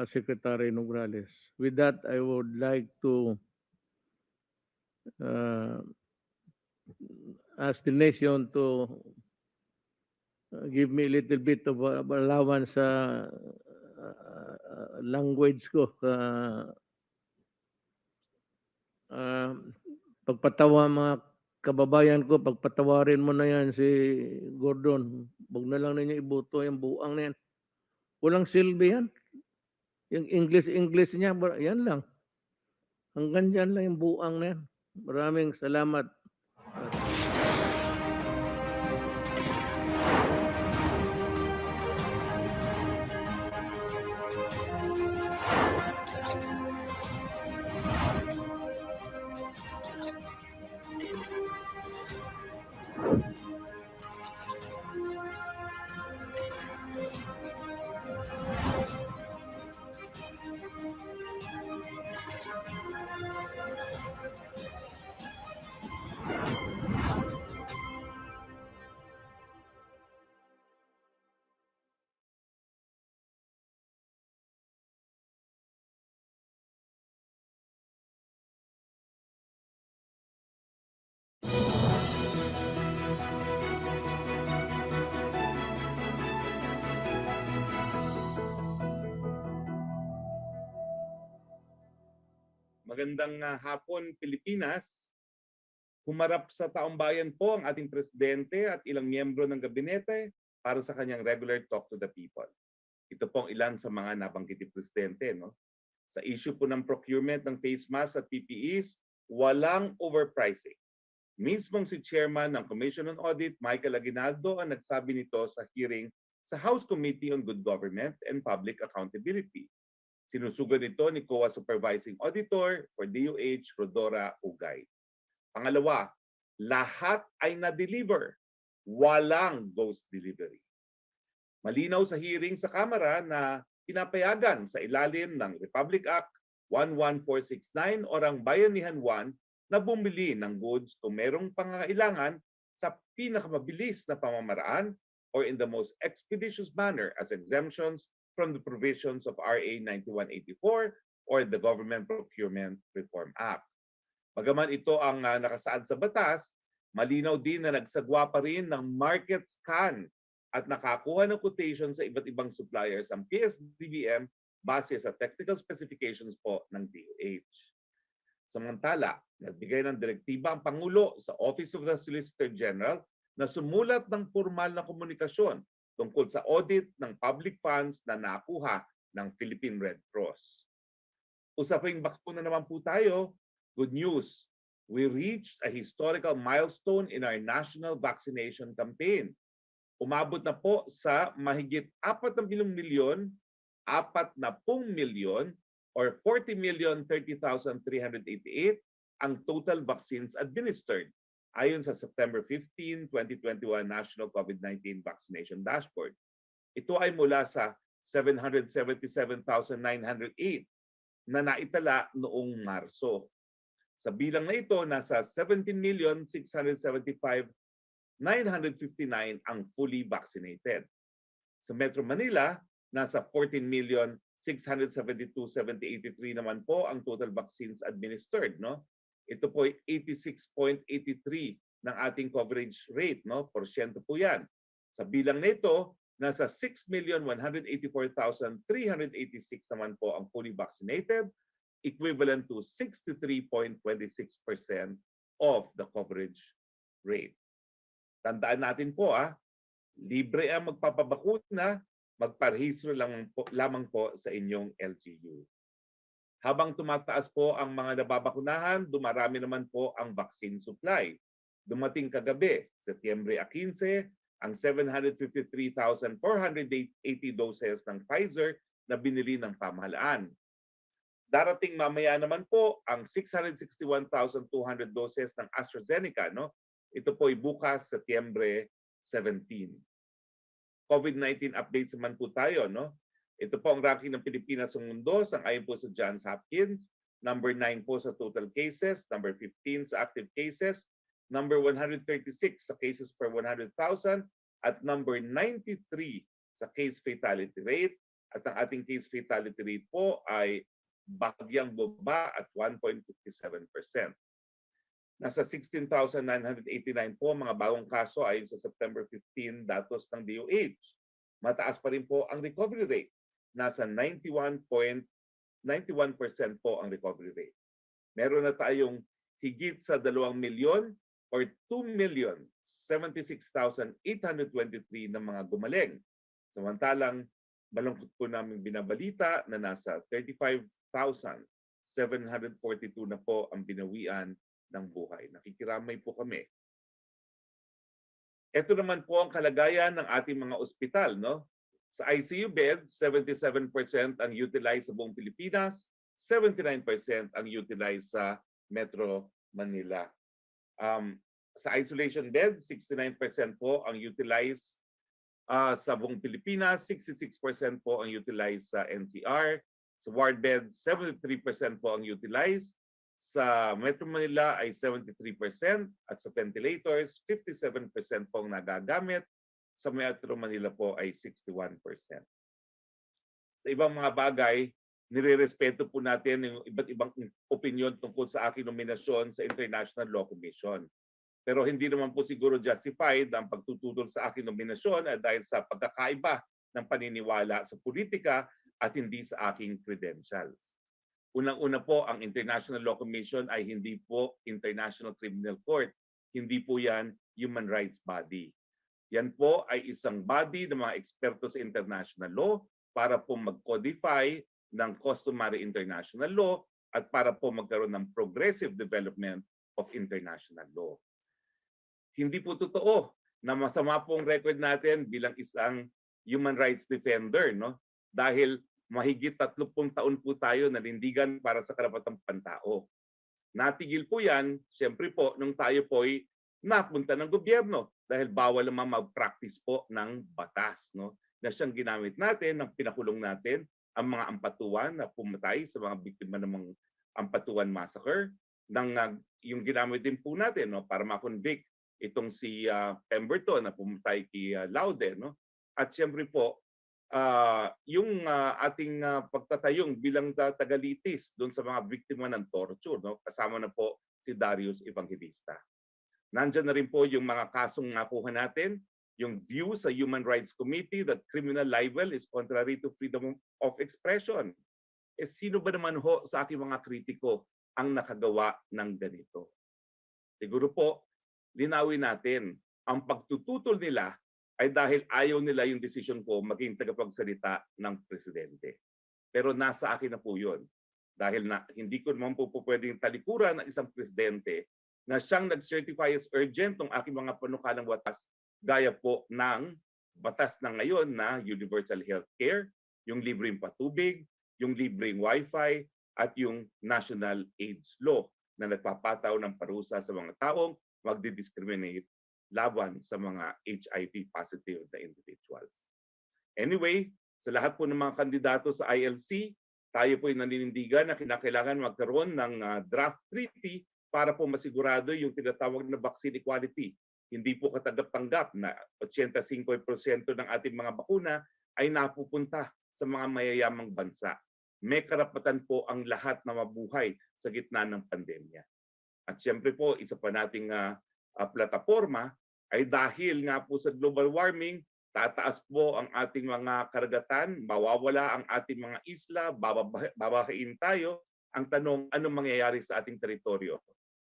Secretary Nograles. With that, I would like to ask the nation to give me a little bit of allowance sa language ko. Pagpatawa mga kababayan ko, pagpatawarin mo na yan si Gordon. Huwag na lang ninyo ibuto yung buang na yan. Walang silbi yan. Yung English niya, yan lang. Hanggang dyan lang yung buang na yan. Maraming salamat. Magandang hapon, Pilipinas. Humarap sa taong bayan po ang ating presidente at ilang miyembro ng gabinete para sa kanyang regular talk to the people. Ito pong ilan sa mga nabanggit ni presidente. No? Sa issue po ng procurement ng face mask at PPEs, walang overpricing. Mismong si Chairman ng Commission on Audit, Michael Aguinaldo, ang nagsabi nito sa hearing sa House Committee on Good Government and Public Accountability. Sinusugod ito ni COA Supervising Auditor for DOH, Rodora Ugay. Pangalawa, lahat ay na-deliver. Walang ghost delivery. Malinaw sa hearing sa Kamara na pinapayagan sa ilalim ng Republic Act 11469 o ang Bayanihan 1 na bumili ng goods kung merong pangangailangan sa pinakamabilis na pamamaraan or in the most expeditious manner as exemptions from the provisions of RA 9184 or the Government Procurement Reform Act. Bagaman ito ang nakasaad sa batas, malinaw din na nagsagwa pa rin ng market scan at nakakuha ng quotation sa iba't ibang suppliers ang PSDBM base sa technical specifications po ng DOH. Samantala, nagbigay ng direktiba ang Pangulo sa Office of the Solicitor General na sumulat ng formal na komunikasyon tungkol sa audit ng public funds na nakuha ng Philippine Red Cross. Usaping bakuna naman po tayo, good news, we reached a historical milestone in our national vaccination campaign. Umabot na po sa mahigit 40 milyon or 40,030,388 ang total vaccines administered ayon sa September 15, 2021 National COVID-19 Vaccination Dashboard. Ito ay mula sa 777,908 na naitala noong Marso. Sa bilang na ito, nasa 17,675,959 ang fully vaccinated. Sa Metro Manila, nasa 14,672,783 naman po ang total vaccines administered, no? Ito po ay 86.83 ng ating coverage rate, no? Porsyento po 'yan. Sa bilang nito, nasa 6,184,386 naman po ang fully vaccinated, equivalent to 63.26% of the coverage rate. Tandaan natin po, libre ang magpapabakuna, magparehistro lamang po sa inyong LGU. Habang tumataas po ang mga nababakunahan, dumarami naman po ang vaccine supply. Dumating kagabi, Setyembre 15, ang 753,480 doses ng Pfizer na binili ng pamahalaan. Darating mamaya naman po ang 661,200 doses ng AstraZeneca, no? Ito po ay bukas, Setyembre 17. COVID-19 updates naman po tayo, no? Ito po ang ranking ng Pilipinas sa mundo sang-ayon po sa Johns Hopkins. Number 9 po sa total cases, number 15 sa active cases, number 136 sa cases per 100,000 at number 93 sa case fatality rate. At ang ating case fatality rate po ay bahagyang baba at 1.57%. Nasa 16,989 po mga bagong kaso ayon sa September 15 datos ng DOH. Mataas pa rin po ang recovery rate. Nasa 91% po ang recovery rate. Meron na tayong higit sa 2 milyon or 2,076,823 na mga gumaling. Samantalang malungkot po namin binabalita na nasa 35,742 na po ang binawian ng buhay. Nakikiramay po kami. Ito naman po ang kalagayan ng ating mga ospital, no? Sa ICU beds, 77% ang utilized sa buong Pilipinas, 79% ang utilized sa Metro Manila. Sa isolation beds, 69% po ang utilized sa buong Pilipinas, 66% po ang utilized sa NCR. Sa ward beds, 73% po ang utilized. Sa Metro Manila ay 73% at sa ventilators, 57% po ang nagagamit. Sa Metro Manila po ay 61%. Sa ibang mga bagay, nirerespeto po natin yung iba't ibang opinion tungkol sa aking nominasyon sa International Law Commission. Pero hindi naman po siguro justified ang pagtututol sa aking nominasyon dahil sa pagkakaiba ng paniniwala sa politika at hindi sa aking credentials. Unang-una po, ang International Law Commission ay hindi po International Criminal Court. Hindi po yan human rights body. Yan po ay isang body ng mga eksperto sa international law para po mag-codify ng customary international law at para po magkaroon ng progressive development of international law. Hindi po totoo na masama pong record natin bilang isang human rights defender, no? Dahil mahigit 30 taon po tayo nanindigan para sa karapatang pantao. Natigil po yan, siyempre po, nung tayo po ay napunta ng gobyerno dahil bawal naman mag-practice po ng batas, no? Na siyang ginamit natin, ng pinakulong natin ang mga ampatuan na pumatay sa mga biktima ng mga Ampatuan Massacre, yung ginamit din po natin, no, para ma-convict itong si Pemberton na pumatay kay Laude, no? At siyempre po yung ating pagtatayong bilang tagalitis doon sa mga biktima ng torture, no? Kasama na po si Darius Evangelista. Nandiyan na rin po yung mga kasong nakuha natin, yung view sa Human Rights Committee that criminal libel is contrary to freedom of expression. Sino ba naman ho sa aking mga kritiko ang nakagawa ng ganito? Siguro po, linawin natin, ang pagtututol nila ay dahil ayaw nila yung decision ko maging tagapagsalita ng presidente. Pero nasa akin na po yun. Dahil hindi ko naman po pwedeng talikuran ng isang presidente na siyang nag-certify as urgent ng aking mga panukalang batas gaya po ng batas na ngayon na universal healthcare, yung libreng patubig, yung libreng wifi, at yung national AIDS law na nagpapataw ng parusa sa mga taong magdi-discriminate laban sa mga HIV positive na individuals. Anyway, sa lahat po ng mga kandidato sa ILC, tayo po ay naninindigan na kinakailangan magkaroon ng draft treaty para po masigurado yung tinatawag na vaccine equality. Hindi po katanggap-tanggap na 85% ng ating mga bakuna ay napupunta sa mga mayayamang bansa. May karapatan po ang lahat na mabuhay sa gitna ng pandemya. At siyempre po, isa pa nating plataforma ay dahil nga po sa global warming, tataas po ang ating mga karagatan, mawawala ang ating mga isla, babahain tayo. Ang tanong, anong mangyayari sa ating teritoryo?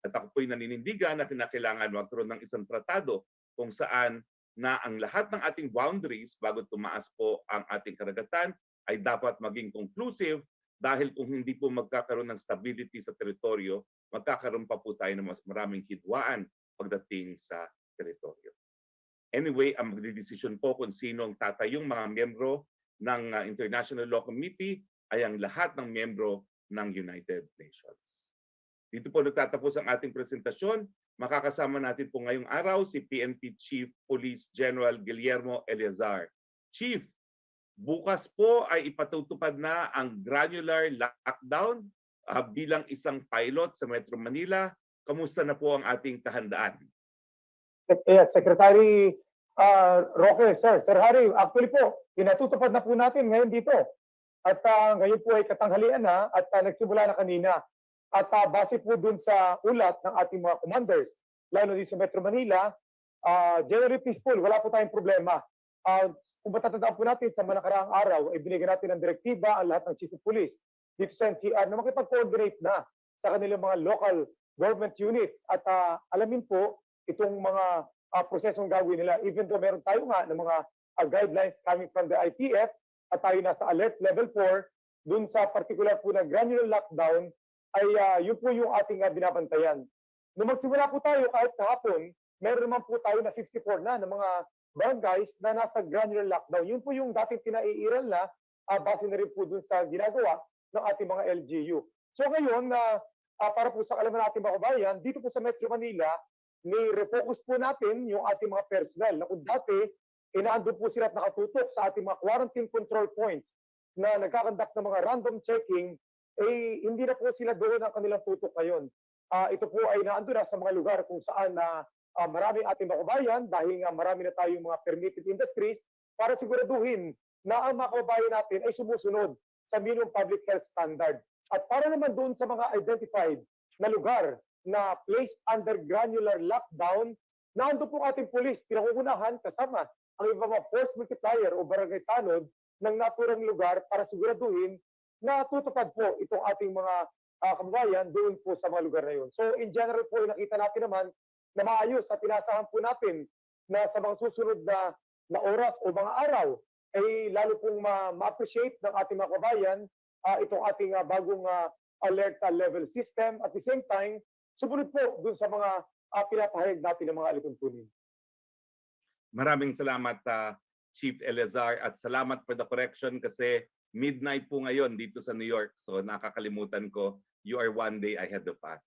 At ako po'y naninindigan na kinakailangan magkaroon ng isang tratado kung saan na ang lahat ng ating boundaries bago tumaas po ang ating karagatan ay dapat maging conclusive dahil kung hindi po magkakaroon ng stability sa teritoryo, magkakaroon pa po tayo ng mas maraming hidwaan pagdating sa teritoryo. Anyway, ang magdidesisyon po kung sino ang tatayong mga miyembro ng International Law Committee ay ang lahat ng miyembro ng United Nations. Dito po nagtatapos ang ating presentasyon. Makakasama natin po ngayong araw si PNP Chief Police General Guillermo Eleazar. Chief, bukas po ay ipatutupad na ang granular lockdown bilang isang pilot sa Metro Manila. Kamusta na po ang ating kahandaan? Secretary Roque, Sir Harry, actually po, pinatutupad na po natin ngayon dito. At ngayon po ay katanghalian na at nagsimula na kanina. At base po dun sa ulat ng ating mga commanders, lalo dito sa Metro Manila, generally peaceful, wala po tayong problema. Kung matatandaan po natin sa mga nakaraang araw, ay binigyan natin ng direktiba ang lahat ng Chief of Police dito sa NCR na makipag-coordinate na sa kanilang mga local government units at alamin po itong mga prosesong gagawin nila. Even though meron tayo nga ng mga guidelines coming from the ITF at tayo nasa alert level 4, dun sa particular po na granular lockdown, ay yun po yung ating binabantayan. Nung magsimula po tayo kahit kahapon, meron naman po tayo na 54 na ng mga barangays na nasa granular lockdown. Yun po yung dating pinaiiral na base na rin po dun sa ginagawa ng ating mga LGU. So ngayon, para po sa kalaman natin mga kabayan, dito po sa Metro Manila, may refocus po natin yung ating mga personnel na kung dati, inaandun po sila at nakatutok sa ating mga quarantine control points na nagkakandak ng mga random checking, hindi na po sila doon ang kanilang tutok ngayon. Ito po ay naandun na sa mga lugar kung saan maraming ating mga kabayan dahil nga marami na tayong mga permitted industries para siguraduhin na ang mga kabayan natin ay sumusunod sa minimum public health standard. At para naman doon sa mga identified na lugar na placed under granular lockdown, naandun po ating pulis, pinakukunahan kasama ang iba mga force multiplier o barangay tanod ng naturang lugar para siguraduhin na tutupad po itong ating mga kababayan doon po sa mga lugar na yun. So in general po, nakita natin naman na maayos at inasahan po natin na sa mga susunod na oras o mga araw ay lalo pong ma-appreciate ng ating mga kababayan itong ating bagong alert level system. At the same time, sumunod po dun sa mga pinapahayag natin ng mga alituntunin. Maraming salamat Chief Eleazar at salamat for the correction kasi midnight po ngayon dito sa New York. So nakakalimutan ko, you are one day ahead of us.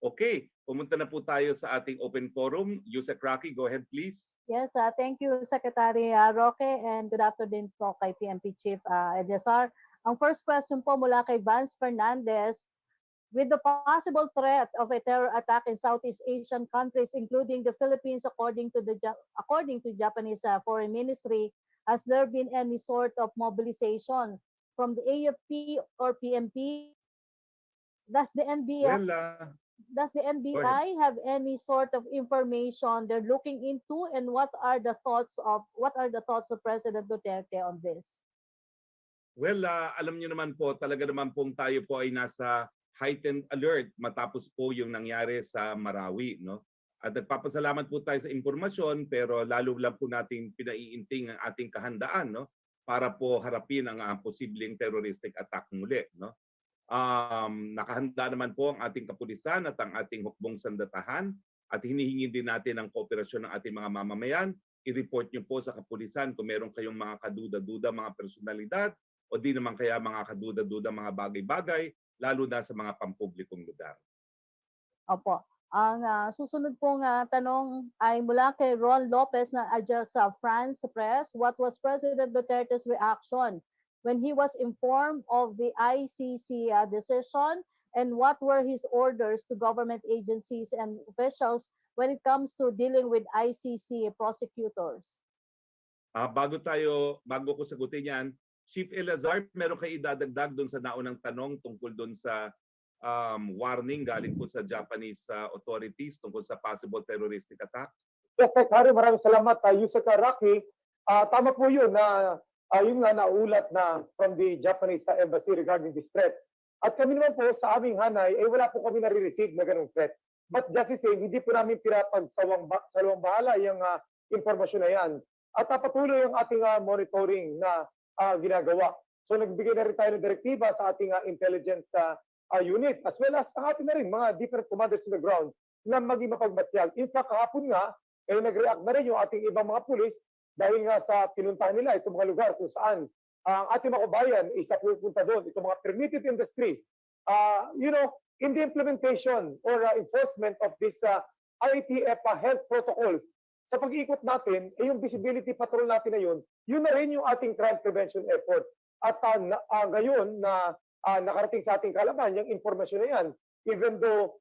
Okay, pumunta na po tayo sa ating open forum. Yusek Rocky, go ahead please. Yes, thank you Secretary Roque and good afternoon po kay PNP Chief Eleazar. Ang first question po mula kay Vance Fernandez. With the possible threat of a terror attack in Southeast Asian countries, including the Philippines, according to Japanese Foreign Ministry, has there been any sort of mobilization from the AFP or PNP? Does the NBI have any sort of information they're looking into, and what are the thoughts of President Duterte on this? Well, alam niyo naman po, talaga naman pong tayo po ay nasa heightened alert matapos po yung nangyari sa Marawi, no? At nagpapasalamat po tayo sa impormasyon, pero lalo lang po nating pinaiinting ang ating kahandaan, no? Para po harapin ang posibleng terroristic attack muli, no? Nakahanda naman po ang ating kapulisan at ang ating hukbong sandatahan at hinihingi din natin ang kooperasyon ng ating mga mamamayan. I-report niyo po sa kapulisan kung meron kayong mga kaduda-duda, mga personalidad o di naman kaya mga kaduda-duda, mga bagay-bagay, lalo na sa mga pampublikong lugar. Opo. Ang susunod pong tanong ay mula kay Ron Lopez na Agence France Press. What was President Duterte's reaction when he was informed of the ICC decision, and what were his orders to government agencies and officials when it comes to dealing with ICC prosecutors? Bago ko sagutin yan, Chief Eleazar, meron kayo idadagdag doon sa naunang tanong tungkol doon sa warning galing po sa Japanese authorities tungkol sa possible terroristic attack? Yes, Secretary, maraming salamat. Yusek Rocky, tama po yun na yun nga naulat na from the Japanese embassy regarding this threat. At kami naman po sa aming hanay, wala po kami nare-receive na ganung threat. But just the same, hindi po namin pinapagsawang bahala yung informasyon na yan. At patuloy yung ating monitoring na ginagawa. So nagbigay na rin tayo ng direktiba sa ating intelligence unit as well as ang ating na rin mga different commanders on the ground na maging mapagmatyag. In fact, kahapon nga, nag-react na rin yung ating ibang mga pulis dahil nga sa pinuntahan nila itong mga lugar kung saan ang ating mga kabayan isa pupunta doon, itong mga permitted industries. In the implementation or enforcement of this IATF health protocols, sa pag-iikot natin, yung visibility patrol natin na yun na rin yung ating crime prevention effort. At ngayon na nakarating sa ating kalaman, yung informasyon na yan, even though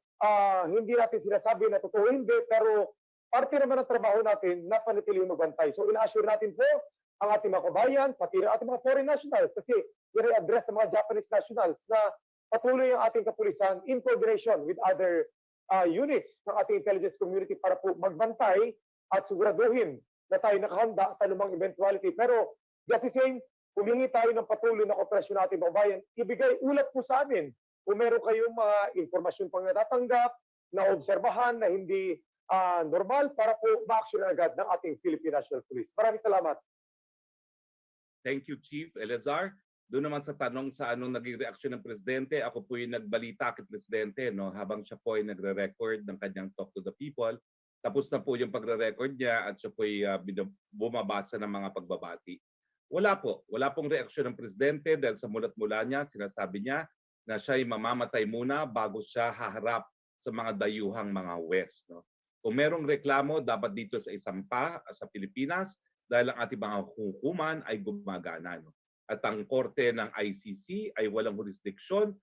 hindi natin sinasabi na totoo hindi, pero parte naman ng trabaho natin na panatiling magbantay. So ina-assure natin po ang ating mga kabayan, pati ang ating mga foreign nationals, kasi i-address sa mga Japanese nationals na patuloy ang ating kapulisan in coordination with other units ng ating intelligence community para po magbantay at siguraduhin na tayo nakahanda sa lumang eventuality. Pero just the same, humingi tayo ng patuloy na kooperasyon natin mga kabayan, ibigay ulat po sa amin kung meron kayong mga informasyon pang natatanggap, na obserbahan na hindi normal para po ma-action agad ng ating Philippine National Police. Maraming salamat. Thank you, Chief Eleazar. Doon naman sa tanong sa anong naging reaksyon ng Presidente, ako po yung nagbalita kay Presidente habang siya po ay nagre-record ng kanyang Talk to the People. Tapos na po yung pagre-record niya at siya po ay bumabasa ng mga pagbabati. Wala pong reaksyon ng Presidente dahil sa mulat-mula niya, sinasabi niya na siya ay mamamatay muna bago siya haharap sa mga dayuhang mga West. Kung merong reklamo, dapat dito sa isampa sa Pilipinas dahil ang ating mga hukuman ay gumagana. At ang korte ng ICC ay walang jurisdiction.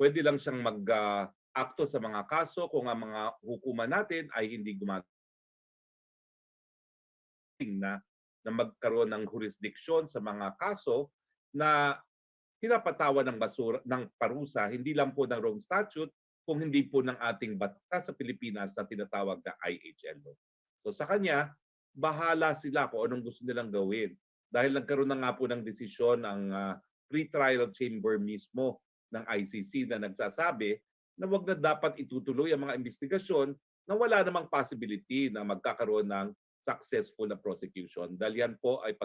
Pwede lang siyang mag-akto sa mga kaso kung ang mga hukuman natin ay hindi gumagana na magkaroon ng jurisdiction sa mga kaso na pinapatawan ng parusa, hindi lang po ng wrong statute, kung hindi po ng ating batas sa Pilipinas na tinatawag na IHL. So sa kanya, bahala sila kung anong gusto nilang gawin. Dahil nagkaroon na nga po ng desisyon ang pre-trial chamber mismo ng ICC na nagsasabi na wag na dapat itutuloy ang mga investigasyon na wala namang possibility na magkakaroon ng successful na prosecution. Dahil yan po ay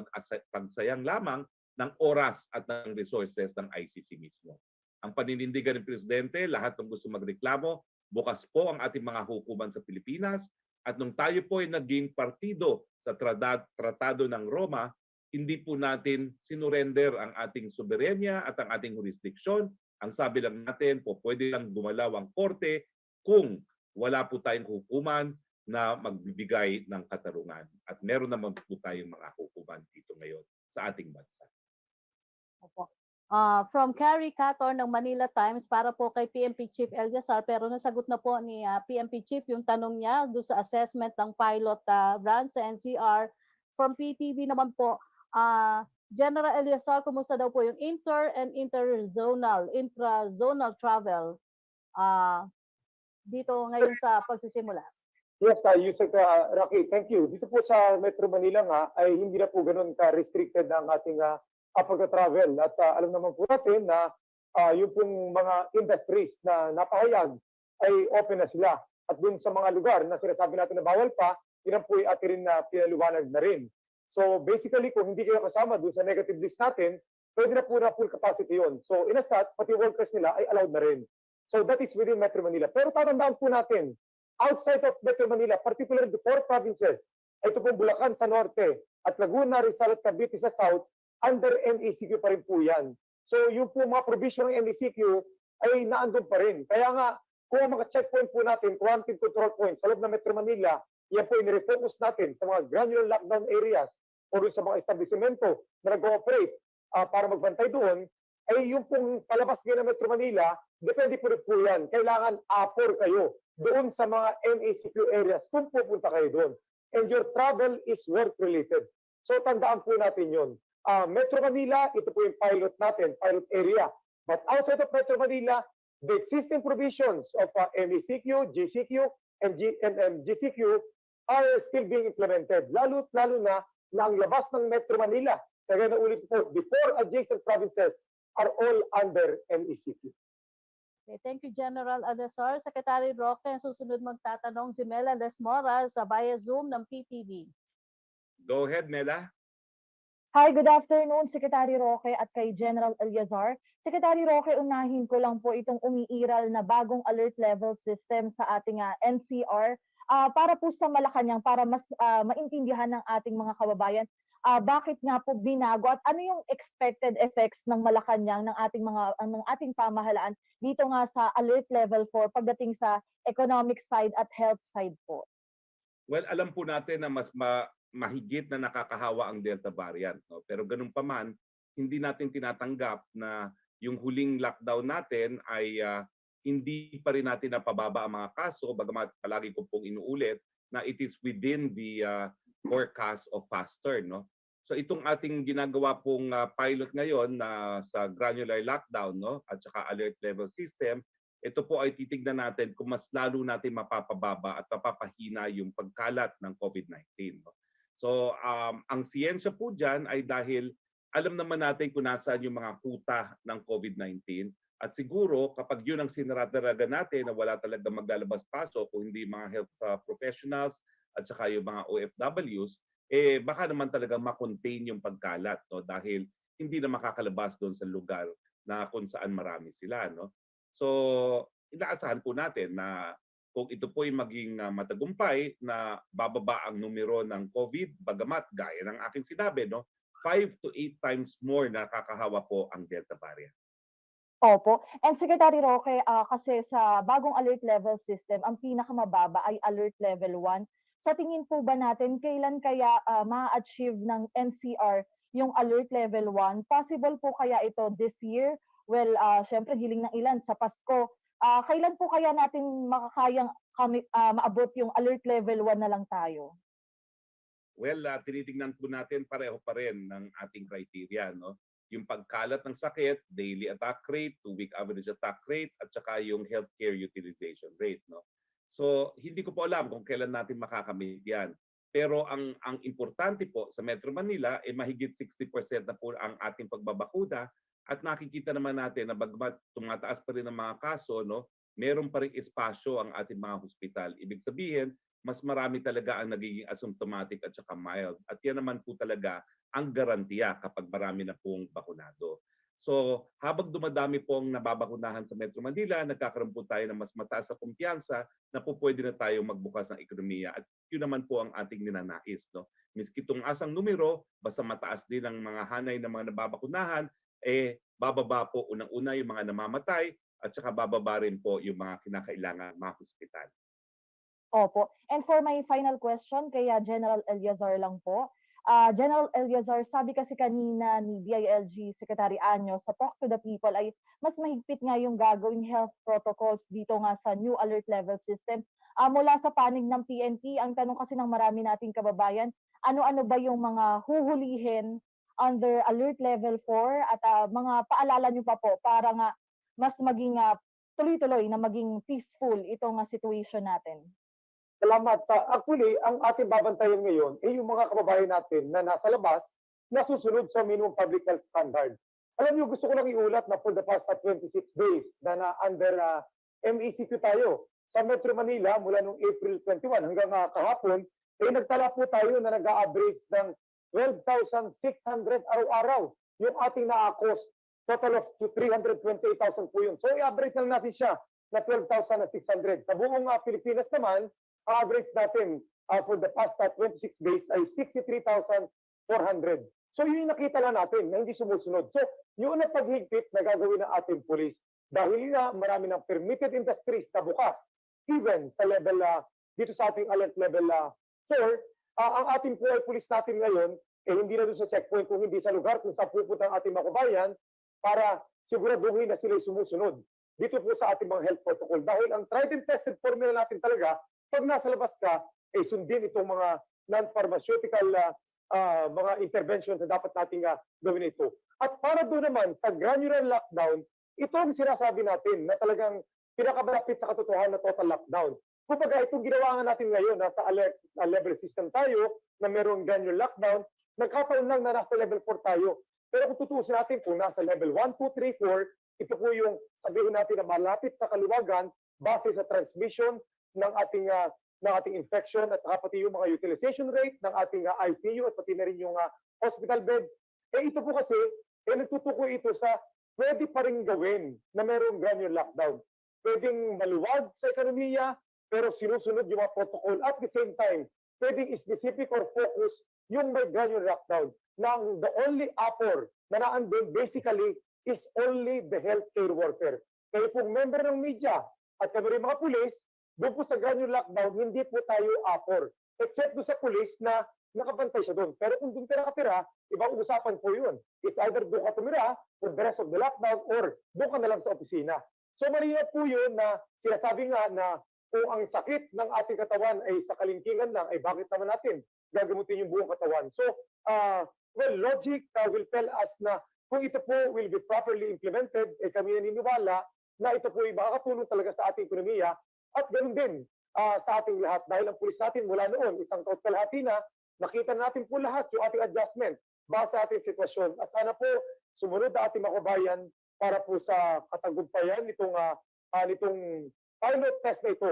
pagsayang lamang ng oras at ng resources ng ICC mismo. Ang paninindigan ng Presidente, lahat ng gusto magreklamo, bukas po ang ating mga hukuman sa Pilipinas. At nung tayo po ay naging partido sa Tratado ng Roma, hindi po natin sinurrender ang ating soberenya at ang ating jurisdiksyon. Ang sabi lang natin po, pwede lang gumalaw ang korte kung wala po tayong hukuman na magbibigay ng katarungan. At meron naman po tayong mga hukuman dito ngayon sa ating bansa. Opo. From Carrie Cator ng Manila Times para po kay PNP Chief Eliazar, pero nasagot na po ni PNP Chief yung tanong niya doon sa assessment ng pilot branch sa NCR. From PTV naman po, General Eliazar, kumusta daw po yung inter and intrazonal travel dito ngayon sa pagsisimula? Yes, Yusek Rocky, thank you. Dito po sa Metro Manila nga ay hindi na po ganun ka-restricted ang ating pagka-travel. At alam naman po natin na yung pong mga industries na napahayag ay open na sila. At dun sa mga lugar na sinasabi natin na bawal pa, yun po ay atin rin na pinaluwanag na rin. So basically, kung hindi kayo kasama dun sa negative list natin, pwede na po na full capacity yun. So in a such, pati workers nila ay allowed na rin. So that is within Metro Manila. Pero tatandaan po natin, outside of Metro Manila, particularly the 4 provinces, ito pong Bulacan sa norte at Laguna, Rizal at Cavite sa south, under MECQ pa rin po yan. So yung po mga provision ng MECQ ay naandun pa rin. Kaya nga, kung mga checkpoint po natin, quarantine control points sa loob ng Metro Manila, yan po inirefocus natin sa mga granular lockdown areas o sa mga establishmento na nag-ooperate para magbantay doon, ay yung pong palabas ngayon ng Metro Manila, depende po rin po yan. Kailangan apor kayo doon sa mga MECQ areas kung pupunta kayo doon. And your travel is work-related. So tandaan po natin yun. Metro Manila, ito po yung pilot natin, pilot area. But outside of Metro Manila, the existing provisions of MECQ, GCQ, and GCQ are still being implemented. Lalo na ang labas ng Metro Manila. Kaya na ulit po, the 4 adjacent provinces are all under MECQ. Okay, thank you, General Eliazar. Secretary Roque, ang susunod magtatanong si Mela Desmoras sa via Zoom ng PTV. Go ahead, Mela. Hi, good afternoon, Secretary Roque at kay General Eliazar. Secretary Roque, unahin ko lang po itong umiiral na bagong alert level system sa ating NCR para po sa Malacanang, para mas maintindihan ng ating mga kababayan bakit nga po binago at ano yung expected effects ng Malacanang ng ating pamahalaan dito nga sa alert level 4 pagdating sa economic side at health side po. Well, alam po natin na mas mahigit na nakakahawa ang Delta variant. No? Pero ganun pa man, hindi natin tinatanggap na yung huling lockdown natin ay hindi pa rin natin napababa ang mga kaso, bagamat palagi ko pong inuulit na it is within the forecast of faster. No? So itong ating ginagawa pong pilot ngayon na sa granular lockdown, no? At saka alert level system, ito po ay titignan natin kung mas lalo natin mapapababa at mapapahina yung pagkalat ng COVID-19. No? So ang siyensya po dyan ay dahil alam naman natin kung nasaan yung mga kuta ng COVID-19 at siguro kapag yun ang sinaragdagan natin na wala talaga maglalabas-pasok kung hindi mga health professionals at saka yung mga OFWs, baka naman talaga makontain yung pagkalat, no? Dahil hindi na makakalabas doon sa lugar na kung saan marami sila. No? So inaasahan po natin na kung ito po ay maging matagumpay na bababa ang numero ng COVID, bagamat gaya ng aking sinabi, no, 5 to 8 times more nakakahawa po ang Delta variant. Opo. And Secretary Roque, kasi sa bagong alert level system, ang pinakamababa ay alert level 1. Sa tingin po ba natin, kailan kaya ma-achieve ng NCR yung alert level 1? Possible po kaya ito this year? Well, syempre hiling ng ilan sa Pasko. Kailan po kaya natin makakayang maabot yung alert level 1 na lang tayo? Well, tinitingnan po natin pareho pa rin ng ating criteria. No? Yung pagkalat ng sakit, daily attack rate, 2-week average attack rate, at saka yung healthcare utilization rate. No? So, hindi ko po alam kung kailan natin makakamit yan. Pero ang importante po sa Metro Manila, mahigit 60% na po ang ating pagbabakuna. At nakikita naman natin na bagmat tumataas pa rin ang mga kaso, no, meron pa ring espasyo ang ating mga hospital. Ibig sabihin, mas marami talaga ang nagiging asymptomatic at saka mild. At yan naman po talaga ang garantiya kapag marami na pong bakunado. So habang dumadami pong nababakunahan sa Metro Manila, nagkakaroon po tayo ng mas mataas na kumpiyansa na po pwede na tayo magbukas ng ekonomiya. At yun naman po ang ating ninanais. No? Miski itong asang numero, basta mataas din ang mga hanay ng mga nababakunahan, bababa po unang-una yung mga namamatay at saka bababa rin po yung mga kinakailangan mga hospital. Opo. And for my final question, kay General Eliazar lang po. General Eliazar, sabi kasi kanina ni DILG Secretary Anyo sa Talk to the People ay mas mahigpit nga yung gagawing health protocols dito nga sa new alert level system. Mula sa panig ng PNP, ang tanong kasi ng marami nating kababayan, ano-ano ba yung mga huhulihin under alert level 4 at mga paalala nyo pa po para nga mas maging tuloy-tuloy na maging peaceful itong situation natin? Salamat. Actually, ang ating babantayan ngayon ay yung mga kababayan natin na nasa labas na susunod sa minimum public health standard. Alam niyo, gusto ko lang iulat na for the past 26 days na under MECQ tayo. Sa Metro Manila, mula noong April 21 hanggang kahapon, nagtala po tayo na nag-a-average ng 12,600 araw-araw yung ating na-cost. Total of 328,000 po yun. So, i-average lang natin siya na 12,600. Sa buong Pilipinas naman, ang average natin for the past 26 days ay 63,400. So yun yung nakita lang natin na hindi sumusunod. So yun ang paghigpit na gagawin ng ating police. Dahil nga marami ng permitted industries na bukas. Even sa level, dito sa ating alert level 4, ang ating police natin ngayon, hindi na doon sa checkpoint kung hindi sa lugar kung saan pupunta ang ating mga kabayan para siguraduhin na sila sumusunod. Dito po sa ating mga health protocol. Dahil ang tried and tested formula natin talaga, pag nasa labas ka, sundin itong mga non-pharmaceutical mga interventions na dapat nating gawin ito. At para doon naman sa granular lockdown, ito ang sinasabi natin na talagang pinakamalapit sa katotohanan na total lockdown. Kumbaga itong ginawa nga natin ngayon, nasa alert level system tayo na mayroong granular lockdown, nagkataon lang na nasa level 4 tayo. Pero kung tutusin natin kung nasa level 1, 2, 3, 4, ito po yung sabihin natin na malapit sa kaliwagan base sa transmission ng ating infection at saka pati yung mga utilization rate ng ating ICU at pati na rin yung hospital beds. Ito po kasi, nagtutukoy ito sa pwede pa rin gawin na mayroong granular lockdown. Pwedeng maluwag sa ekonomiya, pero sinusunod yung mga protocol. At the same time, pwedeng specific or focus yung may granular lockdown. Nang the only appor na naandun basically is only the healthcare worker. Kayo pong member ng media at kami rin mga pulis, doon po sa granular lockdown, hindi po tayo appor. Except doon sa pulis na nakabantay siya doon. Pero kung doon ka nakatira, ibang usapan po yun. It's either doon ka tumira for the rest of the lockdown or doon ka na lang sa opisina. So malinaw po yun na sinasabi nga na kung ang sakit ng ating katawan ay sa kalingkingan lang, ay bakit naman natin gagamutin yung buong katawan? So, logic will tell us na kung ito po will be properly implemented, kami naniniwala na ito po ay makakatulong talaga sa ating ekonomiya. At ganoon din sa ating lahat. Dahil ang pulis natin mula noon, isang taon kalahati na, nakita natin po lahat yung ating adjustment base sa ating sitwasyon. At sana po sumunod na ating mga kabayan para po sa katagumpayan nitong pilot test na ito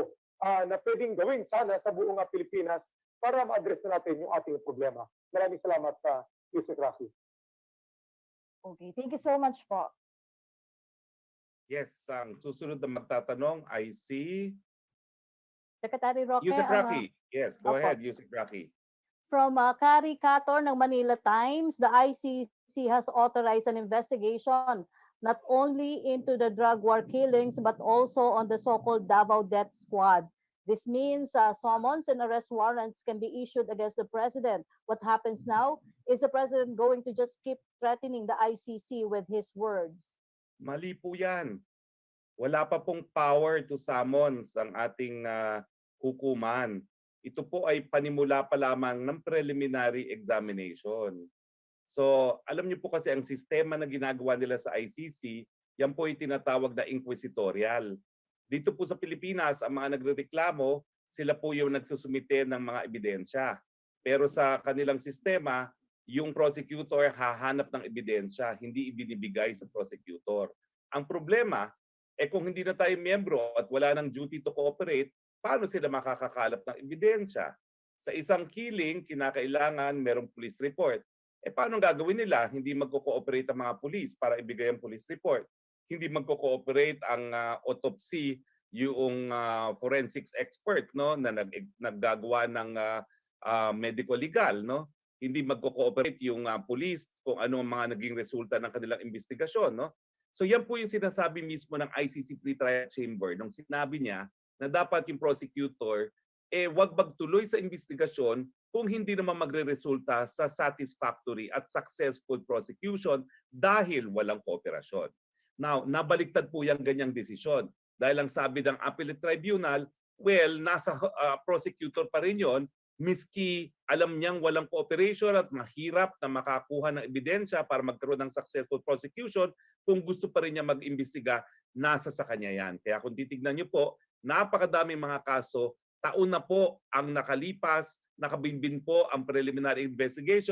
na pwedeng gawin sana sa buong Pilipinas para ma-address na natin yung ating problema. Maraming salamat, Yusek Rafi. Okay, thank you so much po. Yes, ang susunod na magtatanong ay si Secretary Roque. Yusek Rafi. Yes, go Opo. ahead, Yusek Rafi. From Kari Cator ng Manila Times, the ICC has authorized an investigation not only into the drug war killings but also on the so-called Davao Death Squad. This means summons and arrest warrants can be issued against the president. What happens now? Is the president going to just keep threatening the ICC with his words? Mali po yan. Wala pa pong power to summons ang ating hukuman. Ito po ay panimula pa lamang ng preliminary examination. So, alam niyo po kasi ang sistema na ginagawa nila sa ICC, yan po ay tinatawag na inquisitorial. Dito po sa Pilipinas, ang mga nagrereklamo, sila po yung nagsusumite ng mga ebidensya. Pero sa kanilang sistema, yung prosecutor hahanap ng ebidensya, hindi ibinibigay sa prosecutor. Ang problema, kung hindi na tayo miyembro at wala ng duty to cooperate, paano sila makakakalap ng ebidensya? Sa isang killing, kinakailangan merong police report. Paano gagawin nila? Hindi magko-cooperate ang mga pulis para ibigay ang police report. Hindi magko-cooperate ang autopsy, yung forensics expert, no, na naggagawa ng medical legal, no? Hindi magko-cooperate yung police kung ano ang mga naging resulta ng kanilang investigasyon, no? So yan po yung sinasabi mismo ng ICC Pre-Trial Chamber nung sinabi niya na dapat yung prosecutor wag magtuloy sa investigasyon kung hindi naman magre-resulta sa satisfactory at successful prosecution dahil walang kooperasyon. Now, nabaliktad po yung ganyang desisyon dahil ang sabi ng Appellate Tribunal, well, nasa prosecutor pa rin yon, miski alam niyang walang cooperation at mahirap na makakuha ng ebidensya para magkaroon ng successful prosecution, kung gusto pa rin niya mag-imbestiga, nasa sa kanya yan. Kaya kung titignan niyo po, napakadaming mga kaso, taon na po ang nakalipas, nakabinbin po ang preliminary investigation.